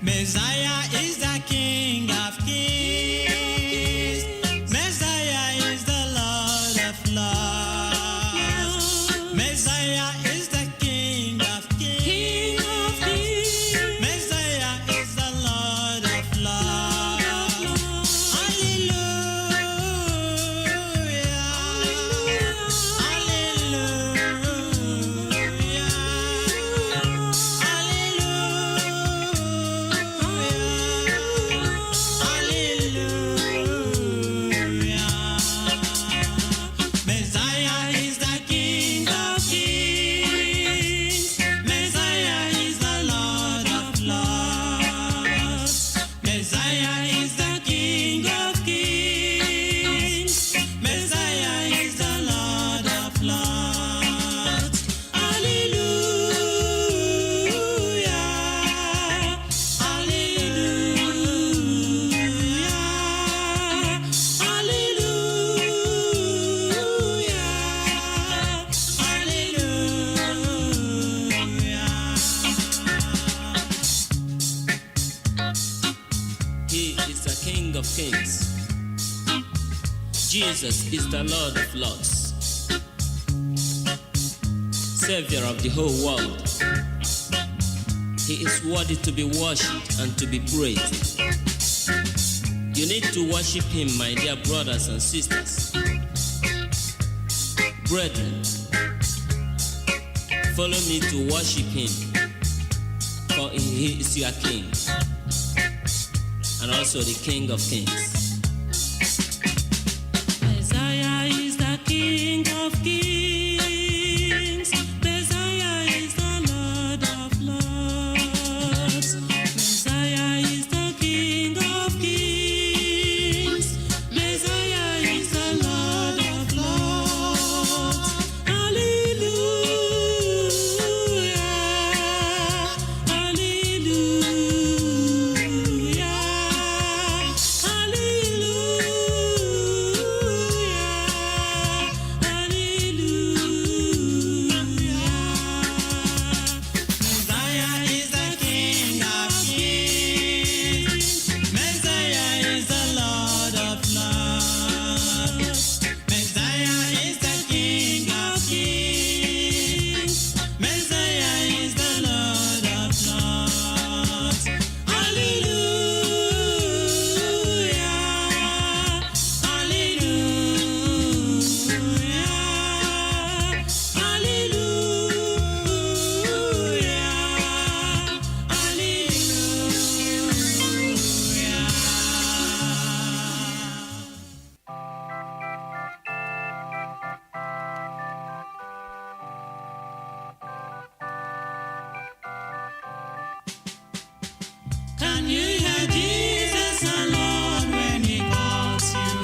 J: Messiah is the King of Kings. Messiah is the Lord of Lords. Messiah is the King of Kings. Messiah is the Lord of Lords. Hallelujah. Hallelujah. Hallelujah.
K: He is the King of Kings. Jesus is the Lord of Lords, Savior of the whole world. He is worthy to be worshipped and to be praised. You need to worship Him, my dear brothers and sisters. Brethren, follow me to worship Him, for He is your King, and also the King of Kings. Messiah is the King of Kings. Messiah is the Lord of Lords. Messiah is the King of Kings. Messiah is the Lord of Lords. Hallelujah. Hallelujah. Can you hear Jesus our Lord when He calls you?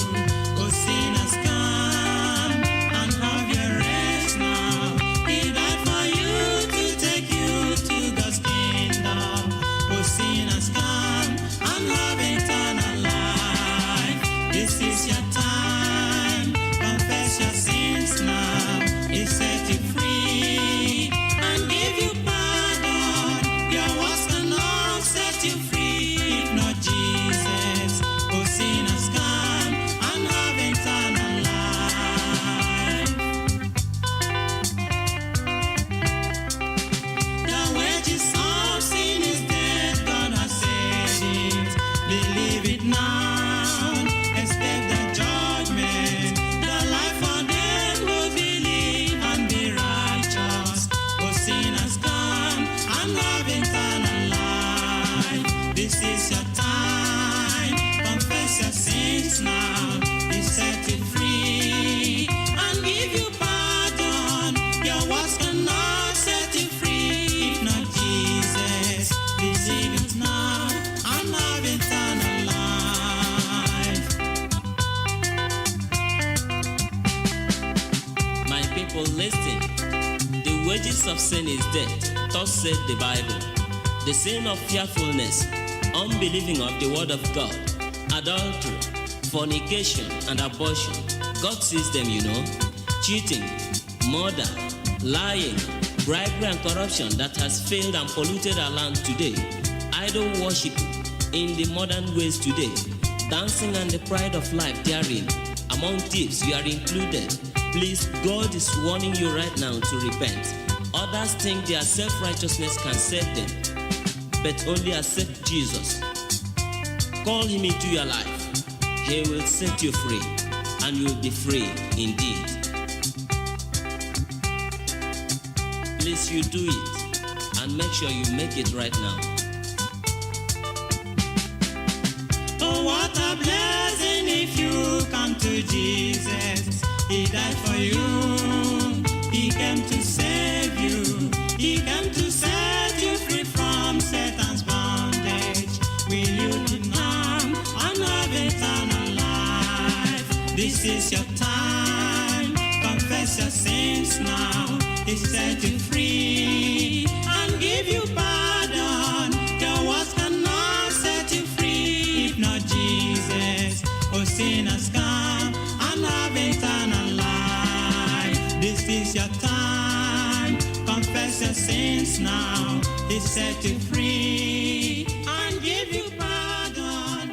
K: Oh, sinners, come and have your rest now. He died for you to take you to God's kingdom. Oh, sinners, come and have eternal life. This is your time. Confess your sins now. He set you free and give you pardon. Your words cannot set you free. If not Jesus, oh sinners, come and have eternal life. The wages of sin is death, God has said it. Believe it now, escape the judgment. The life for them who believe and be righteous. Oh sinners, come and have eternal life. This is your time. Confess your sins now. He set you free and give you pardon. Your words cannot set you free. If not Jesus, receive it now and have eternal life. My people, listen. The wages of sin is death. Thus said the Bible. The sin of fearfulness, unbelieving of the word of God, adultery, fornication, and abortion. God sees them, you know. Cheating, murder, lying, bribery, and corruption that has failed and polluted our land today. Idol worship in the modern ways today. Dancing and the pride of life therein. Among thieves, you are included. Please, God is warning you right now to repent. Others think their self-righteousness can save them, but only accept Jesus. Call Him into your life. He will set you free, and you will be free indeed. Please, you do it, and make sure you make it right now. Oh, what a blessing if you come to Jesus. He died for you. He came to save you. He came to set you free from Satan's bondage. Will you not come and have eternal life? This is your time. Confess your sins now. He set you free and give you pardon. Your words cannot set you free. If not Jesus, oh sinners, come and have eternal life. This is your time. Confess your sins now. He set you free and give you pardon.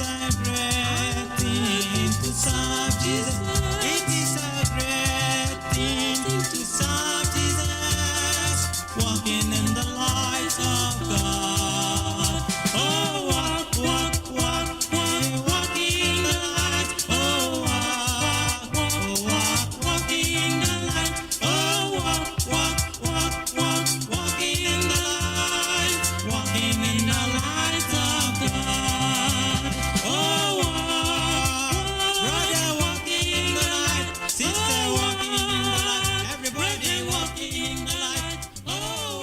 J: a great thing to serve Jesus. It is a great thing to serve Jesus. Walking in the light of God. Oh, walk, walk, walk, walk, walk in the light. Oh, walk, walk, walk, walk in the light. Oh, walk, walk, walk, walk, walk in the light. Walking in the light of God. Oh, walk, brother, walking in the light. Sister, walking in the light. Everybody walking in the light. Oh,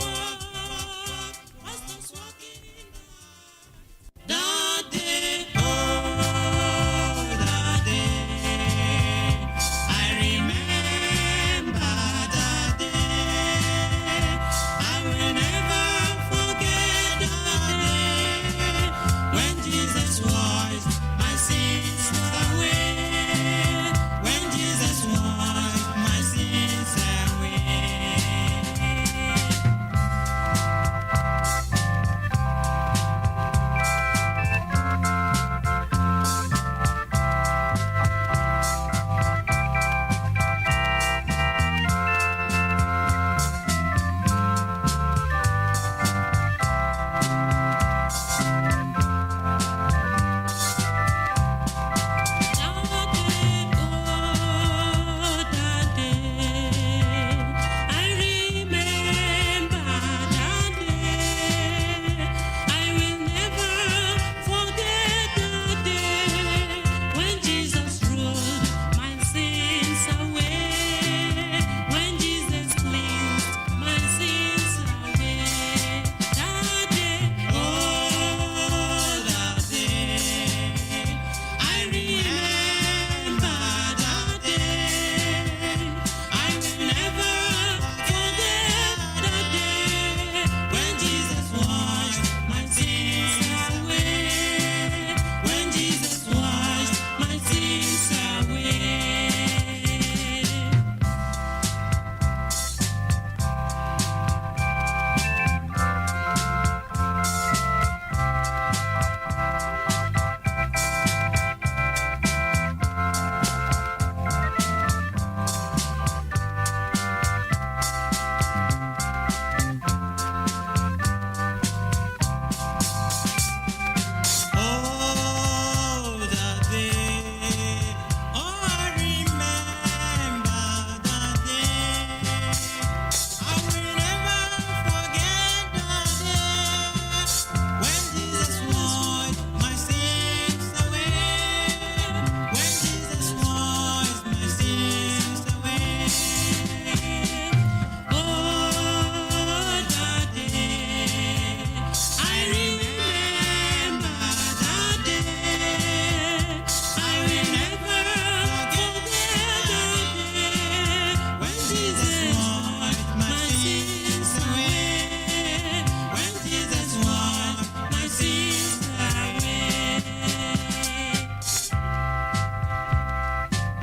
J: walk, walk, walk, pastors walking in the light. That day, oh, that day, I remember that day. I will never forget that day when Jesus washed my sins away. When Jesus washed my sins away.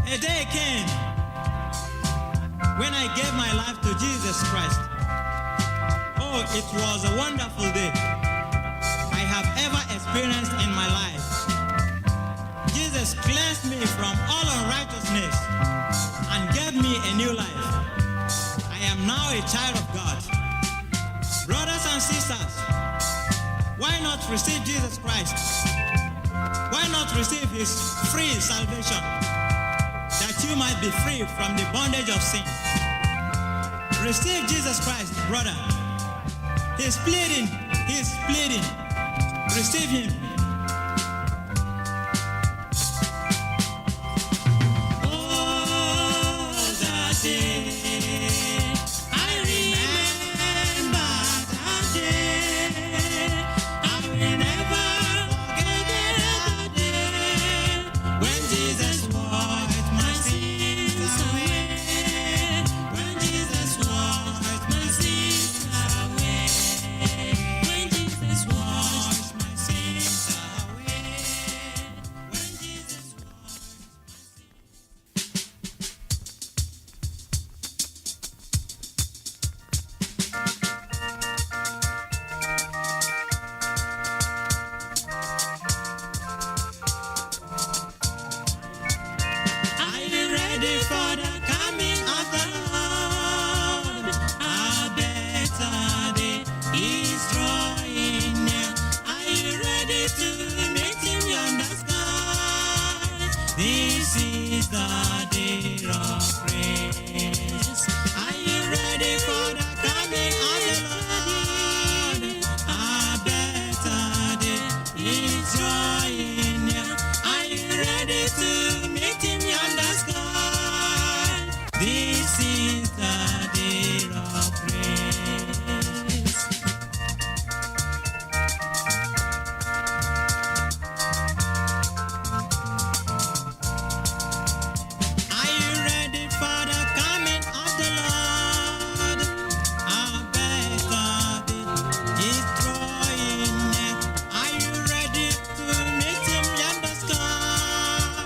J: A day came when I gave my life to Jesus Christ. Oh, it was a wonderful day I have ever experienced in my life. Jesus cleansed me from all unrighteousness and gave me a new life. I am now a child of God. Brothers and sisters, why not receive Jesus Christ? Why not receive his free salvation, that you might be free from the bondage of sin? Receive Jesus Christ, brother. He's pleading. Receive him. Oh, that day, I remember that day. I will never forget that day when Jesus washed my sins away. When Jesus washed my sins away. When Jesus washed my sins the day of grace. Are you ready for the coming of the Lord? A better day is drawing near. Are you ready to meet him yonder sky? This is the day of grace. Are you ready for the coming of the Lord? A better day is drawing near. Are you ready to meet him yonder sky?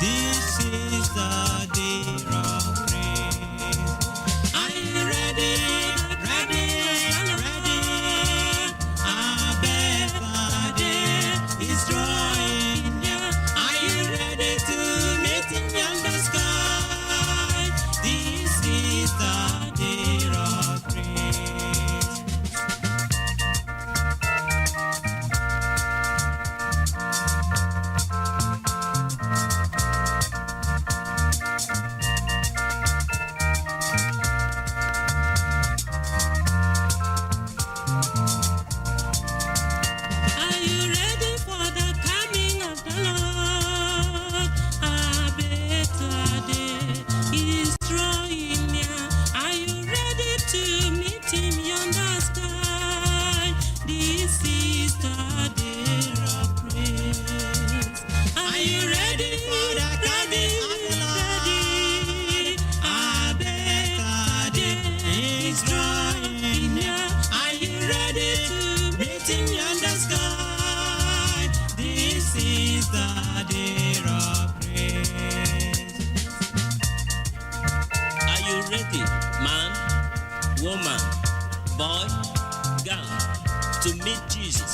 J: This is the day of grace. Are you ready? Ready? Ready? A better day is drawing near. Are you ready to meet him yonder sky? This is the day of grace. Are you ready for the coming of the Lord? A better day is drawing near. Are you ready to meet him yonder sky? This is the day of grace. Are you ready for the coming of the Lord? A better day is drawing near. Are you ready to meet him yonder sky? This is the day of grace.
K: Are you ready, man, woman, boy, girl, to meet Jesus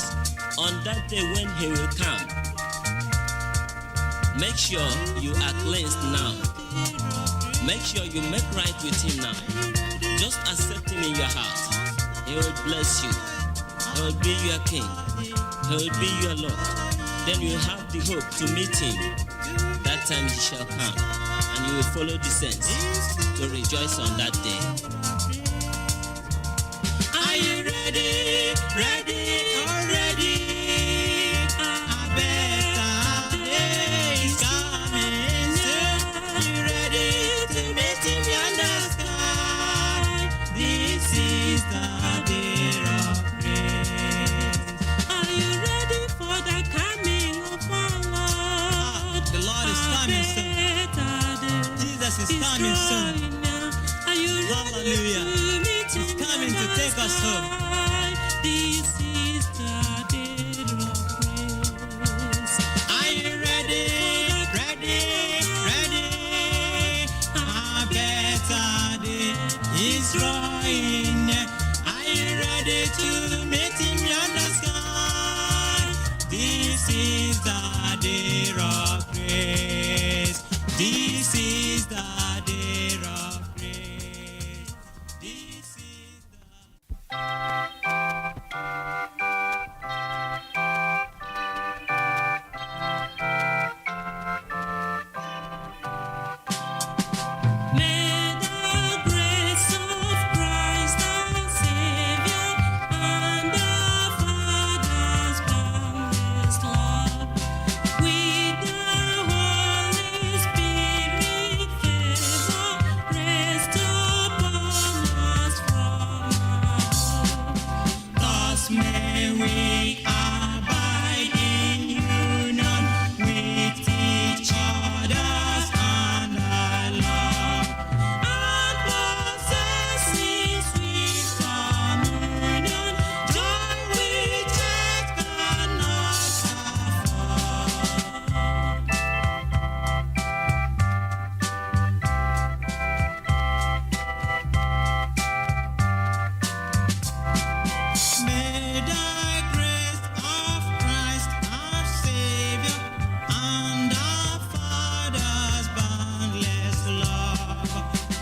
K: on that day when he will come? Make sure you are cleansed now. Make sure you make right with him now. Just accept him in your heart. He will bless you. He will be your king. He will be your Lord. Then you have the hope to meet him. That time he shall come, and you will follow the saints to rejoice on that day.
J: Are you ready? Ready? Already? A better day is coming soon. Are you ready to meet him yonder sky? This is the day of grace. Are you ready for the coming of our Lord? The Lord is coming soon. Jesus is coming soon. Hallelujah. He's coming to take us home. This is the day of grace. Are you ready? Ready? Ready? A better day is drawing near. Are you ready to meet him yonder sky? This is the day of grace. This is the day of grace. This is the May the grace of Christ our Savior and our Father's boundless love, with the Holy Spirit favor, rest upon us from above. Thus may we abide in union with each other's under love, and possessing sweet communion, joy which earth cannot afford. May the grace of Christ our Savior and our Father's boundless love,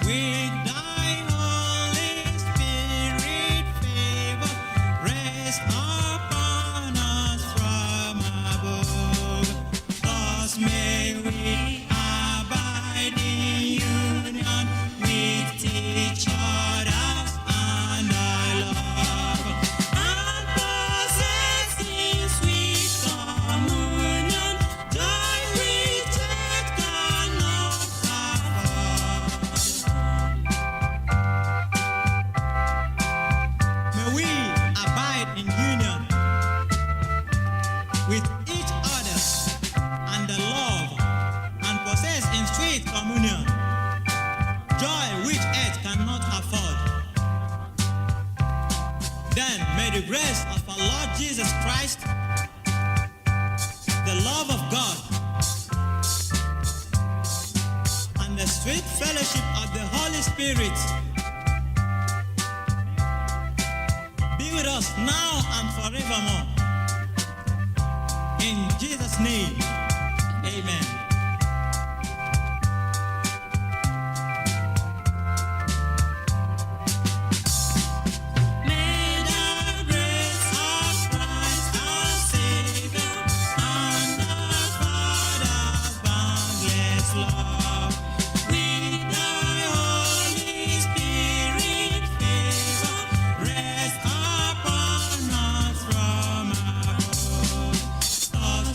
J: with thy Holy Spirit favor, rest upon us from above. Thus may we abide Jesus Christ, the love of God, and the sweet fellowship of the Holy Spirit be with us now and forevermore. In Jesus' name, amen.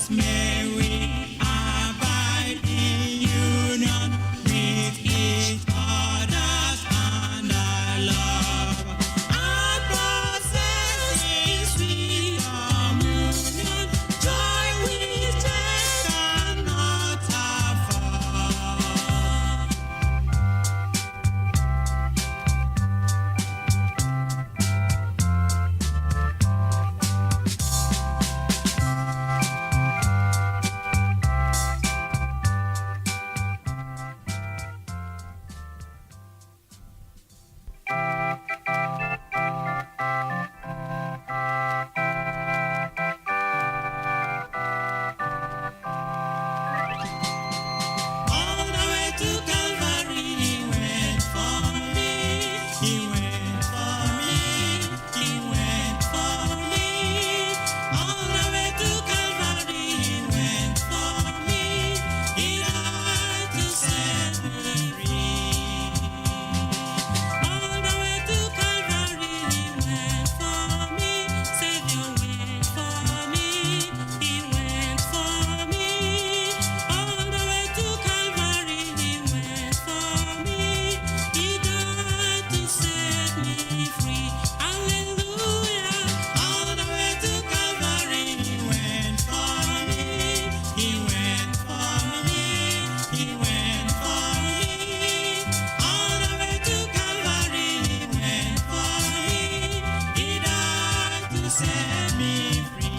I: May we abide in union with each other and love, and possess in sweet communion, joy which cannot afford. All the way to Calvary, he went for me. He went for me. He went for me. All the way to Calvary, he went for me. He died to set me free. All the way to Calvary, he went for me. Savior went for me. He went for me. All the way to Calvary, he went for me. He died to set me free. Hallelujah. All the way to Calvary, he went for me. He went for me. He went for me. All the way to Calvary, he went for me. He died to set me free.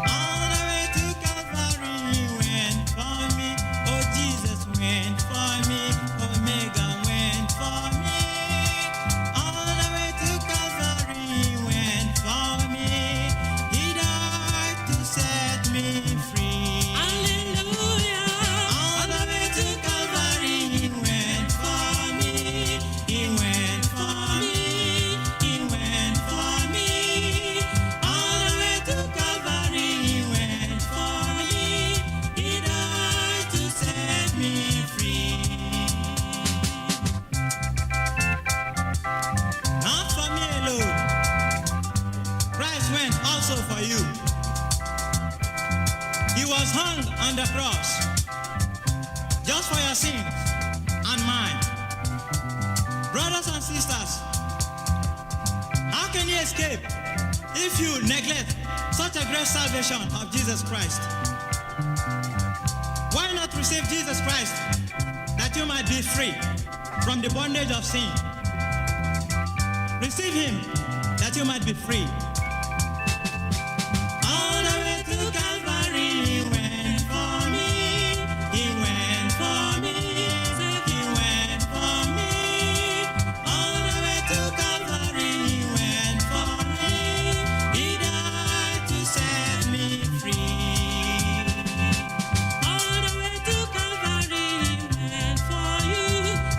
I: All the way to Calvary, he went for me. Oh, Jesus went for me. Omega went for me. All the way to Calvary, he went for me. He died to set me free. Hallelujah. All the way to Calvary, he went for me. He went for me. He went for me. All the way to Calvary, he went for me. He died to set me free. Not for me alone. Christ went also for you. He was hung on the cross just for your sins and mine. Brothers and sisters, how can you escape if you neglect such a great salvation of Jesus Christ? Why not receive Jesus Christ that you might be free from the bondage of sin? Receive him that you might be free. All the way to Calvary, he went for me. He went for me. He went for me. All the way to Calvary, he went for me. He died to set me free. All the way to Calvary, he went for you.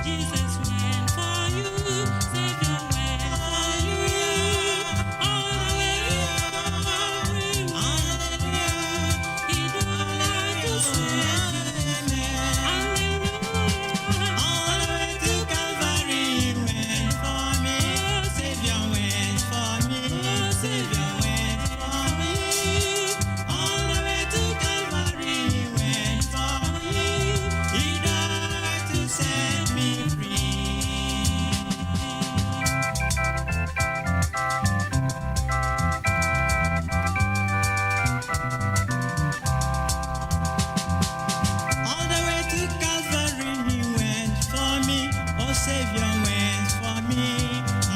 I: Jesus went for you. Savior went for you. All
J: Savior went for me.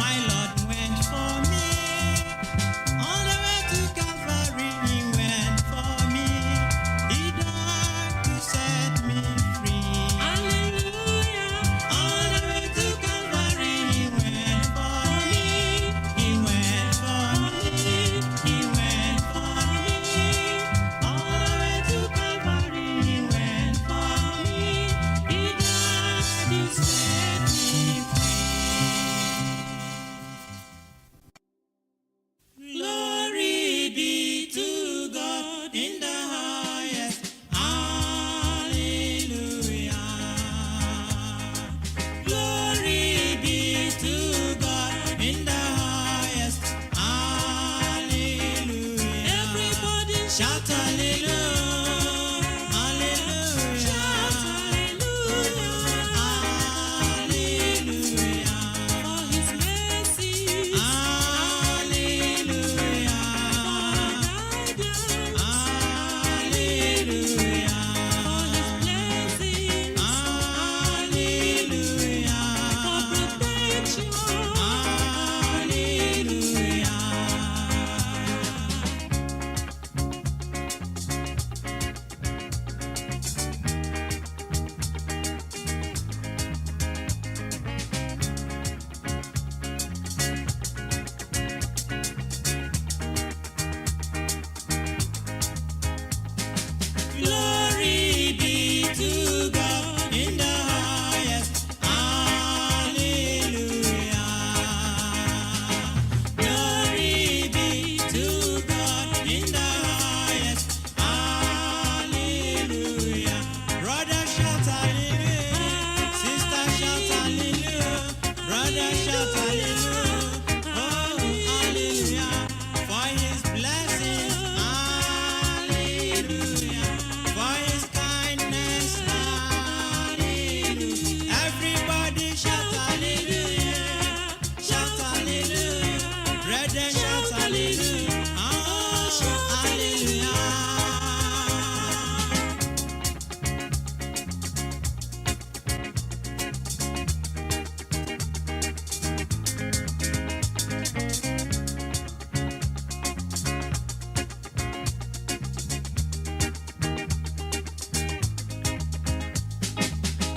J: My Lord went for me. All the way to Calvary, He went for me. He died to set me free. Hallelujah. All the way to Calvary, He went for me. He went for me. He went for me. All the way to Calvary, He went for me. He died to set me free. Glory be to God in the highest. Hallelujah. Glory be to God in the highest. Hallelujah. Everybody shout hallelujah. Hallelujah. Shout hallelujah. Hallelujah. For His mercy. Hallelujah. For guidance. Hallelujah. For His blessings. Hallelujah. For protection. Hallelujah. Glory be to God in the highest. Hallelujah. Glory be to God in the highest. Hallelujah. Brother shout hallelujah. Sister shout hallelujah. Brother shout hallelujah. Oh, hallelujah. For His blessings. Hallelujah. For His kindness. Hallelujah. Everybody shout hallelujah. Shout hallelujah. Brother shout hallelujah. Oh, hallelujah.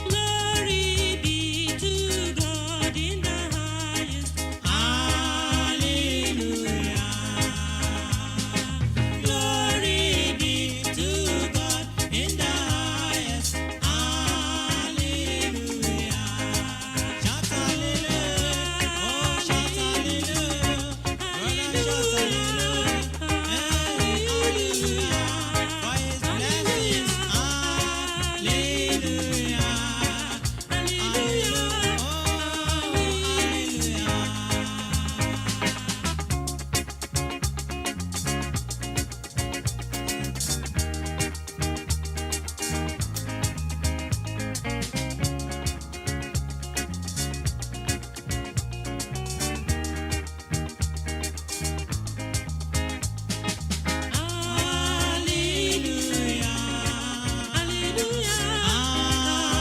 J: Glory be to God in the highest. Hallelujah. Glory be to God in the highest. Hallelujah. Shout hallelujah. Oh, shout hallelujah. Brother, shout hallelujah. Hallelujah. For His blessings. Hallelujah. Hallelujah. Oh, hallelujah. Hallelujah. Hallelujah.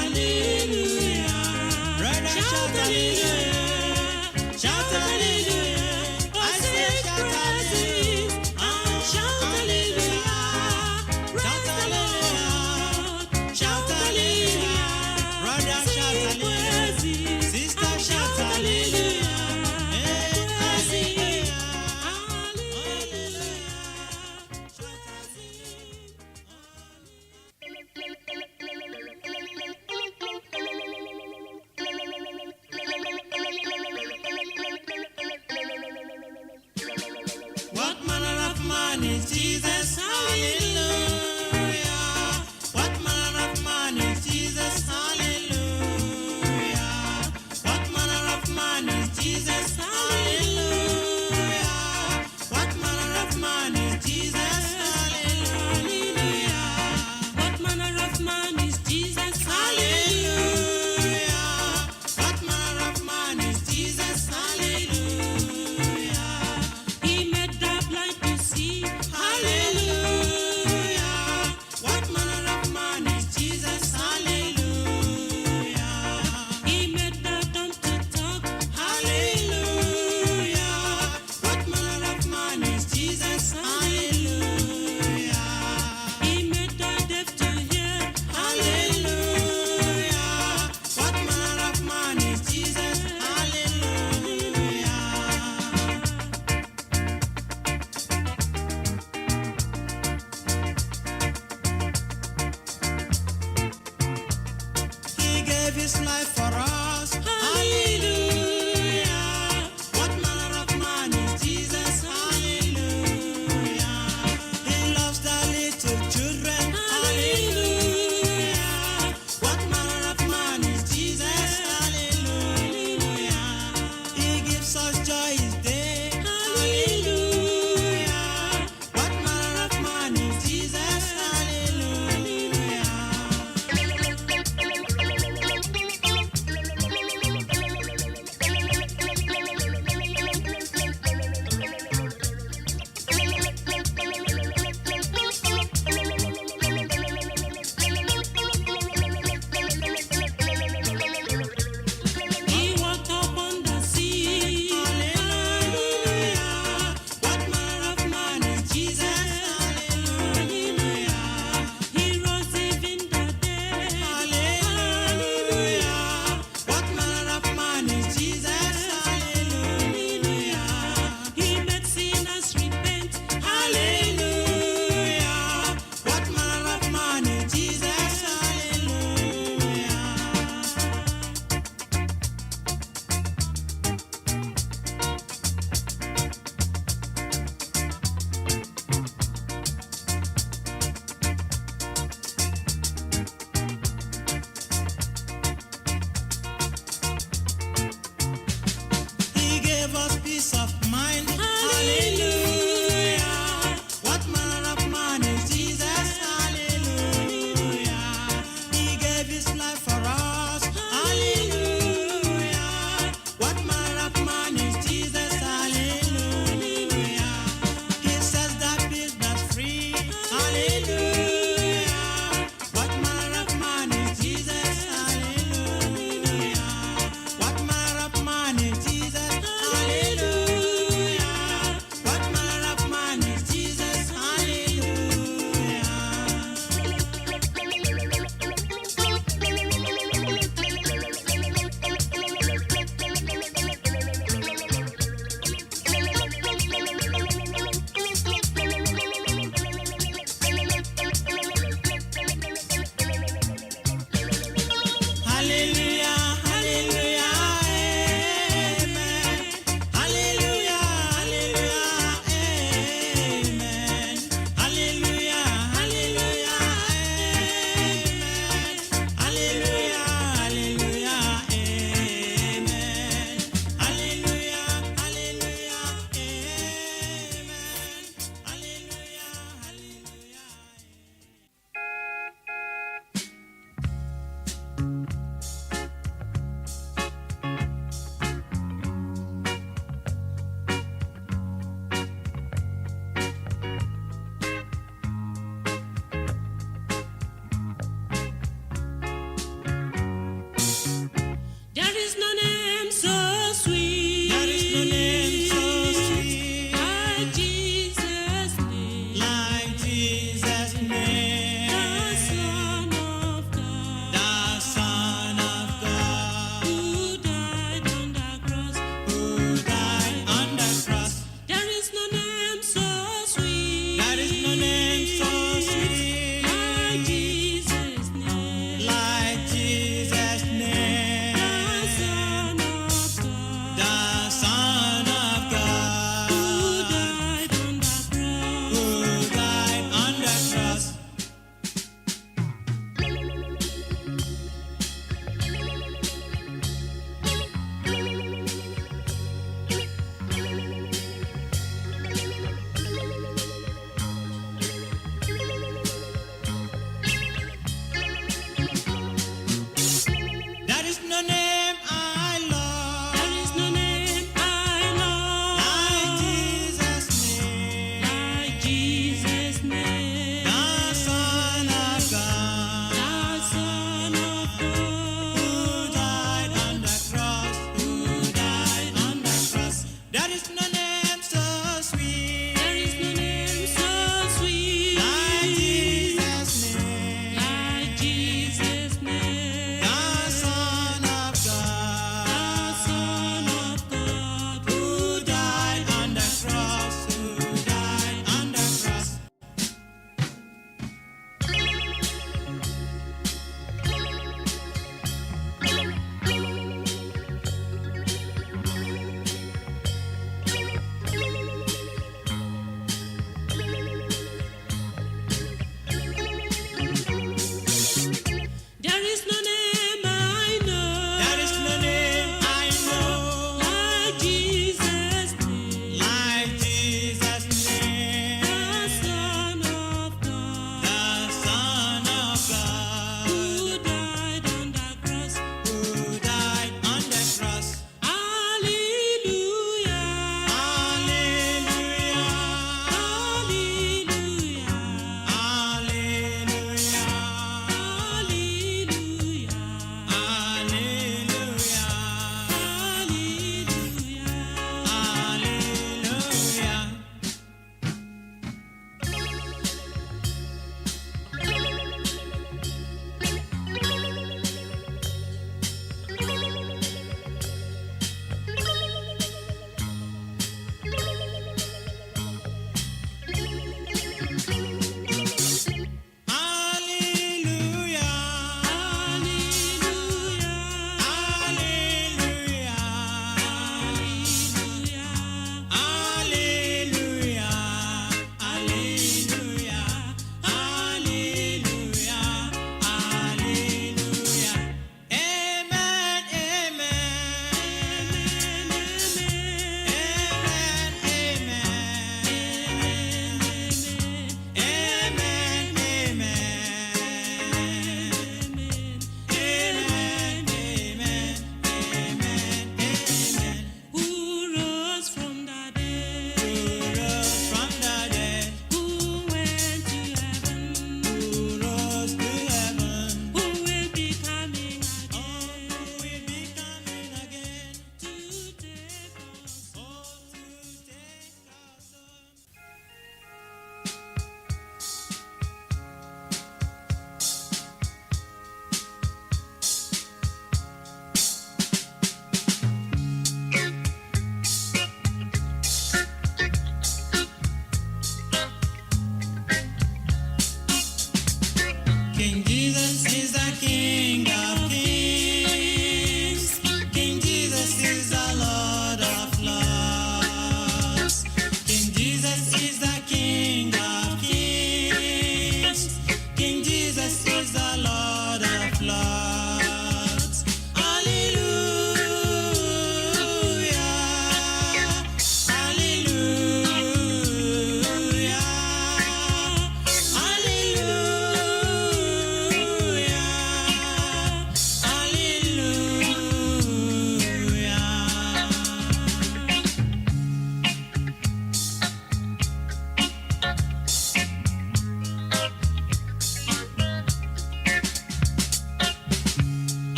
J: Hallelujah. Brother, shout hallelujah. Shout hallelujah. I say shout hallelujah. Shout hallelujah. Shout hallelujah. Shout hallelujah. Brother, shout hallelujah. Sister, shout hallelujah. Hallelujah. Hallelujah. Shout What manner of man is Jesus? Hallelujah. What manner of man is Jesus? Hallelujah. What manner of man is Jesus? Hallelujah. What manner of man is Jesus? Hallelujah. What manner of man is Jesus? Hallelujah. What manner of man is Jesus? Hallelujah. He made the blind to see. Hallelujah. What manner of man is Jesus? Hallelujah. He made the dumb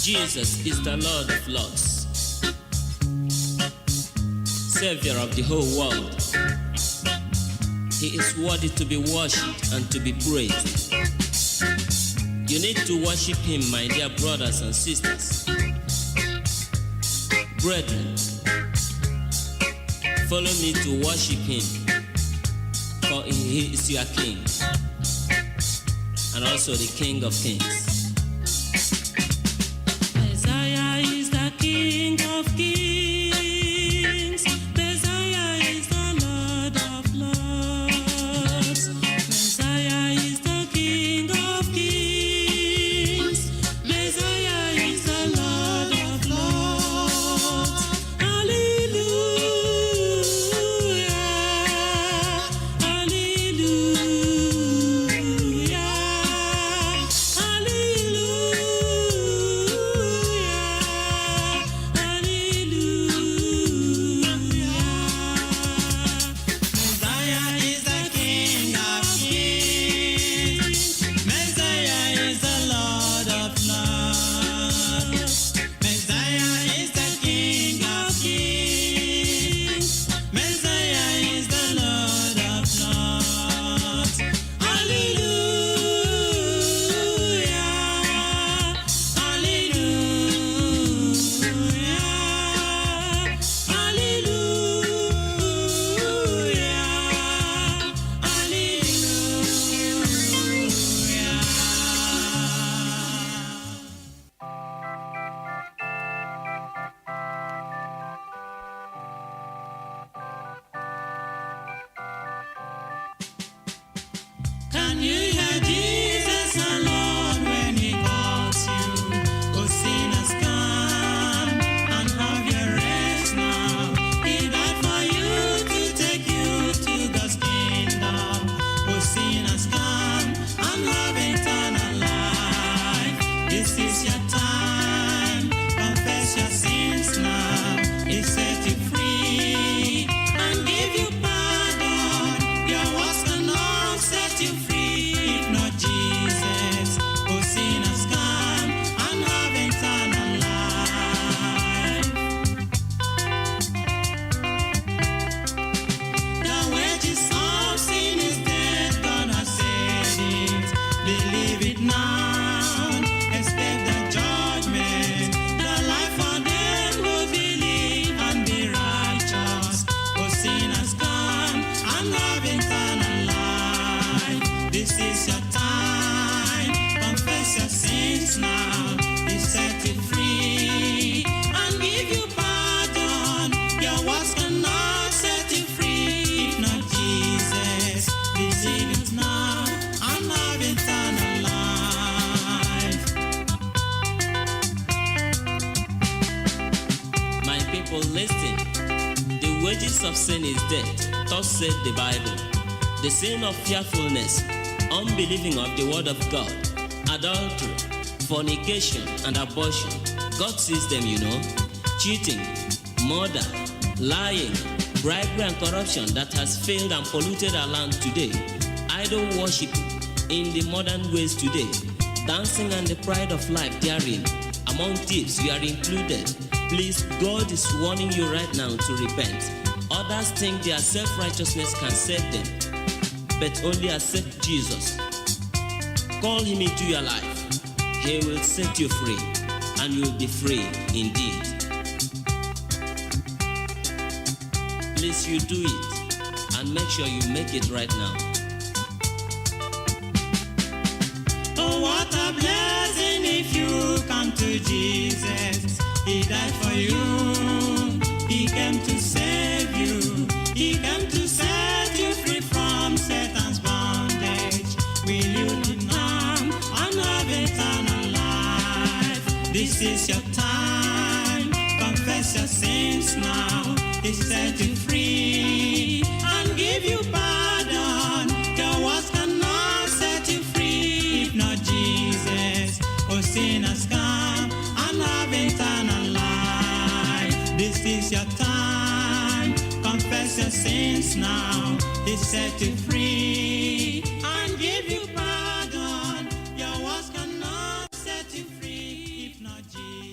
K: Jesus is the Lord of Lords, Savior of the whole world. He is worthy to be worshipped and to be praised. You need to worship Him, my dear brothers and sisters. Brethren, follow me to worship Him, for He is your King, and also the King of Kings.
J: Messiah is the King of Kings. Messiah is the Lord of Lords. Messiah is the King of Kings. Messiah is the Lord of Lords. Hallelujah. Hallelujah. Can you hear Jesus alone when He calls you? Oh, sinners, come and have your rest now. He died for you to take you to God's kingdom. Oh, sinners, come and have eternal life. This is your time. Confess your sins now. He set you free and give you pardon. Your words cannot set you free. If not Jesus, oh sinners, come and have eternal life. The wages of sin is death, God has said it. Believe it now, escape the judgment. The life for them who believe and be righteous. Oh sinners, come and have eternal life. This is your time. Confess your sins now. He set you free and give you pardon. Your words cannot set you free. If not Jesus, believe it now and have eternal life.
K: My people, listen. The wages of sin is death, thus said the Bible. The sin of fearfulness, unbelieving of the word of God, adultery, fornication, and abortion. God sees them, you know. Cheating, murder, lying, bribery, and corruption that has failed and polluted our land today. Idol worship in the modern ways today. Dancing and the pride of life therein. Among thieves, you are included. Please, God is warning you right now to repent. Others think their self-righteousness can save them, but only accept Jesus. Call Him into your life. He will set you free, and you will be free indeed. Please, you do it, and make sure you make it right now.
J: Oh, what a blessing if you come to Jesus. He died for you. He came to save you. He came to set you free from Satan's bondage. Will you not come and have eternal life? This is your time. Confess your sins now. He set you free and give you pardon. Your words cannot set you free. If not Jesus, oh sinners, come and have eternal life. This is your time. Confess your sins now. He set you free and give you pardon. Your words cannot set you free. If not Jesus.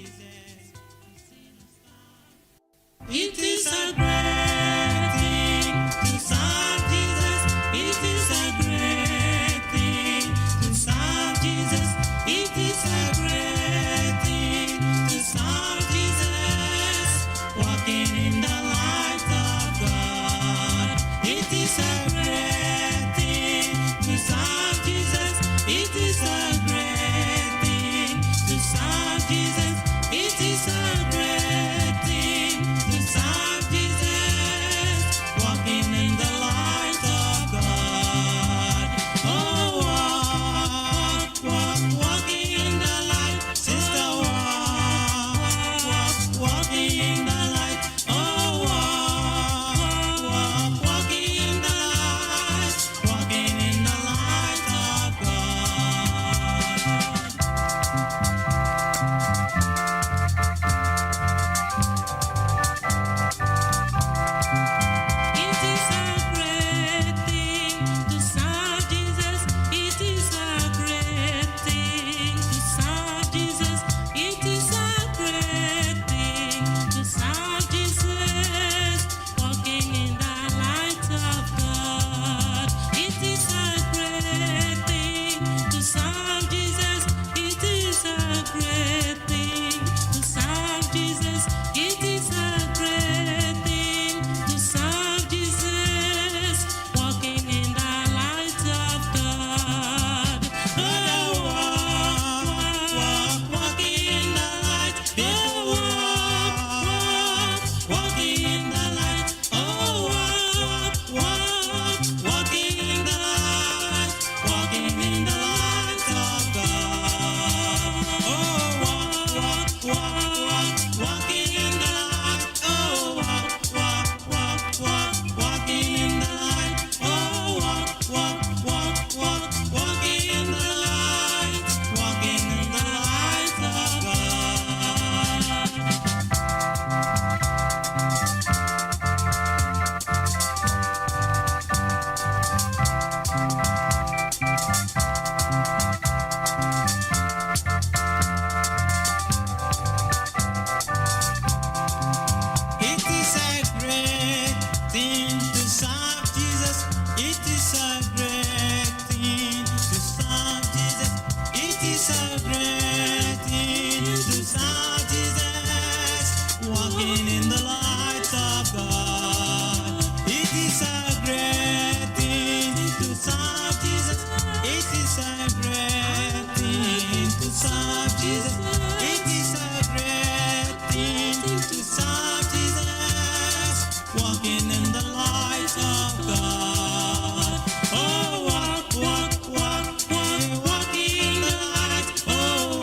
J: walking in the light of God. Oh, walk, walk, walk, walk, walk in the light. Oh,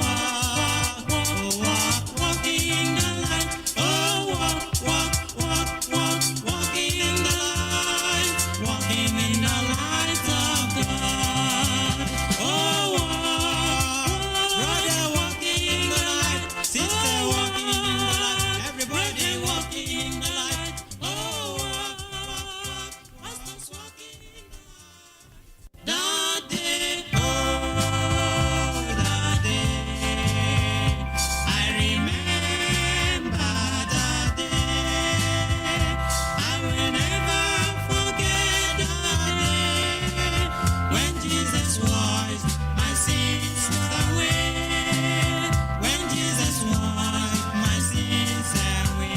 J: walk in the light. Oh, walk, walk, walk, walk, walk in the light, walking in the light of God. Oh, walk, brother, walking in the light, sister, walking in the light, everybody walking in the light. Oh, walk, pastors walking in the light. That day, oh, that day, I remember that day. I will never forget that day when Jesus washed my sins away. When Jesus washed my sins away.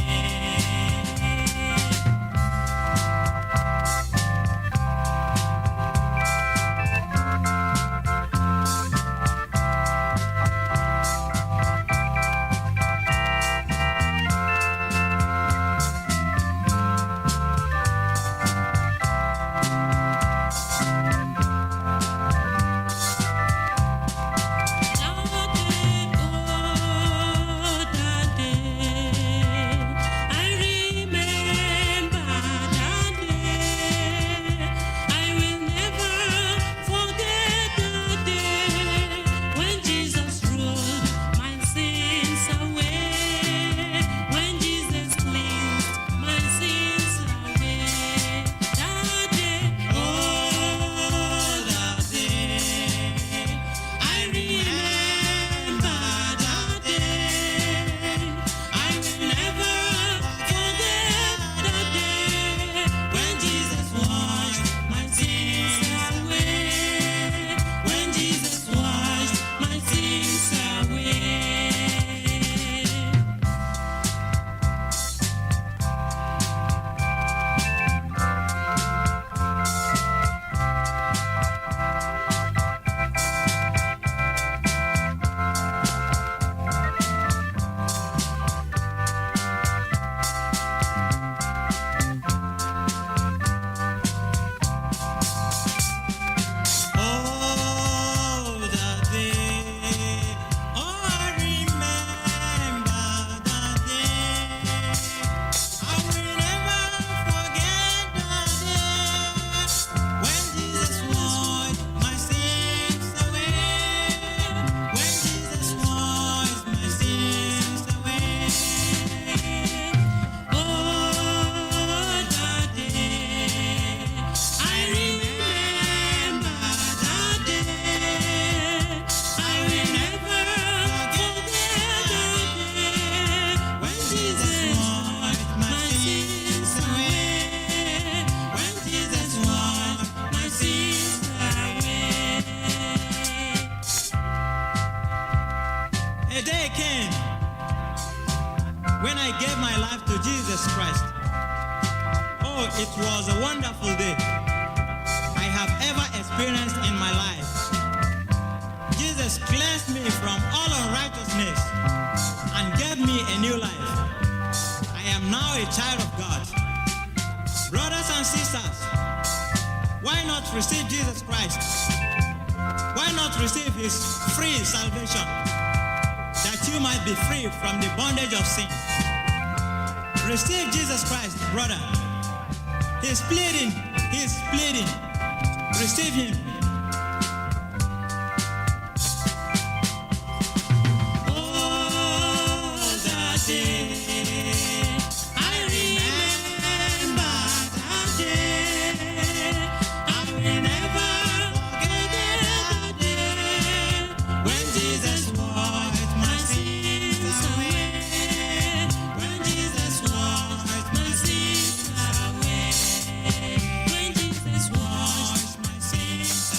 J: A day came when I gave my life to Jesus Christ. Oh, it was a wonderful day I have ever experienced in my life. Jesus cleansed me from all unrighteousness and gave me a new life. I am now a child of God. Brothers and sisters, why not receive Jesus Christ? Why not receive his free salvation, that you might be free from the bondage of sin? Receive Jesus Christ, brother. He's pleading. Receive him. Oh, that day, I remember that day. I will never forget that day when Jesus washed my sins away. When Jesus washed my sins away. When Jesus washed my sins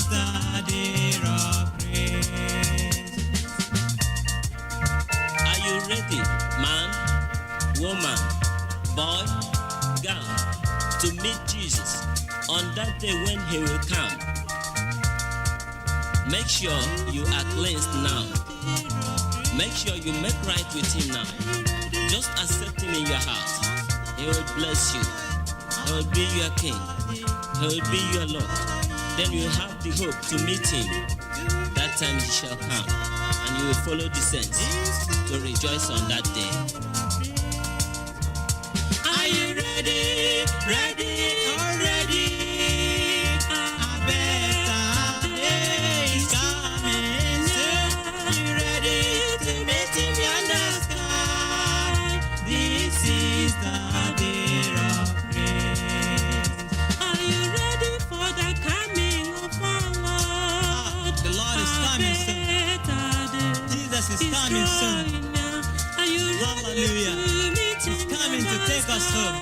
J: is the day of praise.
K: Are you ready, man, woman, boy, girl, to meet Jesus on that day when he will come? Make sure you are cleansed now. Make sure you make right with him now. Just accept him in your heart. He will bless you. He will be your king. He will be your Lord. Then you have the hope to meet him. That time he shall come, and you will follow the saints to rejoice on that day.
J: Are you ready? Ready? Already? A better day is coming soon. Are you ready to meet him in the sky? This is the day of praise.
I: Are you ready for the coming of our Lord?
J: The Lord is coming soon. Jesus is coming soon. Hallelujah. He's coming to take us home.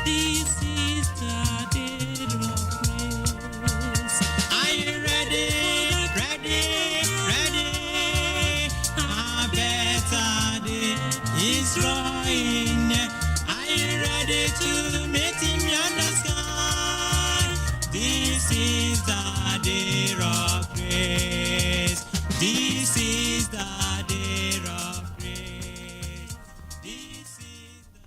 I: This is the day of praise.
J: Are you ready? Ready? Ready? A better day is drawing near. Are you ready to meet him in the sky? This is the day of praise. This is the day of praise. This is the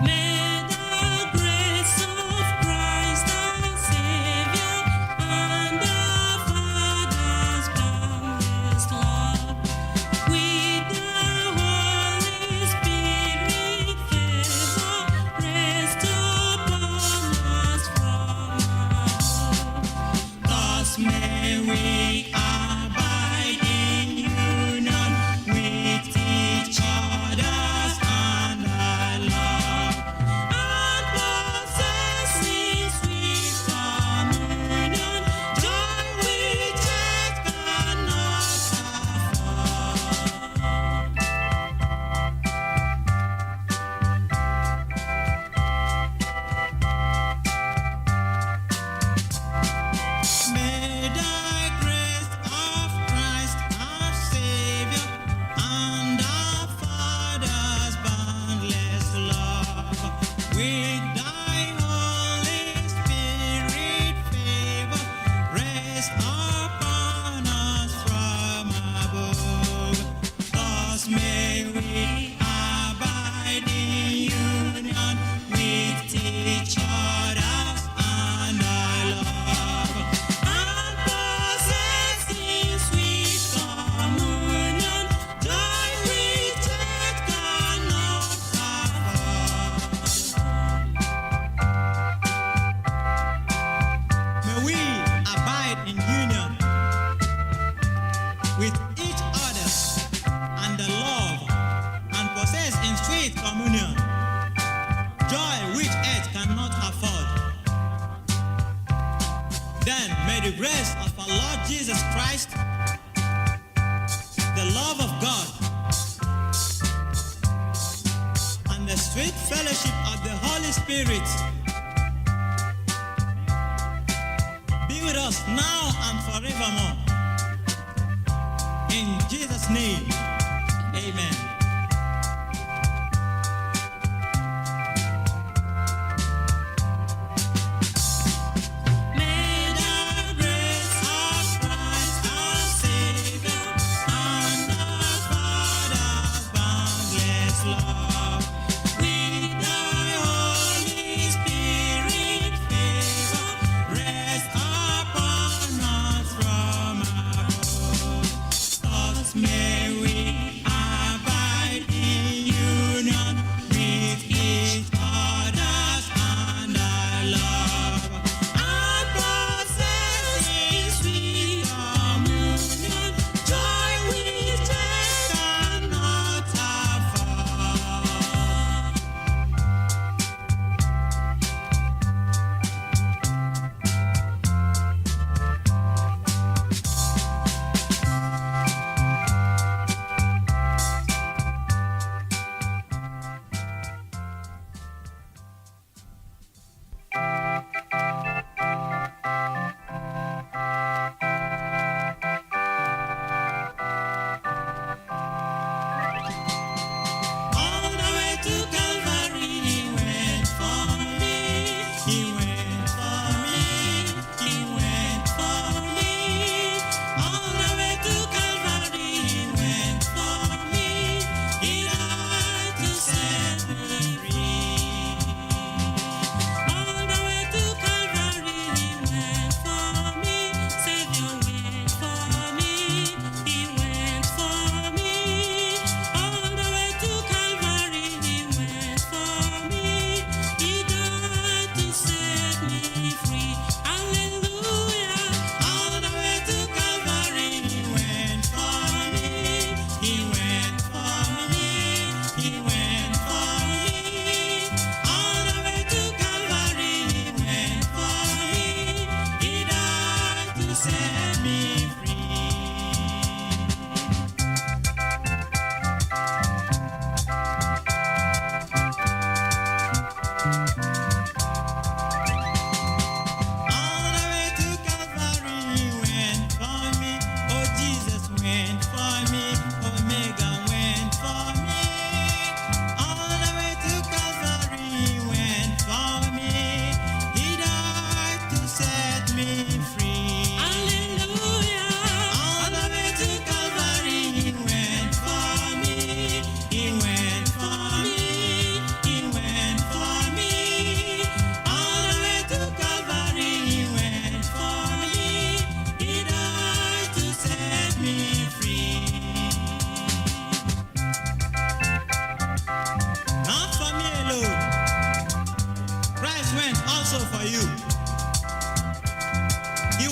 I: May the grace of Christ our Savior and our Father's boundless love, with the Holy Spirit favor, rest upon us from above.
J: Thus may we abide in union with each other and our love,
I: And possessing sweet communion, joy which earth cannot afford.
J: May the grace of Christ our Savior and our Father's boundless love, with thy Holy Spirit favor, rest upon us from above. Thus may we abide in union with each other and our love,
I: And possessing sweet communion, joy which earth cannot afford.
J: may we abide in union with each other and the love, and possess in sweet communion joy which earth cannot afford. Then may the grace of our Lord Jesus Christ, the love of God, and the sweet fellowship of the Holy Spirit be with us now and forevermore. In Jesus' name, amen.
I: May the grace of Christ our Savior and our Father's boundless love, with thy Holy Spirit favor, rest upon us from above. Thus may we abide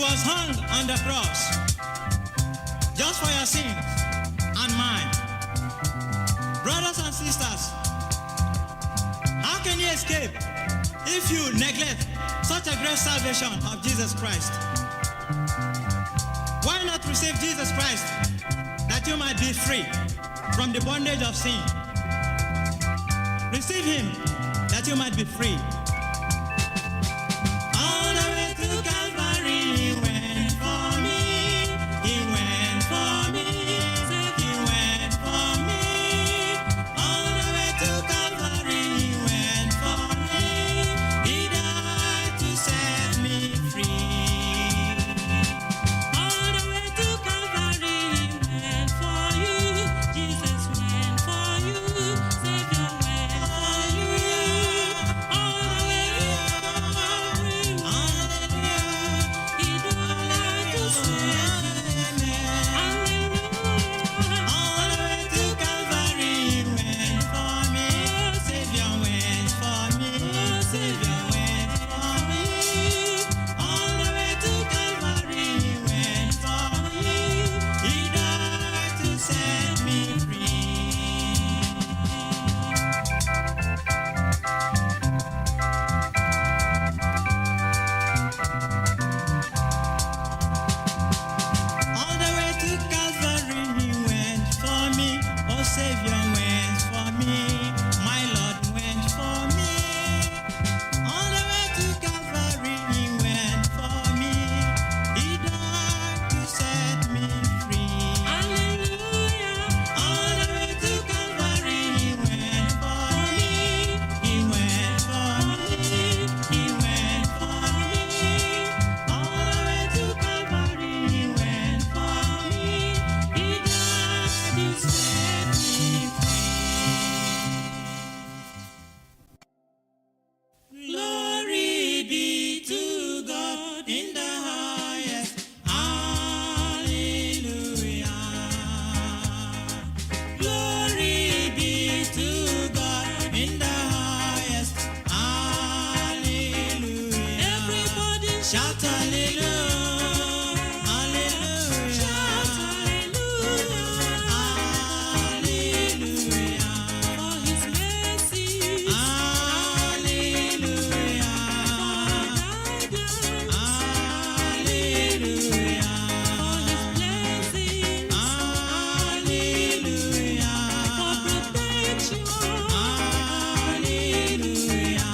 J: was hung on the cross just for your sins and mine. Brothers and sisters, how can you escape if you neglect such a great salvation of Jesus Christ? Why not receive Jesus Christ that you might be free from the bondage of sin? Receive him that you might be free. All the way to Calvary he went for me. He went for me. He went for me. All the way to Calvary he went for me. He died to set me free.
I: All the way to Calvary, he went for you. Jesus went for you. Savior went for you. All the way to Calvary, he died to set me free. Hallelujah.
J: All the way to Calvary he went for me. Savior went for me. Savior went for me. All the way to Calvary he went for me. He died to set me free. All the way to Calvary he went for me. Oh, Savior went for me. My Lord went for me. All the way to Calvary he went for me. He died to set me free.
I: Hallelujah.
J: All the way to Calvary he went for me. He went for me. He went for me. All the way to Calvary he went for me. He died to set me free. Glory be to God in the highest. Hallelujah. Glory be to God in the highest. Hallelujah.
I: Everybody
J: Shout hallelujah. Hallelujah.
I: shout hallelujah.
J: Hallelujah.
I: For his mercy,
J: Hallelujah. Hallelujah.
I: for his blessings,
J: Hallelujah.
I: for protection.
J: Hallelujah.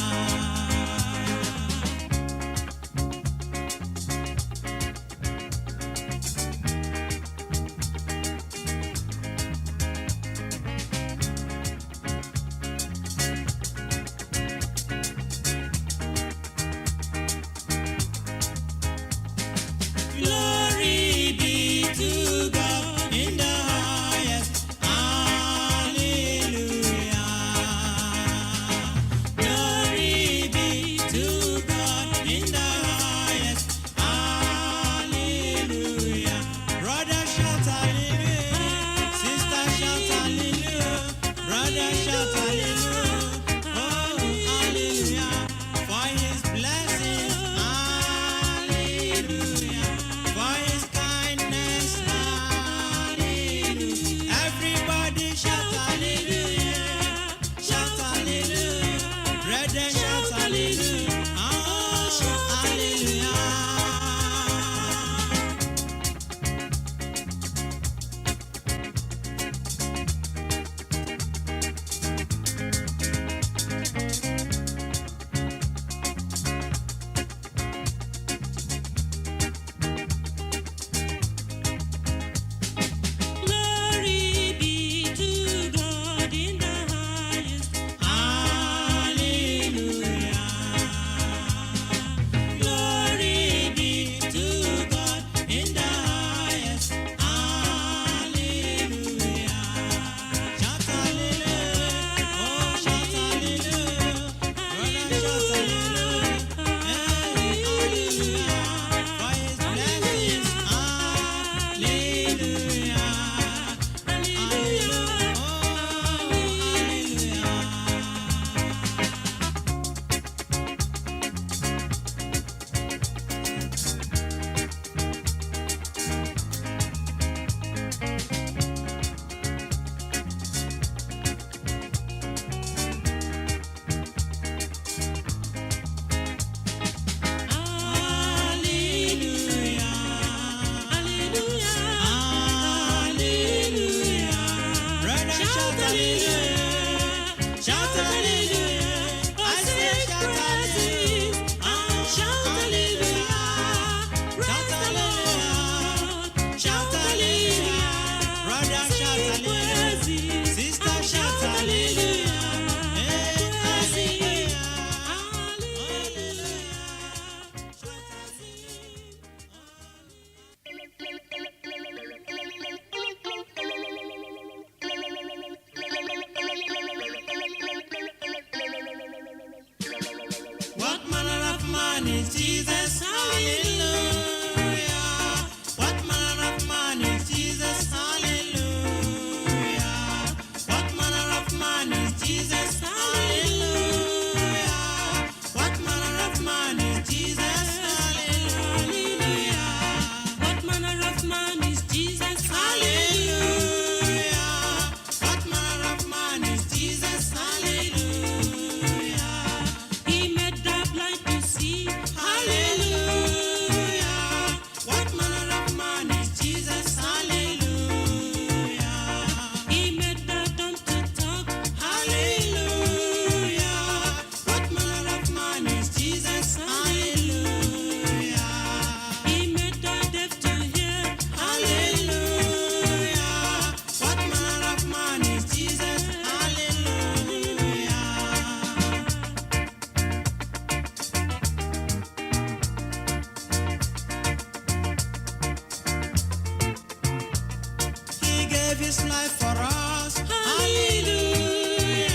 J: gave his life for us. Hallelujah.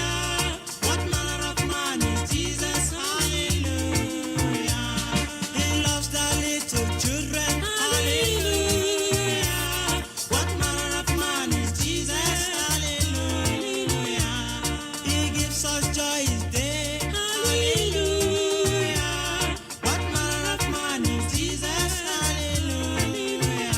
J: What manner of man is Jesus? Hallelujah. He loves the little children. Hallelujah. What manner of man is Jesus? Hallelujah. He gives us joy each day. Hallelujah. What manner of man is Jesus? Hallelujah.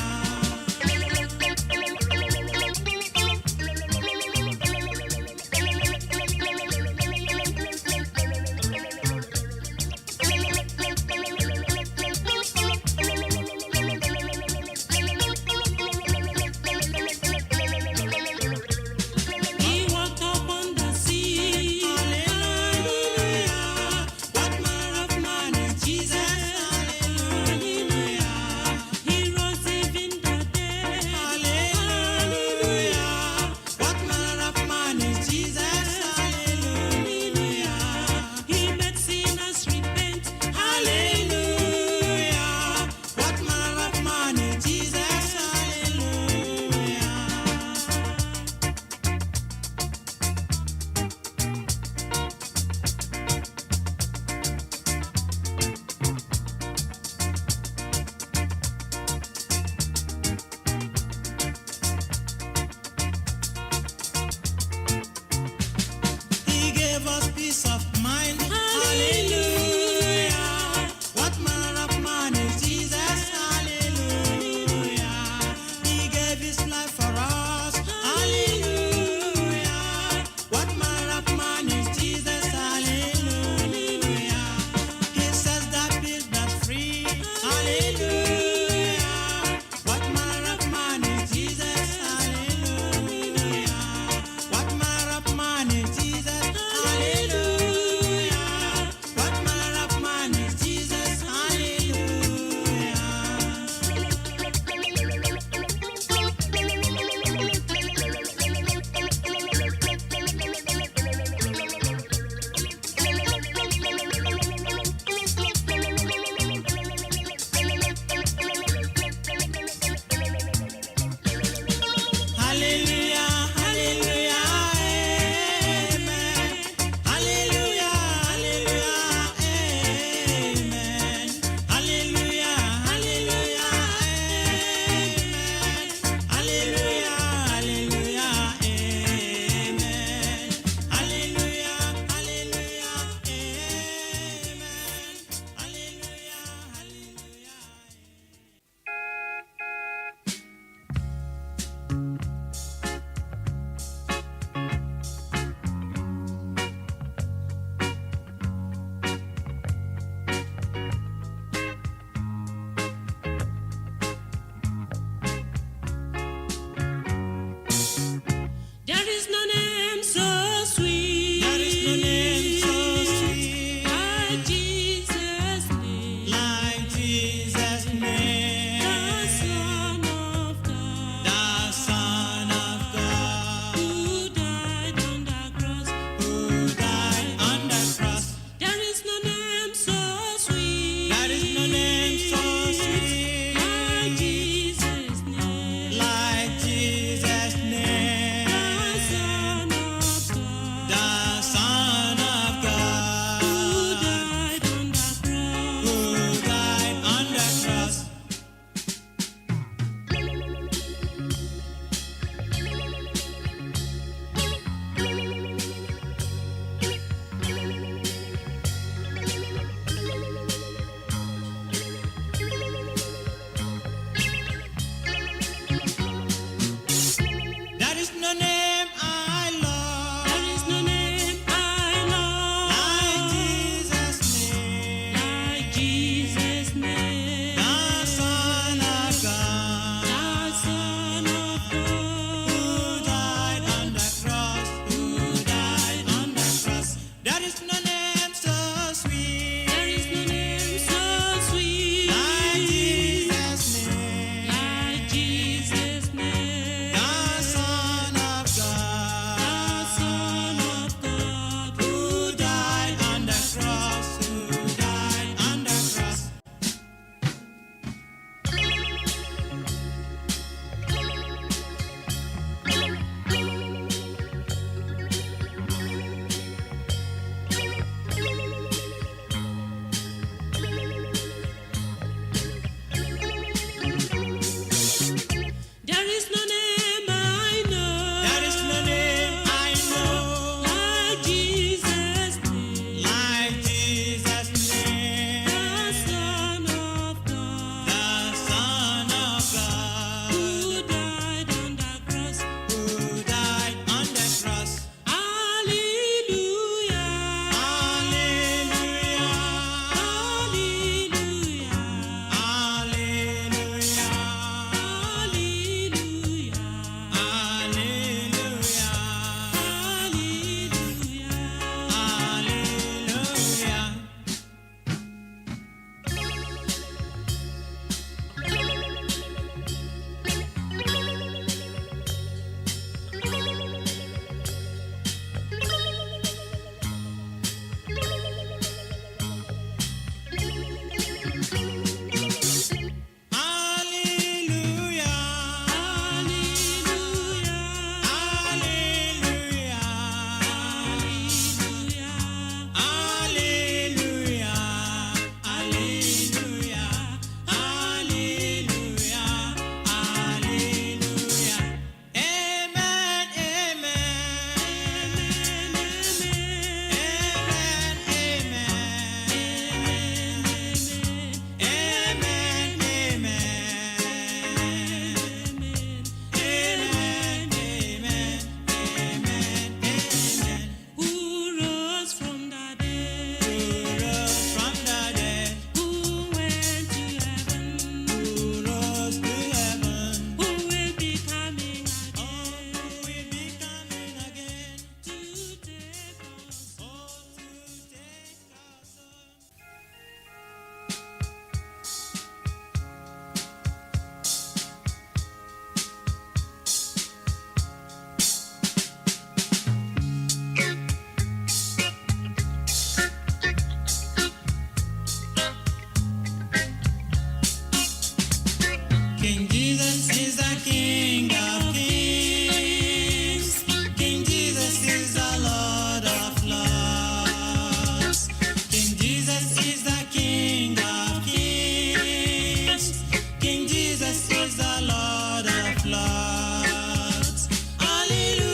J: King Jesus is the King of Kings. King Jesus is the Lord of Lords. King Jesus is the King of Kings. King Jesus is the Lord of Lords. Hallelujah.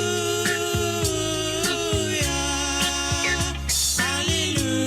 J: Hallelujah.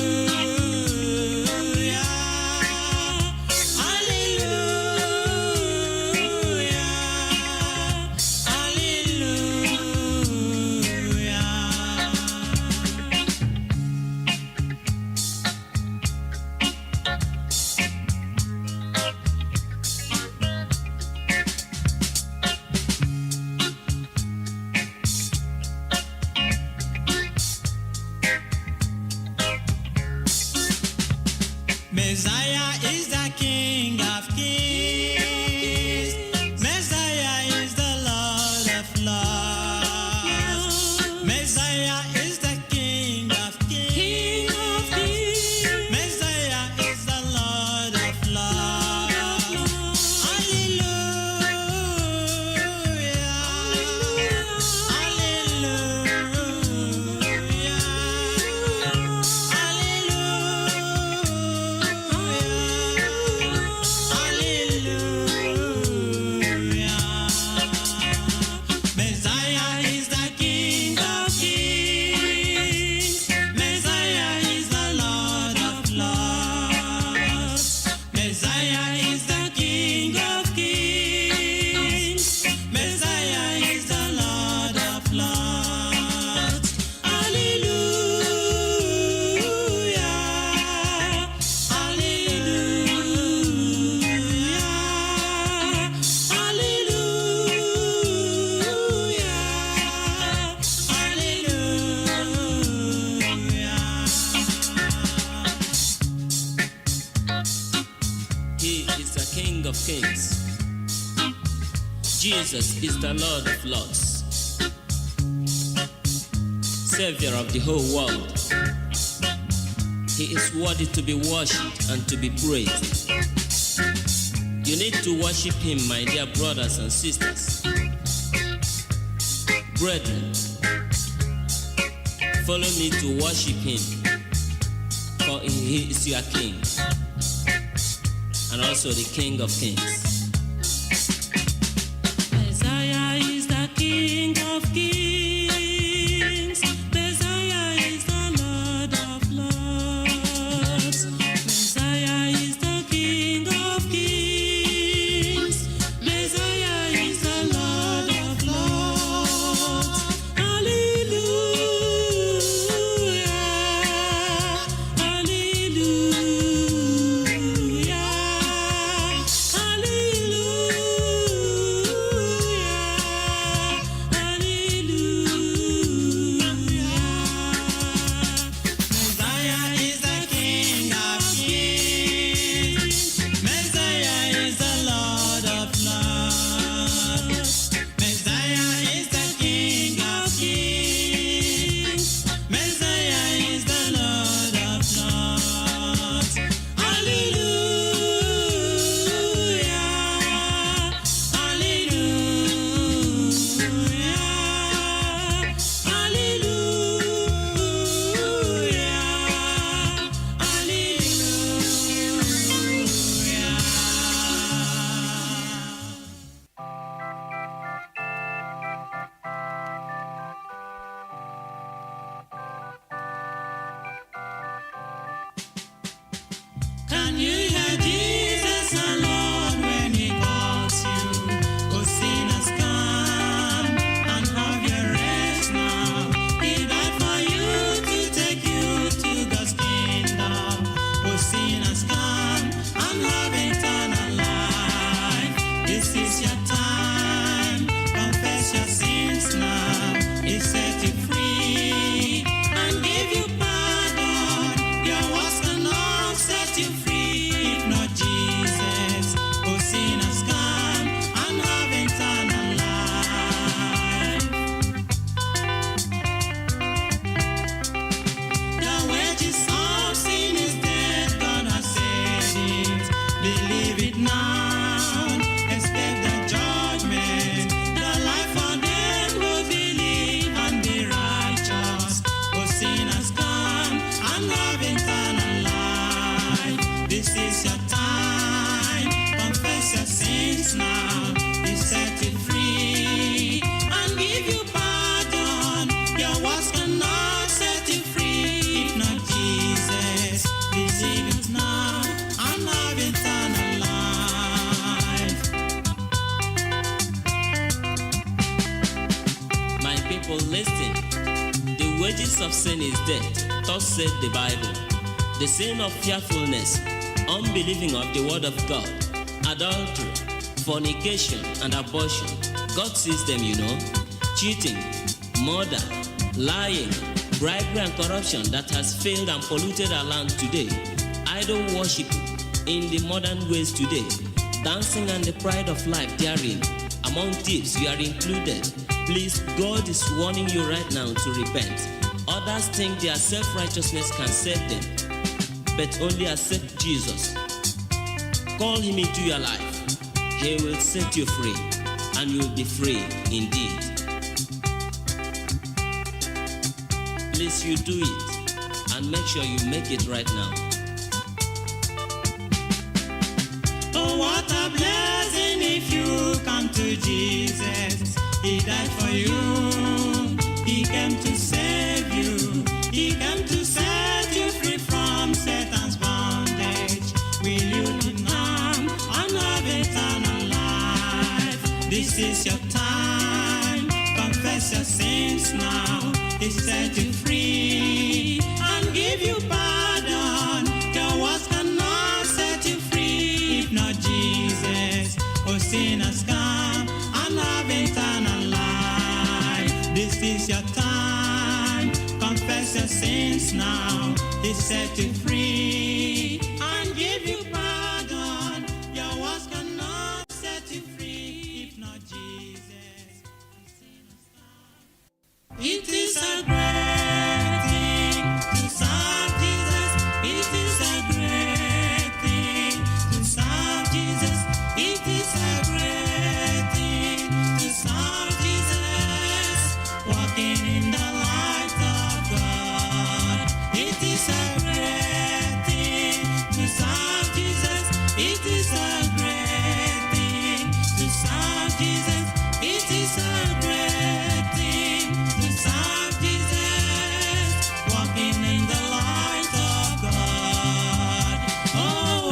J: Messiah is the King of Kings. Messiah is the Lord of Lords. Messiah is the King of Kings. Messiah is the Lord of Lords. Hallelujah. Messiah is the King of Kings. Messiah is the Lord of Lords. Messiah is the King of Kings. Messiah is the Lord of Lords. Hallelujah.
K: He is the King of Kings. Jesus is the Lord of Lords, Savior of the whole world. He is worthy to be worshipped and to be praised. You need to worship Him, my dear brothers and sisters. Brethren, follow me to worship Him, for He is your King and also the King of Kings.
J: Messiah is the King of Kings. Messiah is the Lord of Lords. Messiah is the King of Kings. Messiah is the Lord of Lords. Hallelujah. Hallelujah. Hallelujah.
K: for listening. The wages of sin is death, thus said the Bible. The sin of fearfulness, unbelieving of the word of God, adultery, fornication, and abortion. God sees them, you know. Cheating, murder, lying, bribery, and corruption that has failed and polluted our land today. Idol worship in the modern ways today. Dancing and the pride of life therein. Among thieves, you are included. Please, God is warning you right now to repent. Others think their self-righteousness can save them, but only accept Jesus. Call him into your life. He will set you free, and you will be free indeed. Please, you do it, and make sure you make it right now.
J: Oh, what a blessing if you come to Jesus. He died for you. He came to save you. He came to set you free from Satan's bondage. Will you not and have eternal life? This is your time. Confess your sins now. He set you free and give you pardon. Your words cannot set you free if not Jesus. Oh, sinners, come and have eternal life. This is your time. Confess your sins now. He set you free and give you pardon. Your words cannot set you free if not Jesus. It is a great thing to serve Jesus. It is a great thing to serve Jesus. It is a great thing to serve Jesus. Walking in the light of God. It is a great thing to serve Jesus. It is a great thing to serve Jesus. It is a great thing to serve Jesus. Walking in the light of God. Oh,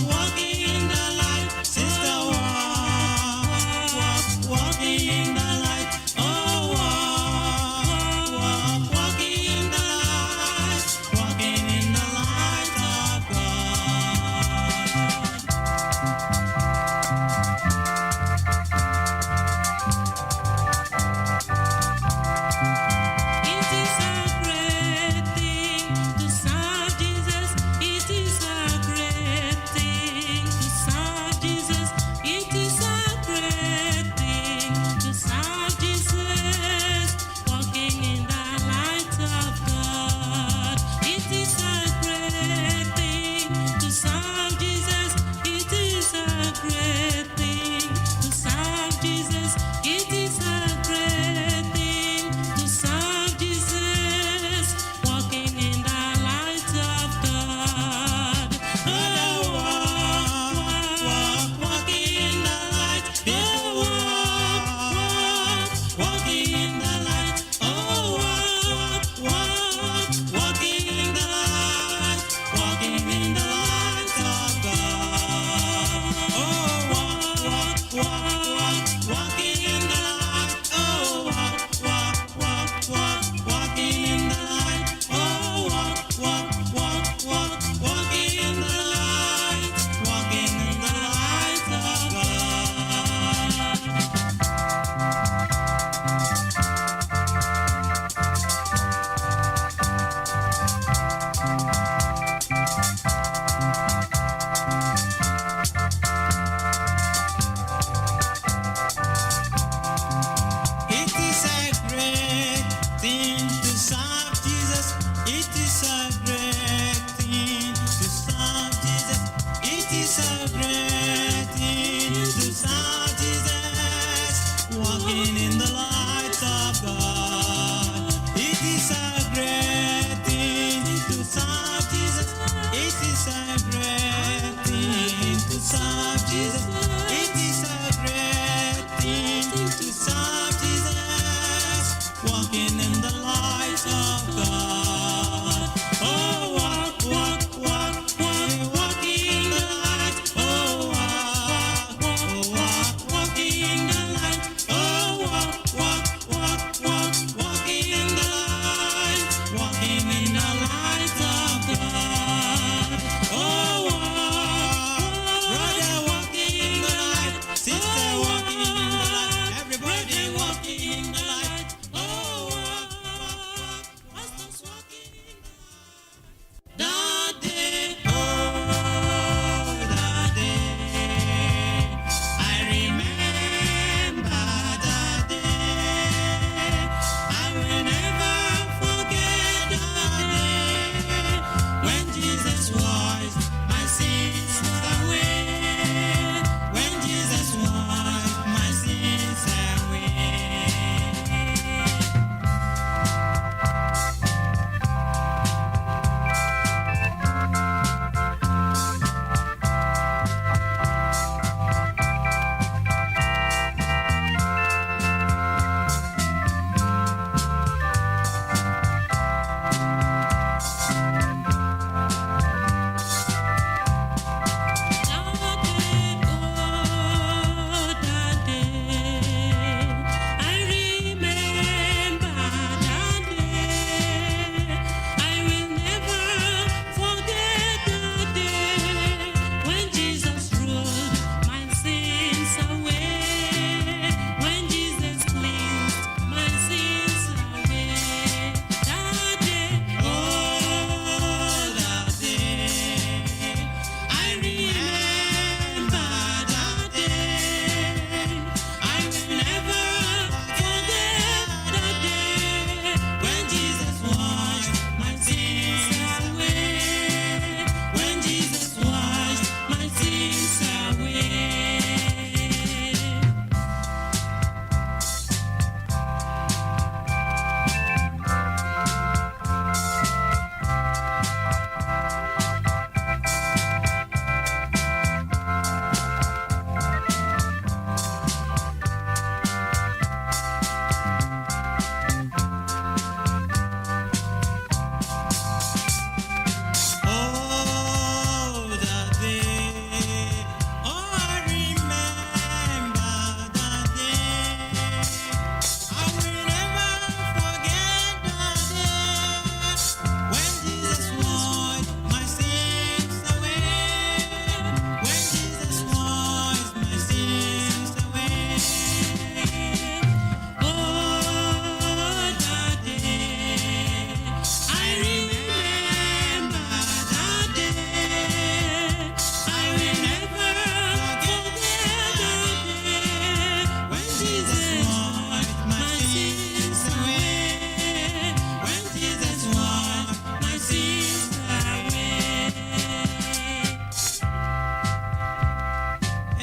J: walking in the light, sister, walking in the light. Oh, walking in the light, walking in the light of God. It is a great thing to serve Jesus. It is a great thing to serve Jesus. It is a great thing to serve Jesus. Walking in the light of God. It is a great thing to serve Jesus. It is a great thing to serve Jesus. It is a great thing to serve Jesus. Walking in the light of God. Oh, walking in the light. Oh, walking in the light. Oh, walking in the light. Walking in the light of God. Oh, walking in the light. Oh, walking in the light. Oh, walking in the light. Walking in the light of God. It is a great thing to serve Jesus. It is a great thing to serve Jesus. It is a great thing to serve Jesus. Walking in the light of God. It is a great thing to serve Jesus. It is a great thing to serve Jesus. It is a great thing to serve Jesus. Walking in the light of God. Oh, walking in the light. Oh, walking in the light. Oh,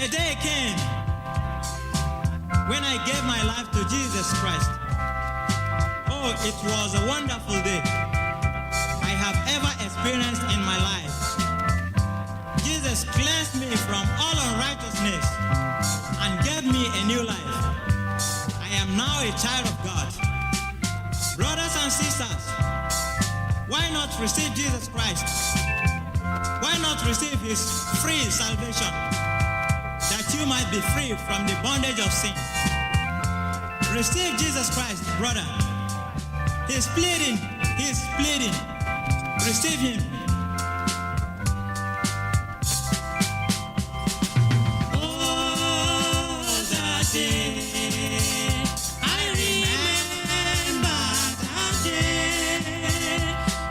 L: A day came when I gave my life to Jesus Christ. Oh, it was a wonderful day I have ever experienced in my life. Jesus cleansed me from all unrighteousness and gave me a new life. I am now a child of God. Brothers and sisters, why not receive Jesus Christ? Why not receive his free salvation, that you might be free from the bondage of sin? Receive Jesus Christ, brother. He's pleading. Receive him.
J: Oh, that day, I remember that day.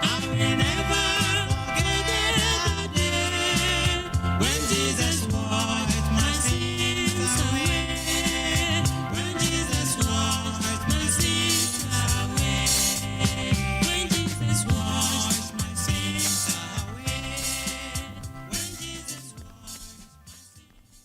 J: I will never forget that day when Jesus washed my sins away. When Jesus washed my sins away. When Jesus washed my sins away. When Jesus washed my sins.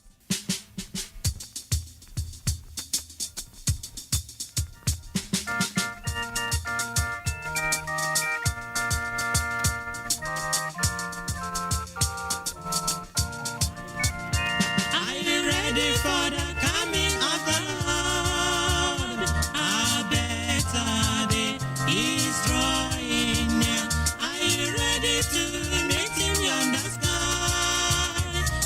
J: Are you ready for the coming of the Lord? A better day is drawing near. Are you ready to meet him yonder sky?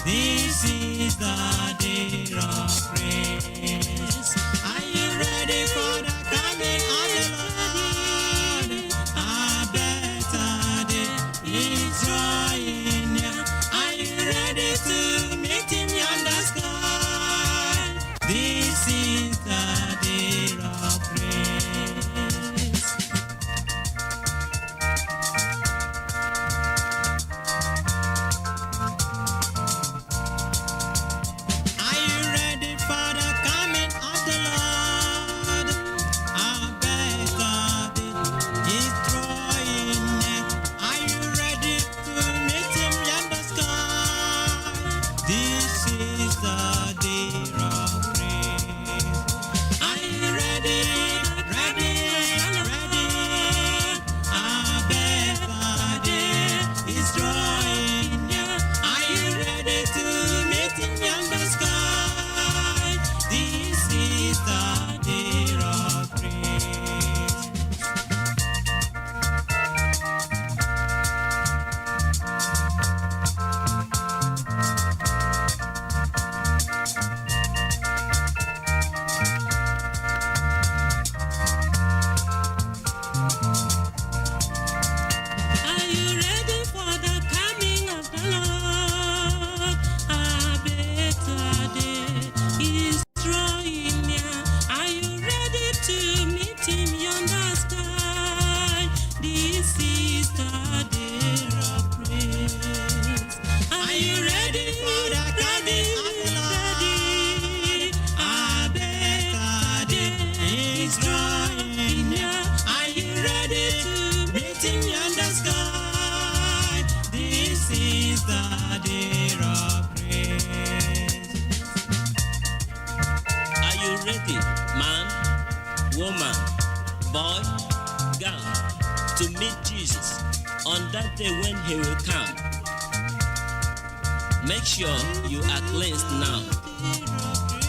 J: This is the day of praise. Are you ready for the coming of the Lord? A better day is drawing near. Are you ready to meet him yonder sky? This is the day of praise. Are you ready for the coming of the Lord? A better day is drawing near. Are you ready to meet him yonder sky? This is the day of praise. Are you ready? A better day is drawing near. Are you ready to meet him yonder sky? This is the day of praise. Are you ready for the coming of the Lord? A better day is drawing near. Are you ready to meet him yonder sky? This is the day of praise. Are you ready for the coming of the Lord? A better day is drawing near. Are you ready to meet him yonder sky? This is the day of praise.
K: Are you ready, man, woman, boy, girl, to meet Jesus on that day when he will come? Make sure you are cleansed now.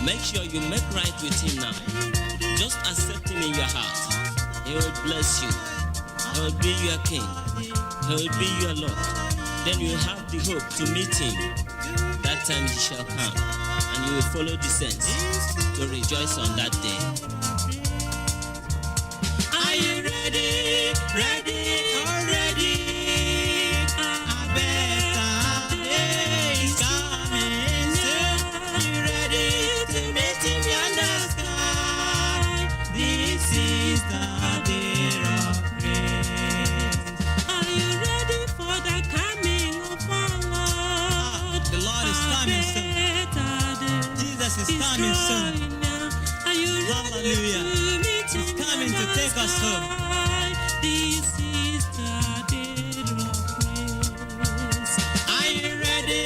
K: Make sure you make right with him now. Just accept him in your heart. He will bless you. He will be your king. He will be your Lord. Then you have the hope to meet him. That time he shall come, and you will follow the saints to rejoice on that day.
J: Are you ready? A better day is coming soon. Are you ready to meet him yonder sky? This is the day of praise. Are you ready for the coming of our Lord?
L: The Lord is coming soon. Jesus is coming soon. Hallelujah. He's coming to take us home.
J: This is the day of praise. Are you ready?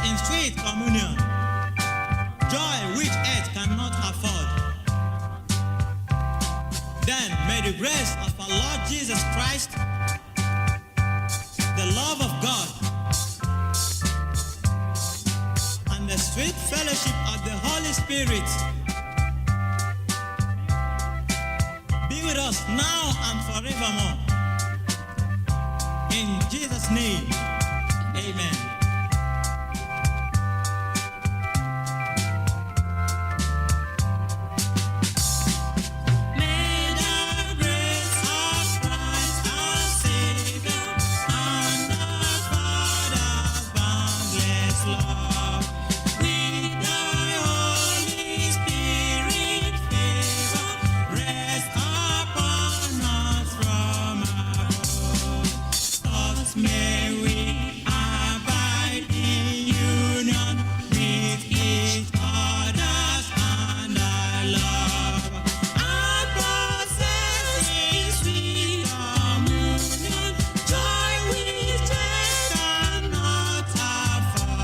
L: in sweet communion, joy which earth cannot afford. Then may the grace of our Lord Jesus Christ, the love of God, and the sweet fellowship of the Holy Spirit be with us now and forevermore. In Jesus' name, amen.
I: May we abide in union with each other and love, and possess in sweet communion joy which earth cannot afford.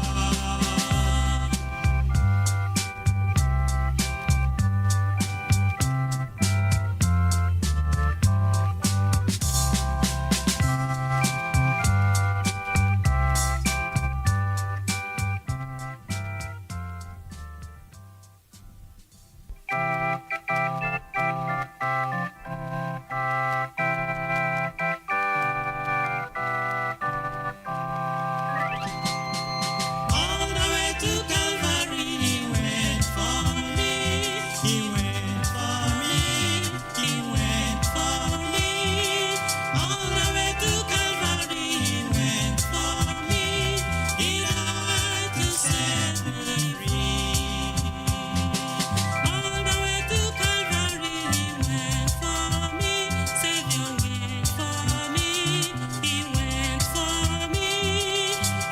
I: All the way to Calvary, He went for me. He went for me. He went for me. All the way to Calvary, He went for me. He died to set me free. All the way to Calvary, He went for me. Savior went for me. He went for me.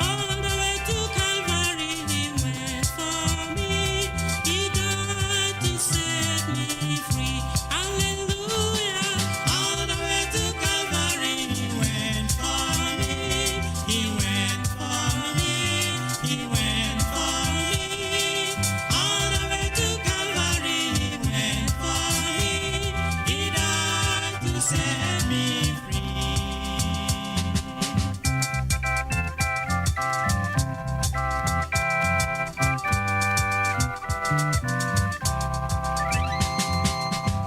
I: All the way to Calvary, He went for me. He died to set me free. Hallelujah. All the way to Calvary, He went for me. He went for me. He went for me. All the way to Calvary, He went for me. He died to set me free.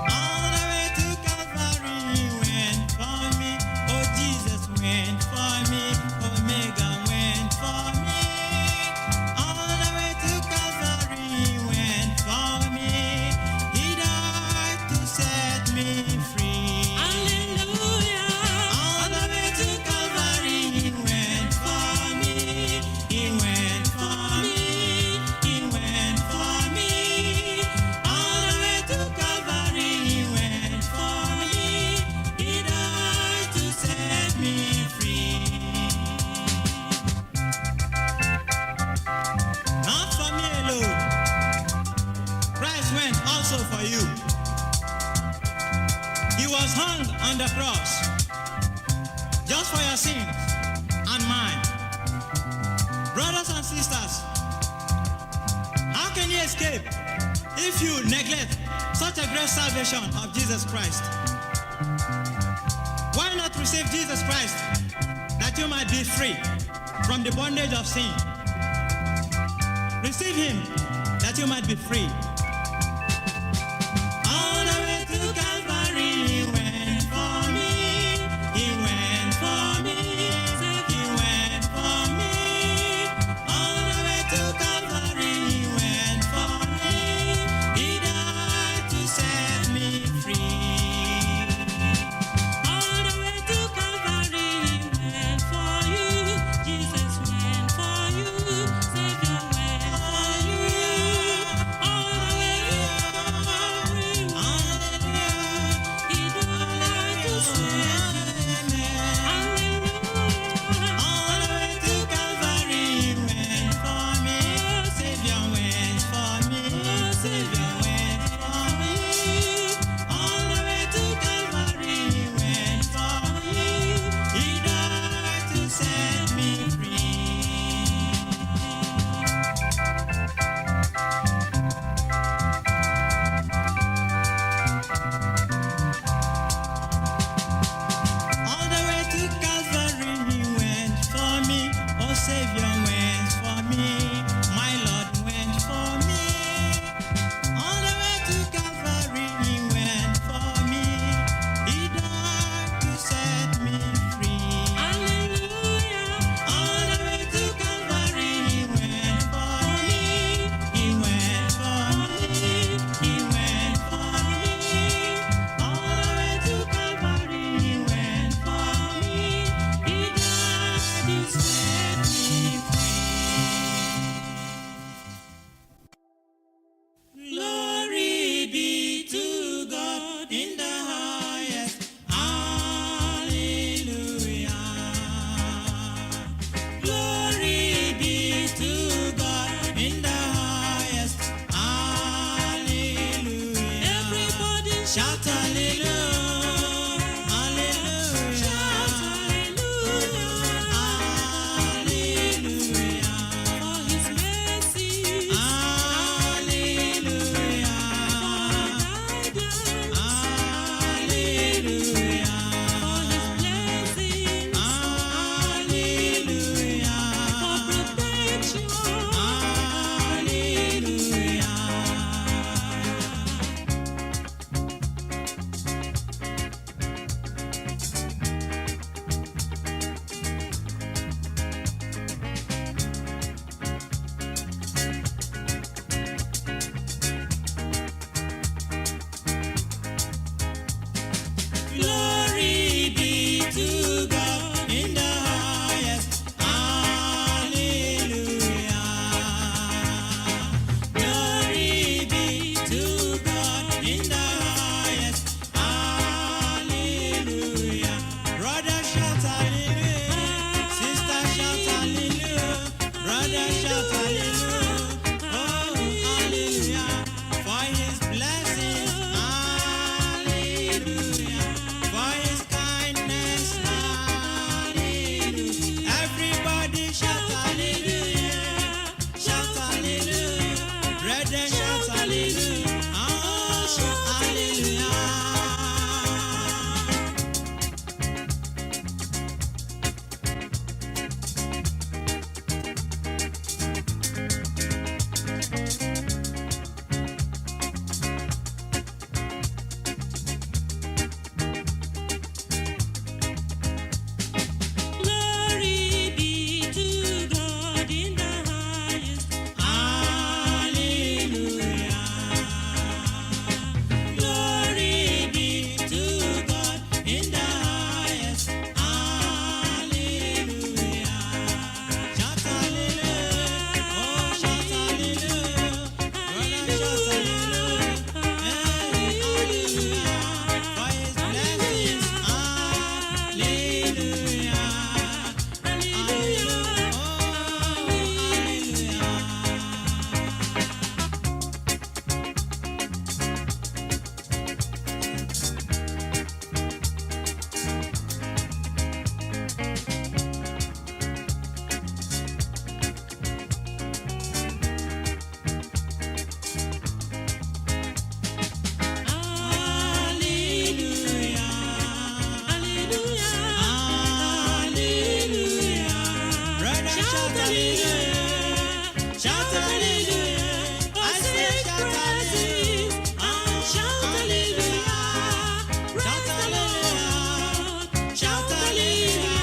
I: All the way to Calvary, He went for me. Oh, Jesus went for me. Omega went for me. All the way to Calvary, He went for me. He died to set me free. Hallelujah. All the way to Calvary, He went for me. He went for me. He went for me. All the way to Calvary, He went for me. He died to set me free. Not for me alone. Christ went also for you. He was hung on the cross just for your sins and mine. Brothers and sisters, how can you escape if you neglect such a great salvation of Jesus Christ? Why not receive Jesus Christ that you might be free from the bondage of sin? Receive Him that you might be free. All the way to Calvary, He went for me. He went for me. He went for me. All the way to Calvary, He went for me. He died to set me free. All the way to Calvary, He went for you. Jesus went for you. Savior went for you. All the
J: to God in the highest. Hallelujah. Glory be to God in the highest. Hallelujah. Brother shout hallelujah. Sister shout hallelujah. Brother shout hallelujah. Oh, hallelujah. For his blessings. Hallelujah. For his kindness. Hallelujah. Everybody shout hallelujah. Shout hallelujah. Brethren shout hallelujah. Oh, hallelujah. Glory be to God in the highest. Hallelujah. Glory be to God in the highest. Hallelujah. Shout hallelujah. Oh, shout hallelujah. Brother, shout hallelujah. Hey, hallelujah. For his blessings. Hallelujah. Hallelujah. Oh, hallelujah. Hallelujah. Hallelujah. Brother, shout hallelujah. Shout hallelujah. I say shout hallelujah. Shout hallelujah. Shout hallelujah. Shout hallelujah.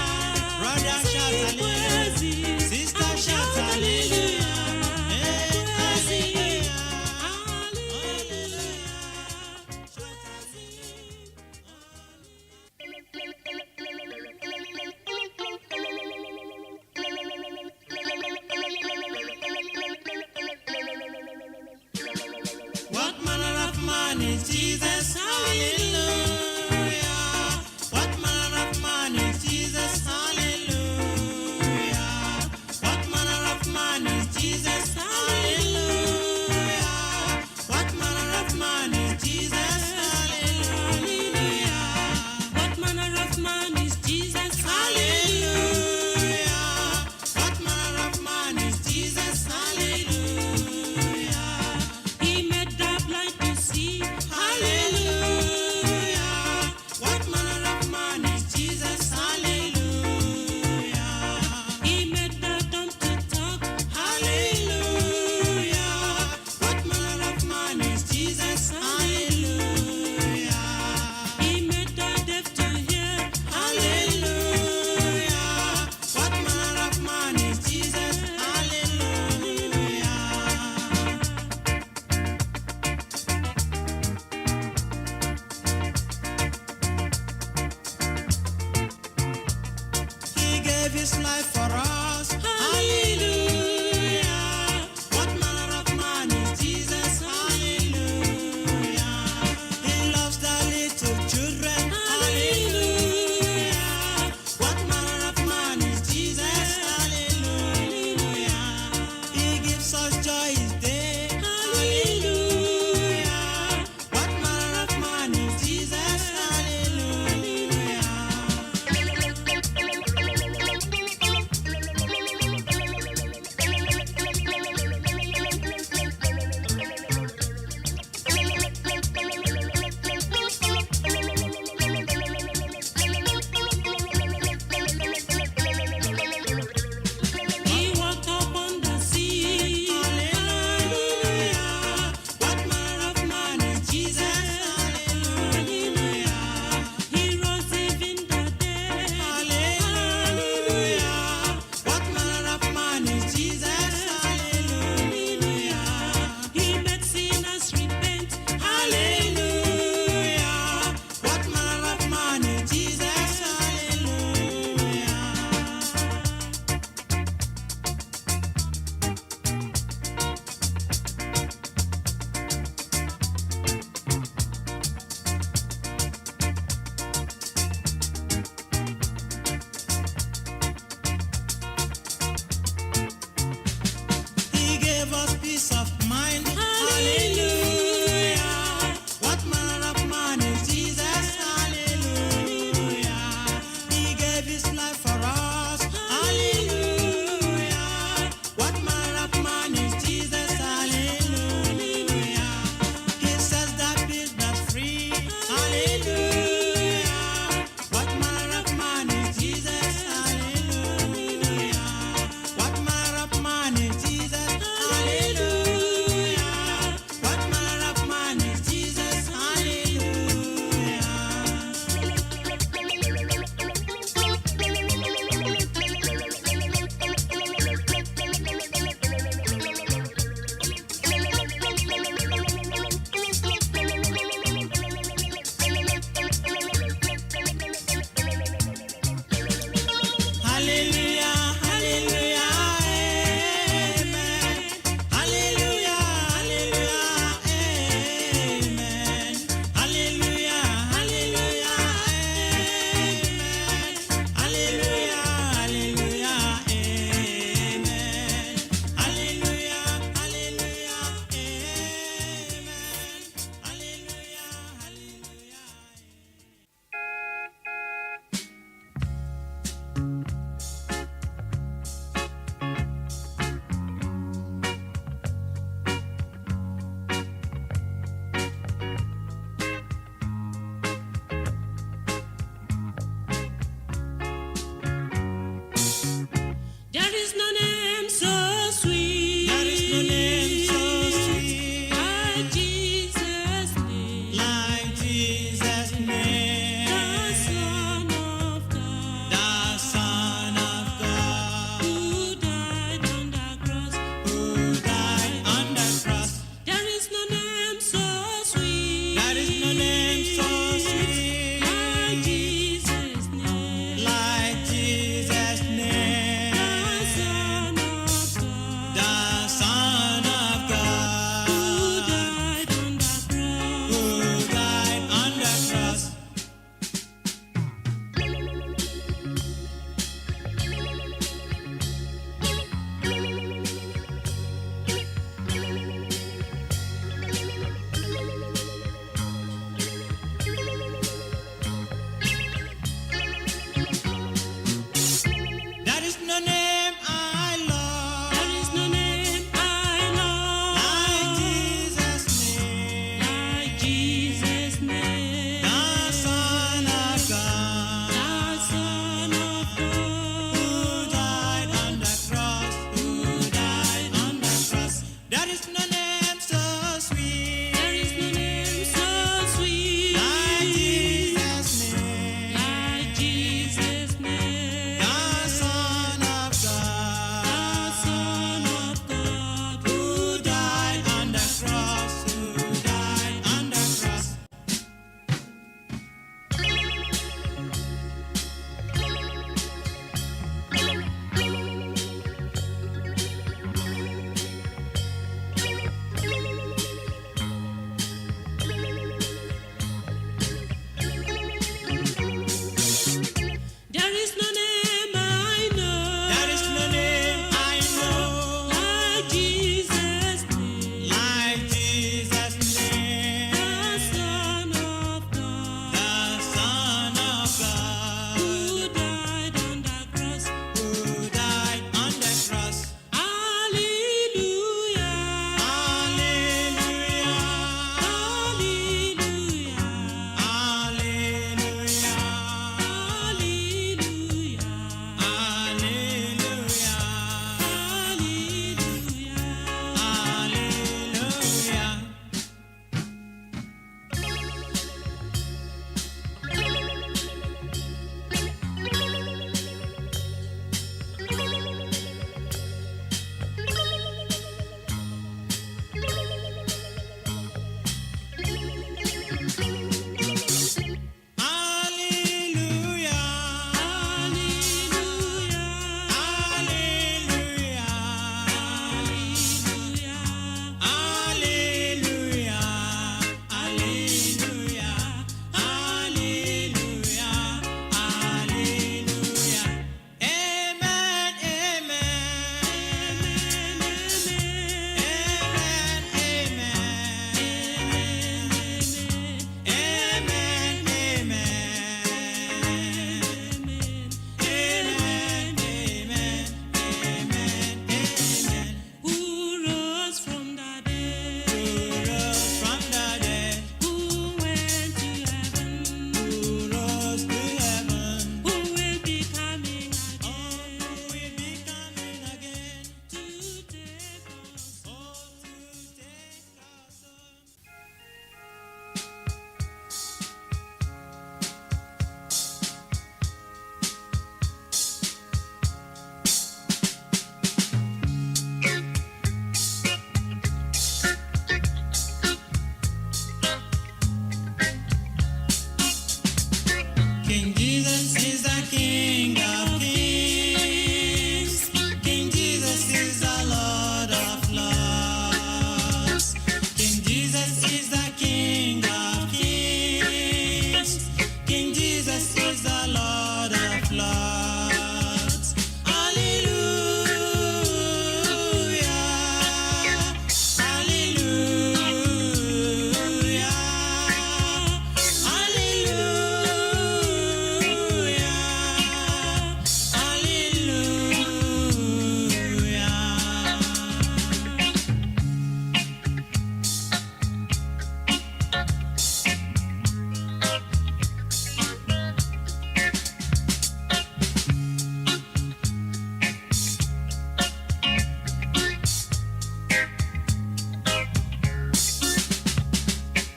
J: Brother, shout hallelujah. Sister, shout hallelujah. Hey, hallelujah. Hallelujah. Shout What manner of man is Jesus? Hallelujah. What manner of man is Jesus? Hallelujah. What manner of man is Jesus? Hallelujah. What manner of man is Jesus? Hallelujah. What manner of man is Jesus? Hallelujah. What manner of man is Jesus? Hallelujah. He made the blind to see. Hallelujah. What manner of man is Jesus? Hallelujah. He made the dumb to talk. Hallelujah. What manner of man is Jesus? Hallelujah. He made the deaf to hear. Hallelujah. What manner of man is Jesus? Hallelujah. He gave his life for us. Hallelujah. What manner of man is Jesus? Hallelujah. He loves the little children. Hallelujah. What manner of man is Jesus? Hallelujah. He gives us joy each day. Hallelujah. What manner of man is Jesus? Hallelujah. He walked upon the sea. Hallelujah. no name so sweet.
I: like Jesus' name,
J: Like Jesus' name.
I: the Son of God,
J: The Son of God.
I: who died on the cross.
J: Who died on the cross.
I: There is no name so sweet.
J: There is no name so sweet.
I: like Jesus' name,
J: Like Jesus' name.
I: the Son of God,
J: The Son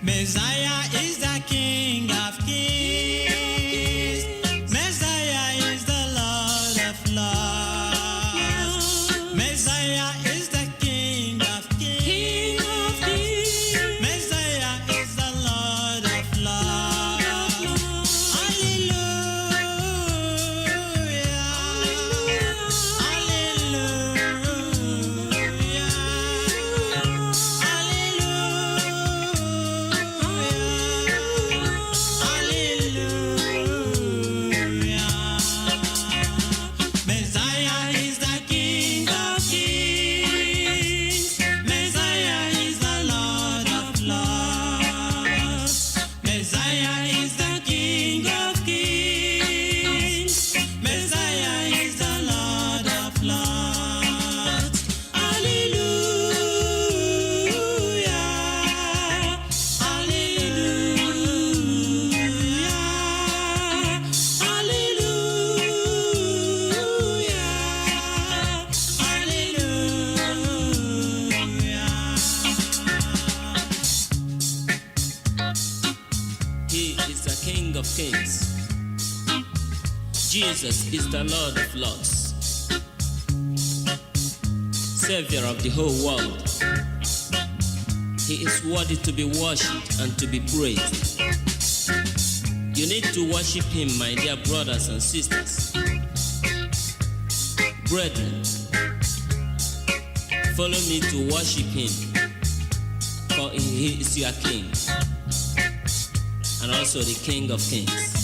L: Messiah is the King of Kings. Messiah is the Lord of Lords. Messiah is the King of Kings. Messiah is the Lord of Lords. Hallelujah. Messiah is the King of Kings. Messiah is the Lord of Lords. Messiah is the King of Kings. Messiah is the Lord of Lords. Hallelujah.
K: He is the King of Kings. Jesus is the Lord of Lords, Savior of the whole world. He is worthy to be worshipped and to be praised. You need to worship Him, my dear brothers and sisters. Brethren, follow me to worship Him, for He is your King and also the King of Kings.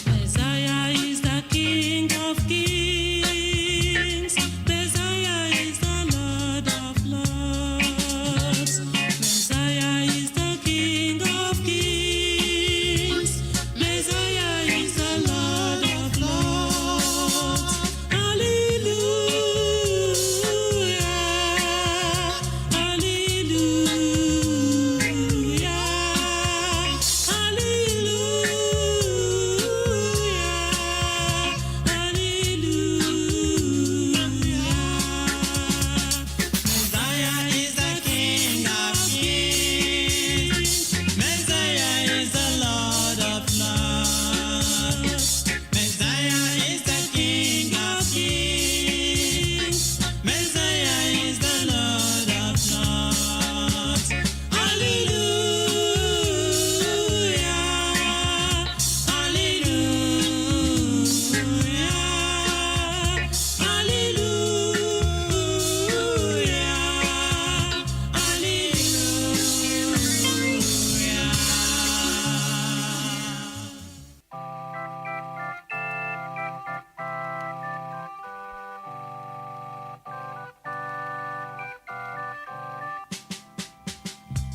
K: Messiah is the King of Kings. Messiah is the Lord of Lords. Messiah is the King of Kings. Messiah is the Lord of Lords. Hallelujah. Hallelujah. Messiah is the King of Kings. Messiah is the Lord of Lords. Messiah is the King of Kings. Messiah is the Lord of Lords. Hallelujah.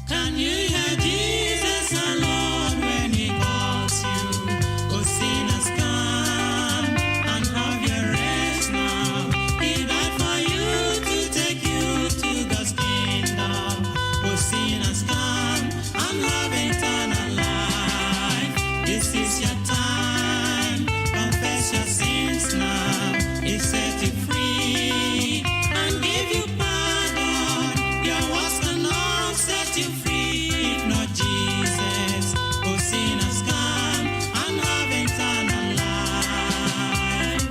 K: Can you hear Jesus alone when He calls you? Oh, sinners, come and have your rest now. He died for you to take you to God's kingdom. Oh, sinners, come and have eternal life. This is your time. Confess your sins now. He set you free and give you pardon. Your works cannot set you free if not Jesus. Oh, sinners, come and have eternal life.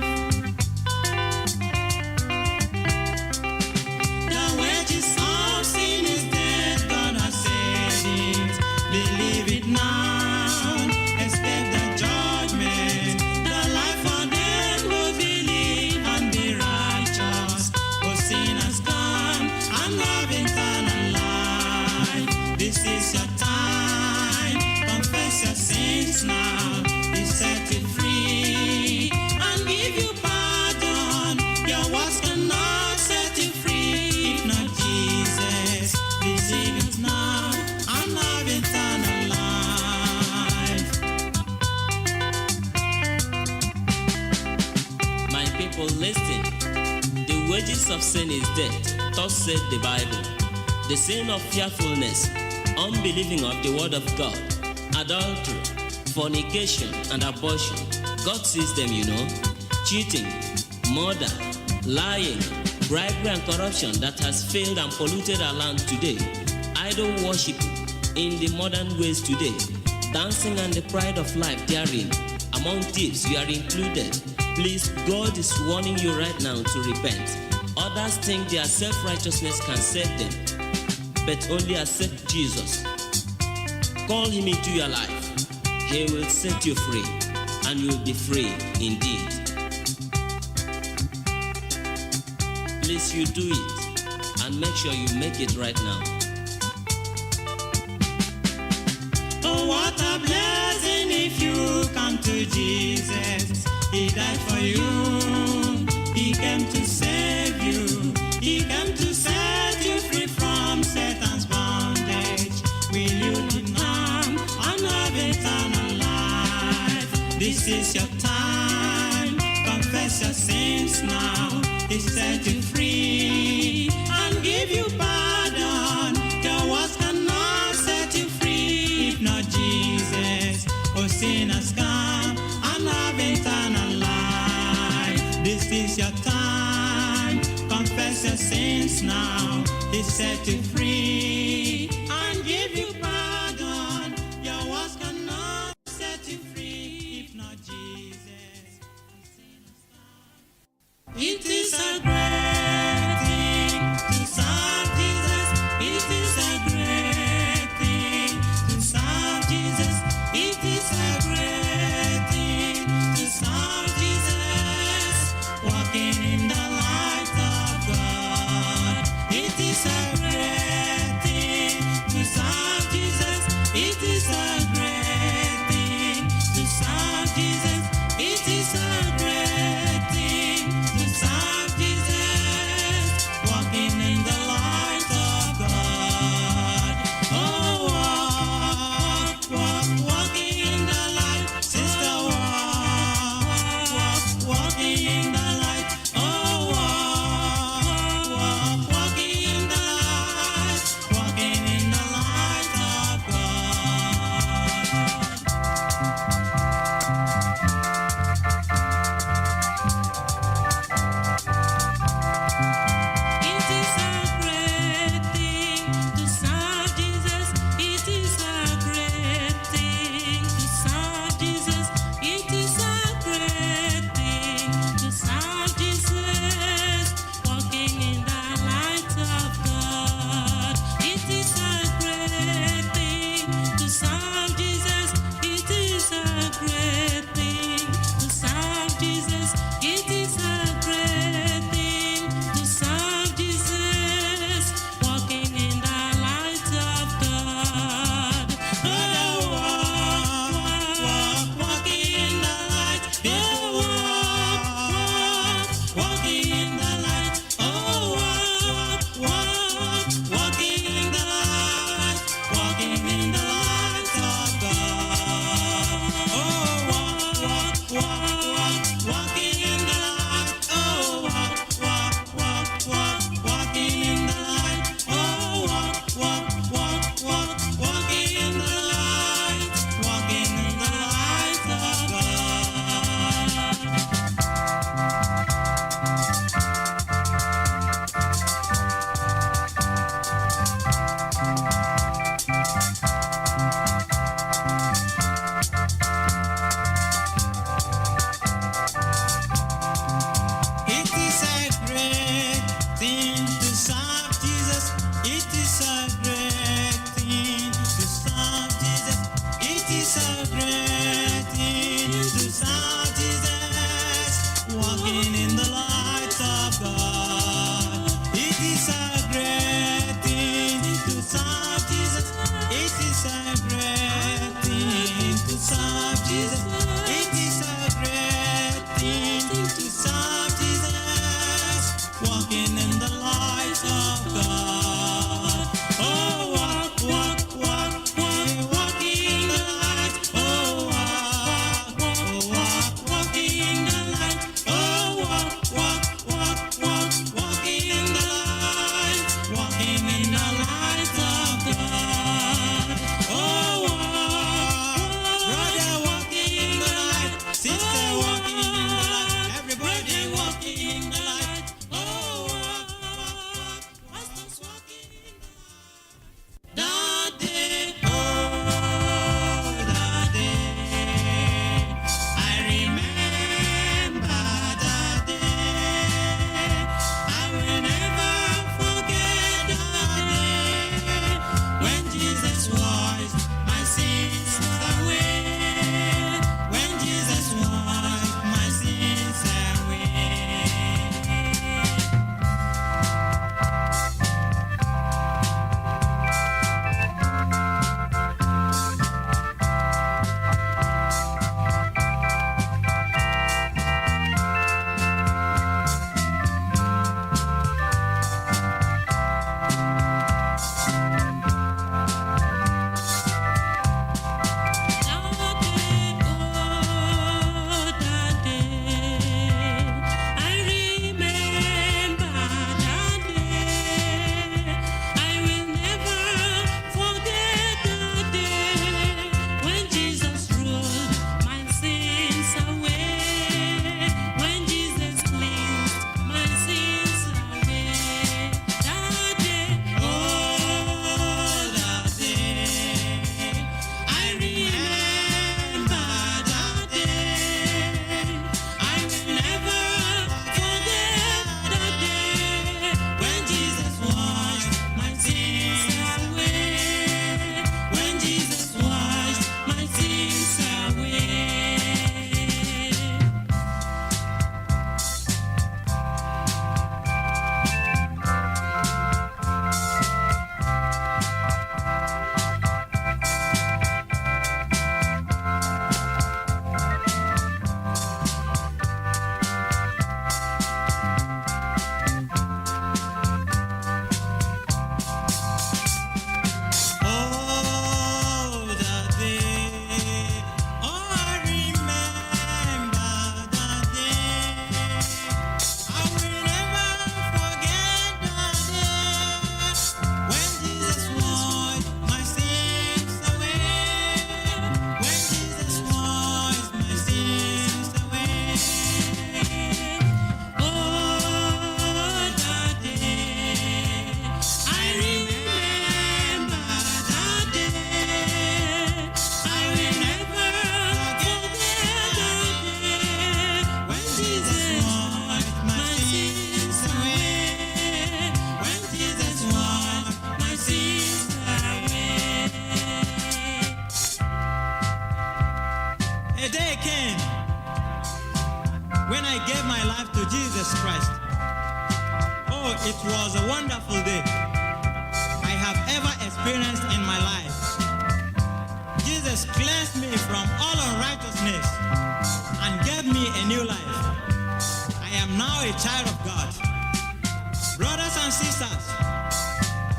K: The wages of sin is death, God has said it. Believe it now, escape the judgment. The life for them who believe and be righteous. Oh, sinners, come and have eternal life. This is your time. Confess your sins now. He set you free and give you pardon. Your works cannot set you free if not Jesus. Receive it now and have eternal life. My people, listen. The wages of sin is death, thus said the Bible. The sin of fearfulness, unbelieving of the word of God, adultery, fornication, and abortion. God sees them, you know. Cheating, murder, lying, bribery, and corruption that has failed and polluted our land today. idol worship in the modern ways today, dancing and the pride of life therein. Among thieves, you are included. Please, God is warning you right now to repent. Others think their self-righteousness can save them, but only accept Jesus. Call him into your life. He will set you free, and you will be free indeed. Please, you do it, and make sure you make it right now.
J: Oh, what a blessing if you come to Jesus. He died for you. He came to save you. He came to set you free from Satan's bondage. Will you deny and have eternal life? This is your time. Confess your sins now. He set you free and give you pardon. Your words cannot set you free if not Jesus. Oh, sinners, come and have eternal life. This is your time. Confess your sins now. He set you free and give you pardon. Your words cannot set you free if not Jesus. It is a great thing to serve Jesus. It is a great thing to serve Jesus. It is a great thing to serve Jesus. Walking in the light of God. It is a great thing
L: Jesus Christ. Oh, it was a wonderful day I have ever experienced in my life. Jesus cleansed me from all unrighteousness and gave me a new life. I am now a child of God. Brothers and sisters,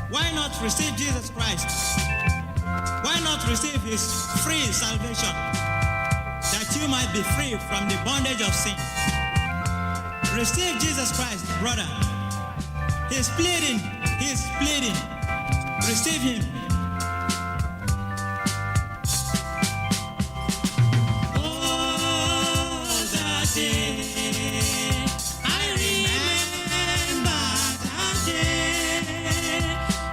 L: why not receive Jesus Christ? Why not receive his free salvation, that you might be free from the bondage of sin? Receive Jesus Christ, brother. He's pleading. Receive him.
J: Oh, that day, I remember that day.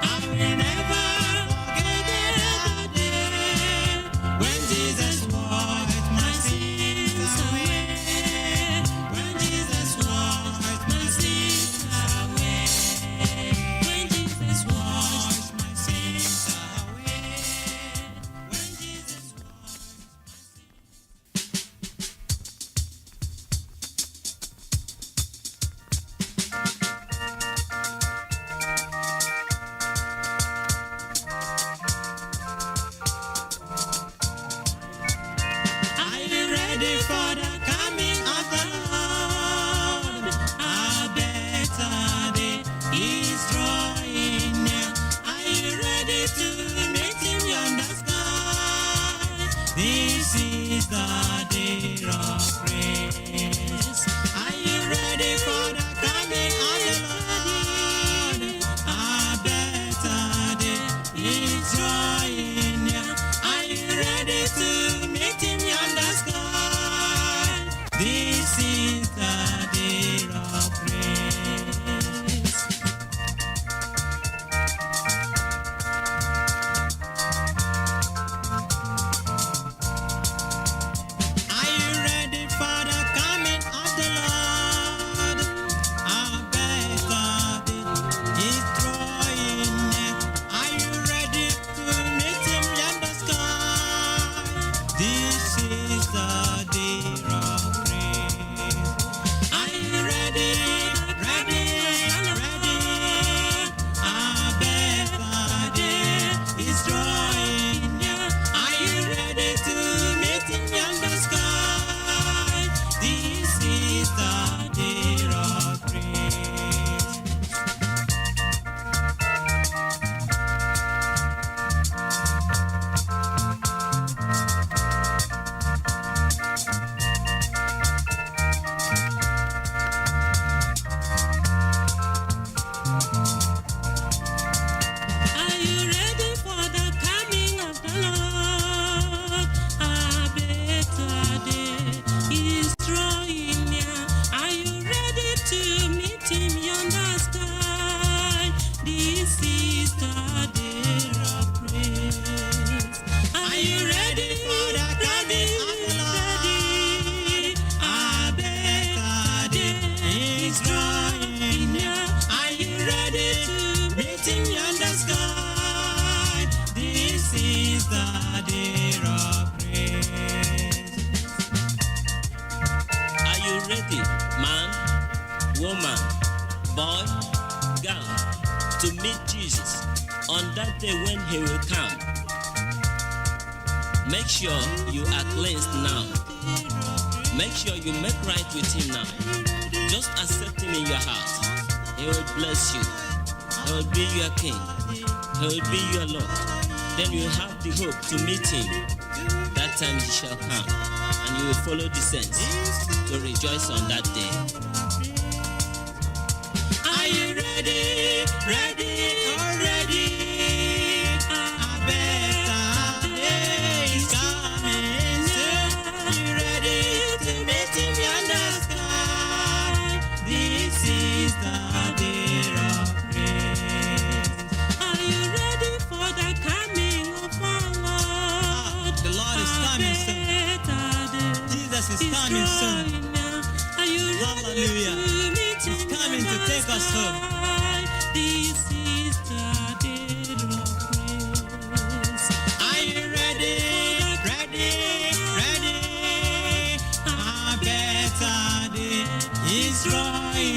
J: I will never forget that day when Jesus washed my sins away. When Jesus washed my sins away. When Jesus washed my sins away. When Jesus washed my sins. Are you ready for the coming of the Lord? A better day is drawing near. Are you ready to meet him yonder sky? This is the day of grace. Are you ready for the coming of the Lord? A better day is drawing near. Are you ready to meet him yonder sky? This is the day of grace. Are you ready for the coming of the Lord? A better day is drawing near. Are you ready to meet him yonder sky? This is the day of grace. Are you ready? A better day is drawing near. Are you ready to meet him yonder sky? This is the day of grace. Are you ready for the coming of the Lord? A better day is drawing near. Are you ready to meet him yonder sky? This is the day of grace. Are you ready for the coming of the Lord? A better day is drawing near. Are you ready to meet him yonder sky? This is the day of grace.
K: Are you ready, man, woman, boy, girl, to meet Jesus on that day when he will come? Make sure you are cleansed now. Make sure you make right with him now. Just accept him in your heart. He will bless you. He will be your king. He will be your Lord. Then you have the hope to meet him. That time he shall come, and you will follow the saints to rejoice on that day.
J: Are you ready? Already? A better day is coming soon. Are you ready to meet him yonder sky? This is the day of grace. Are you ready for the coming of our Lord?
L: The Lord is coming soon. Jesus is coming soon. Hallelujah. He's coming to take us home.
J: This is the day of grace. Are you ready? A better day is drawing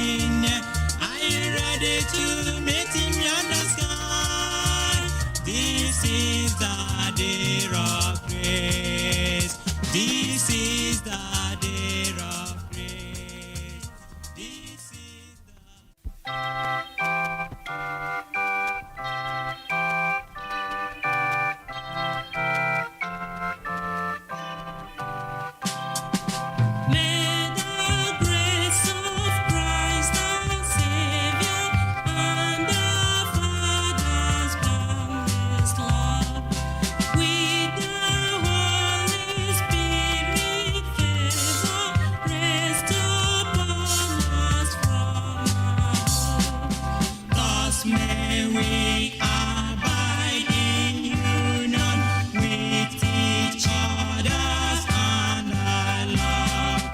J: may we abide in union with each other and our love,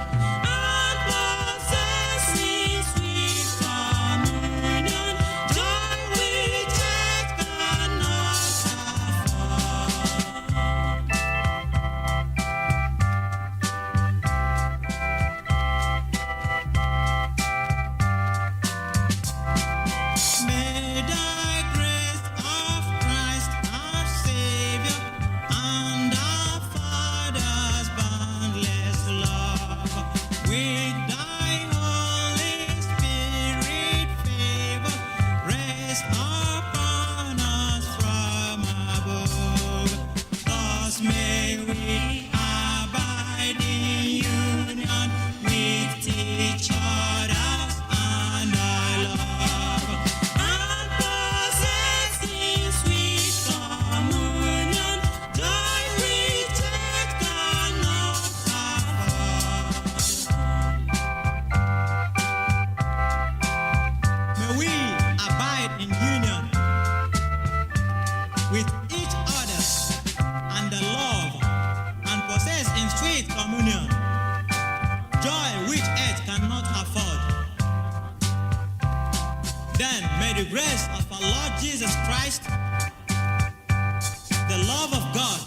J: and possessing sweet communion, joy which earth cannot afford. May the grace of Christ our Savior and our Father's boundless love, with thy Holy Spirit favor, rest upon us from above. Thus may we abide in union with each other and our love, and possessing sweet communion, joy which earth cannot afford. May we abide in union with each other and the love, and possess in sweet communion, joy which earth cannot afford. Then may the grace of our Lord Jesus Christ, the love of God,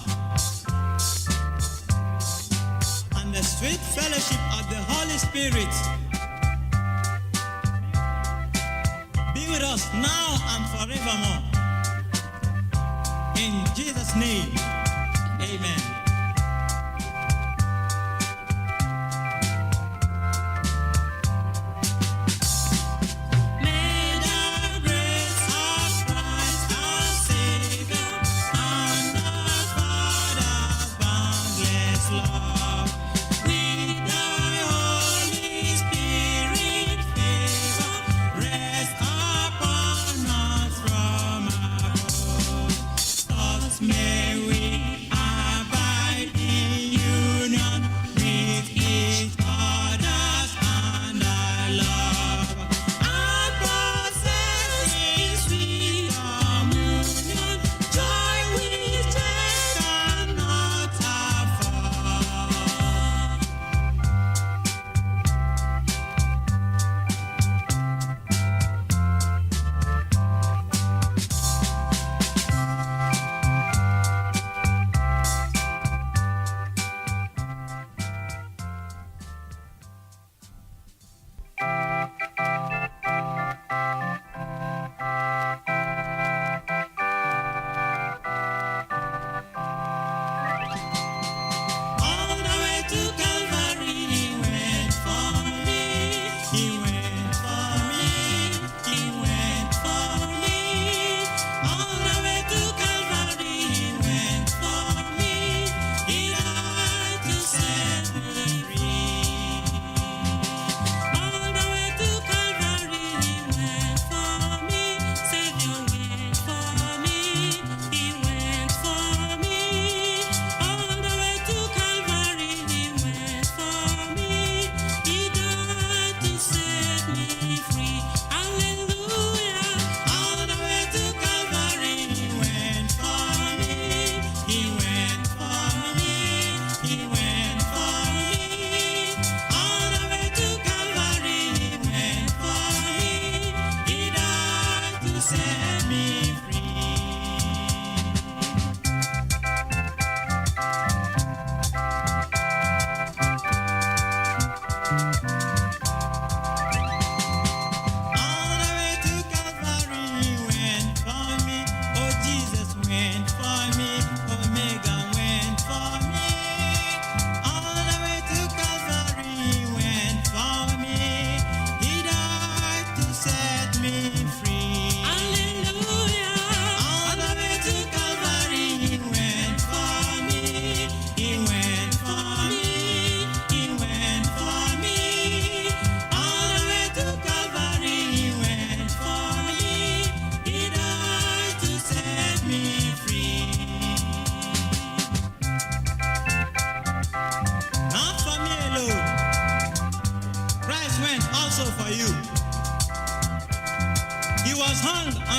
J: and the sweet fellowship of the Holy Spirit be with us now and forevermore. In Jesus' name, amen. May the grace of Christ our Savior and our Father's boundless love, with thy Holy Spirit favor, rest upon us from above. Thus may we abide in union with each other and our love, and possessing sweet communion, joy which earth cannot afford. All the way to Calvary, he went for me. He went for me. He went for me. All the way to Calvary, he went for me. He died to set me free. All the way to Calvary, he went for me. Savior went for me. He went for me. All the way to Calvary, he went for me. He died to set me free. Hallelujah. All the way to Calvary, he went for me. He went for me. He went for me. All the way to Calvary, he went for me. He died to set me free. All the way to Calvary, he went for me. Oh, Jesus went for me. Omega went for me. All the way to Calvary, he went for me. He died to set me free. Hallelujah. All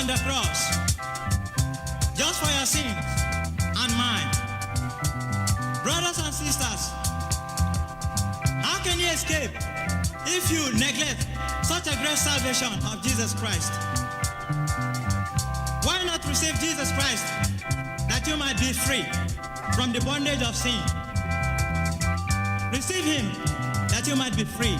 L: the cross, just for your sins and mine. Brothers and sisters, how can you escape if you neglect such a great salvation of Jesus Christ? Why not receive Jesus Christ that you might be free from the bondage of sin? Receive him that you might be free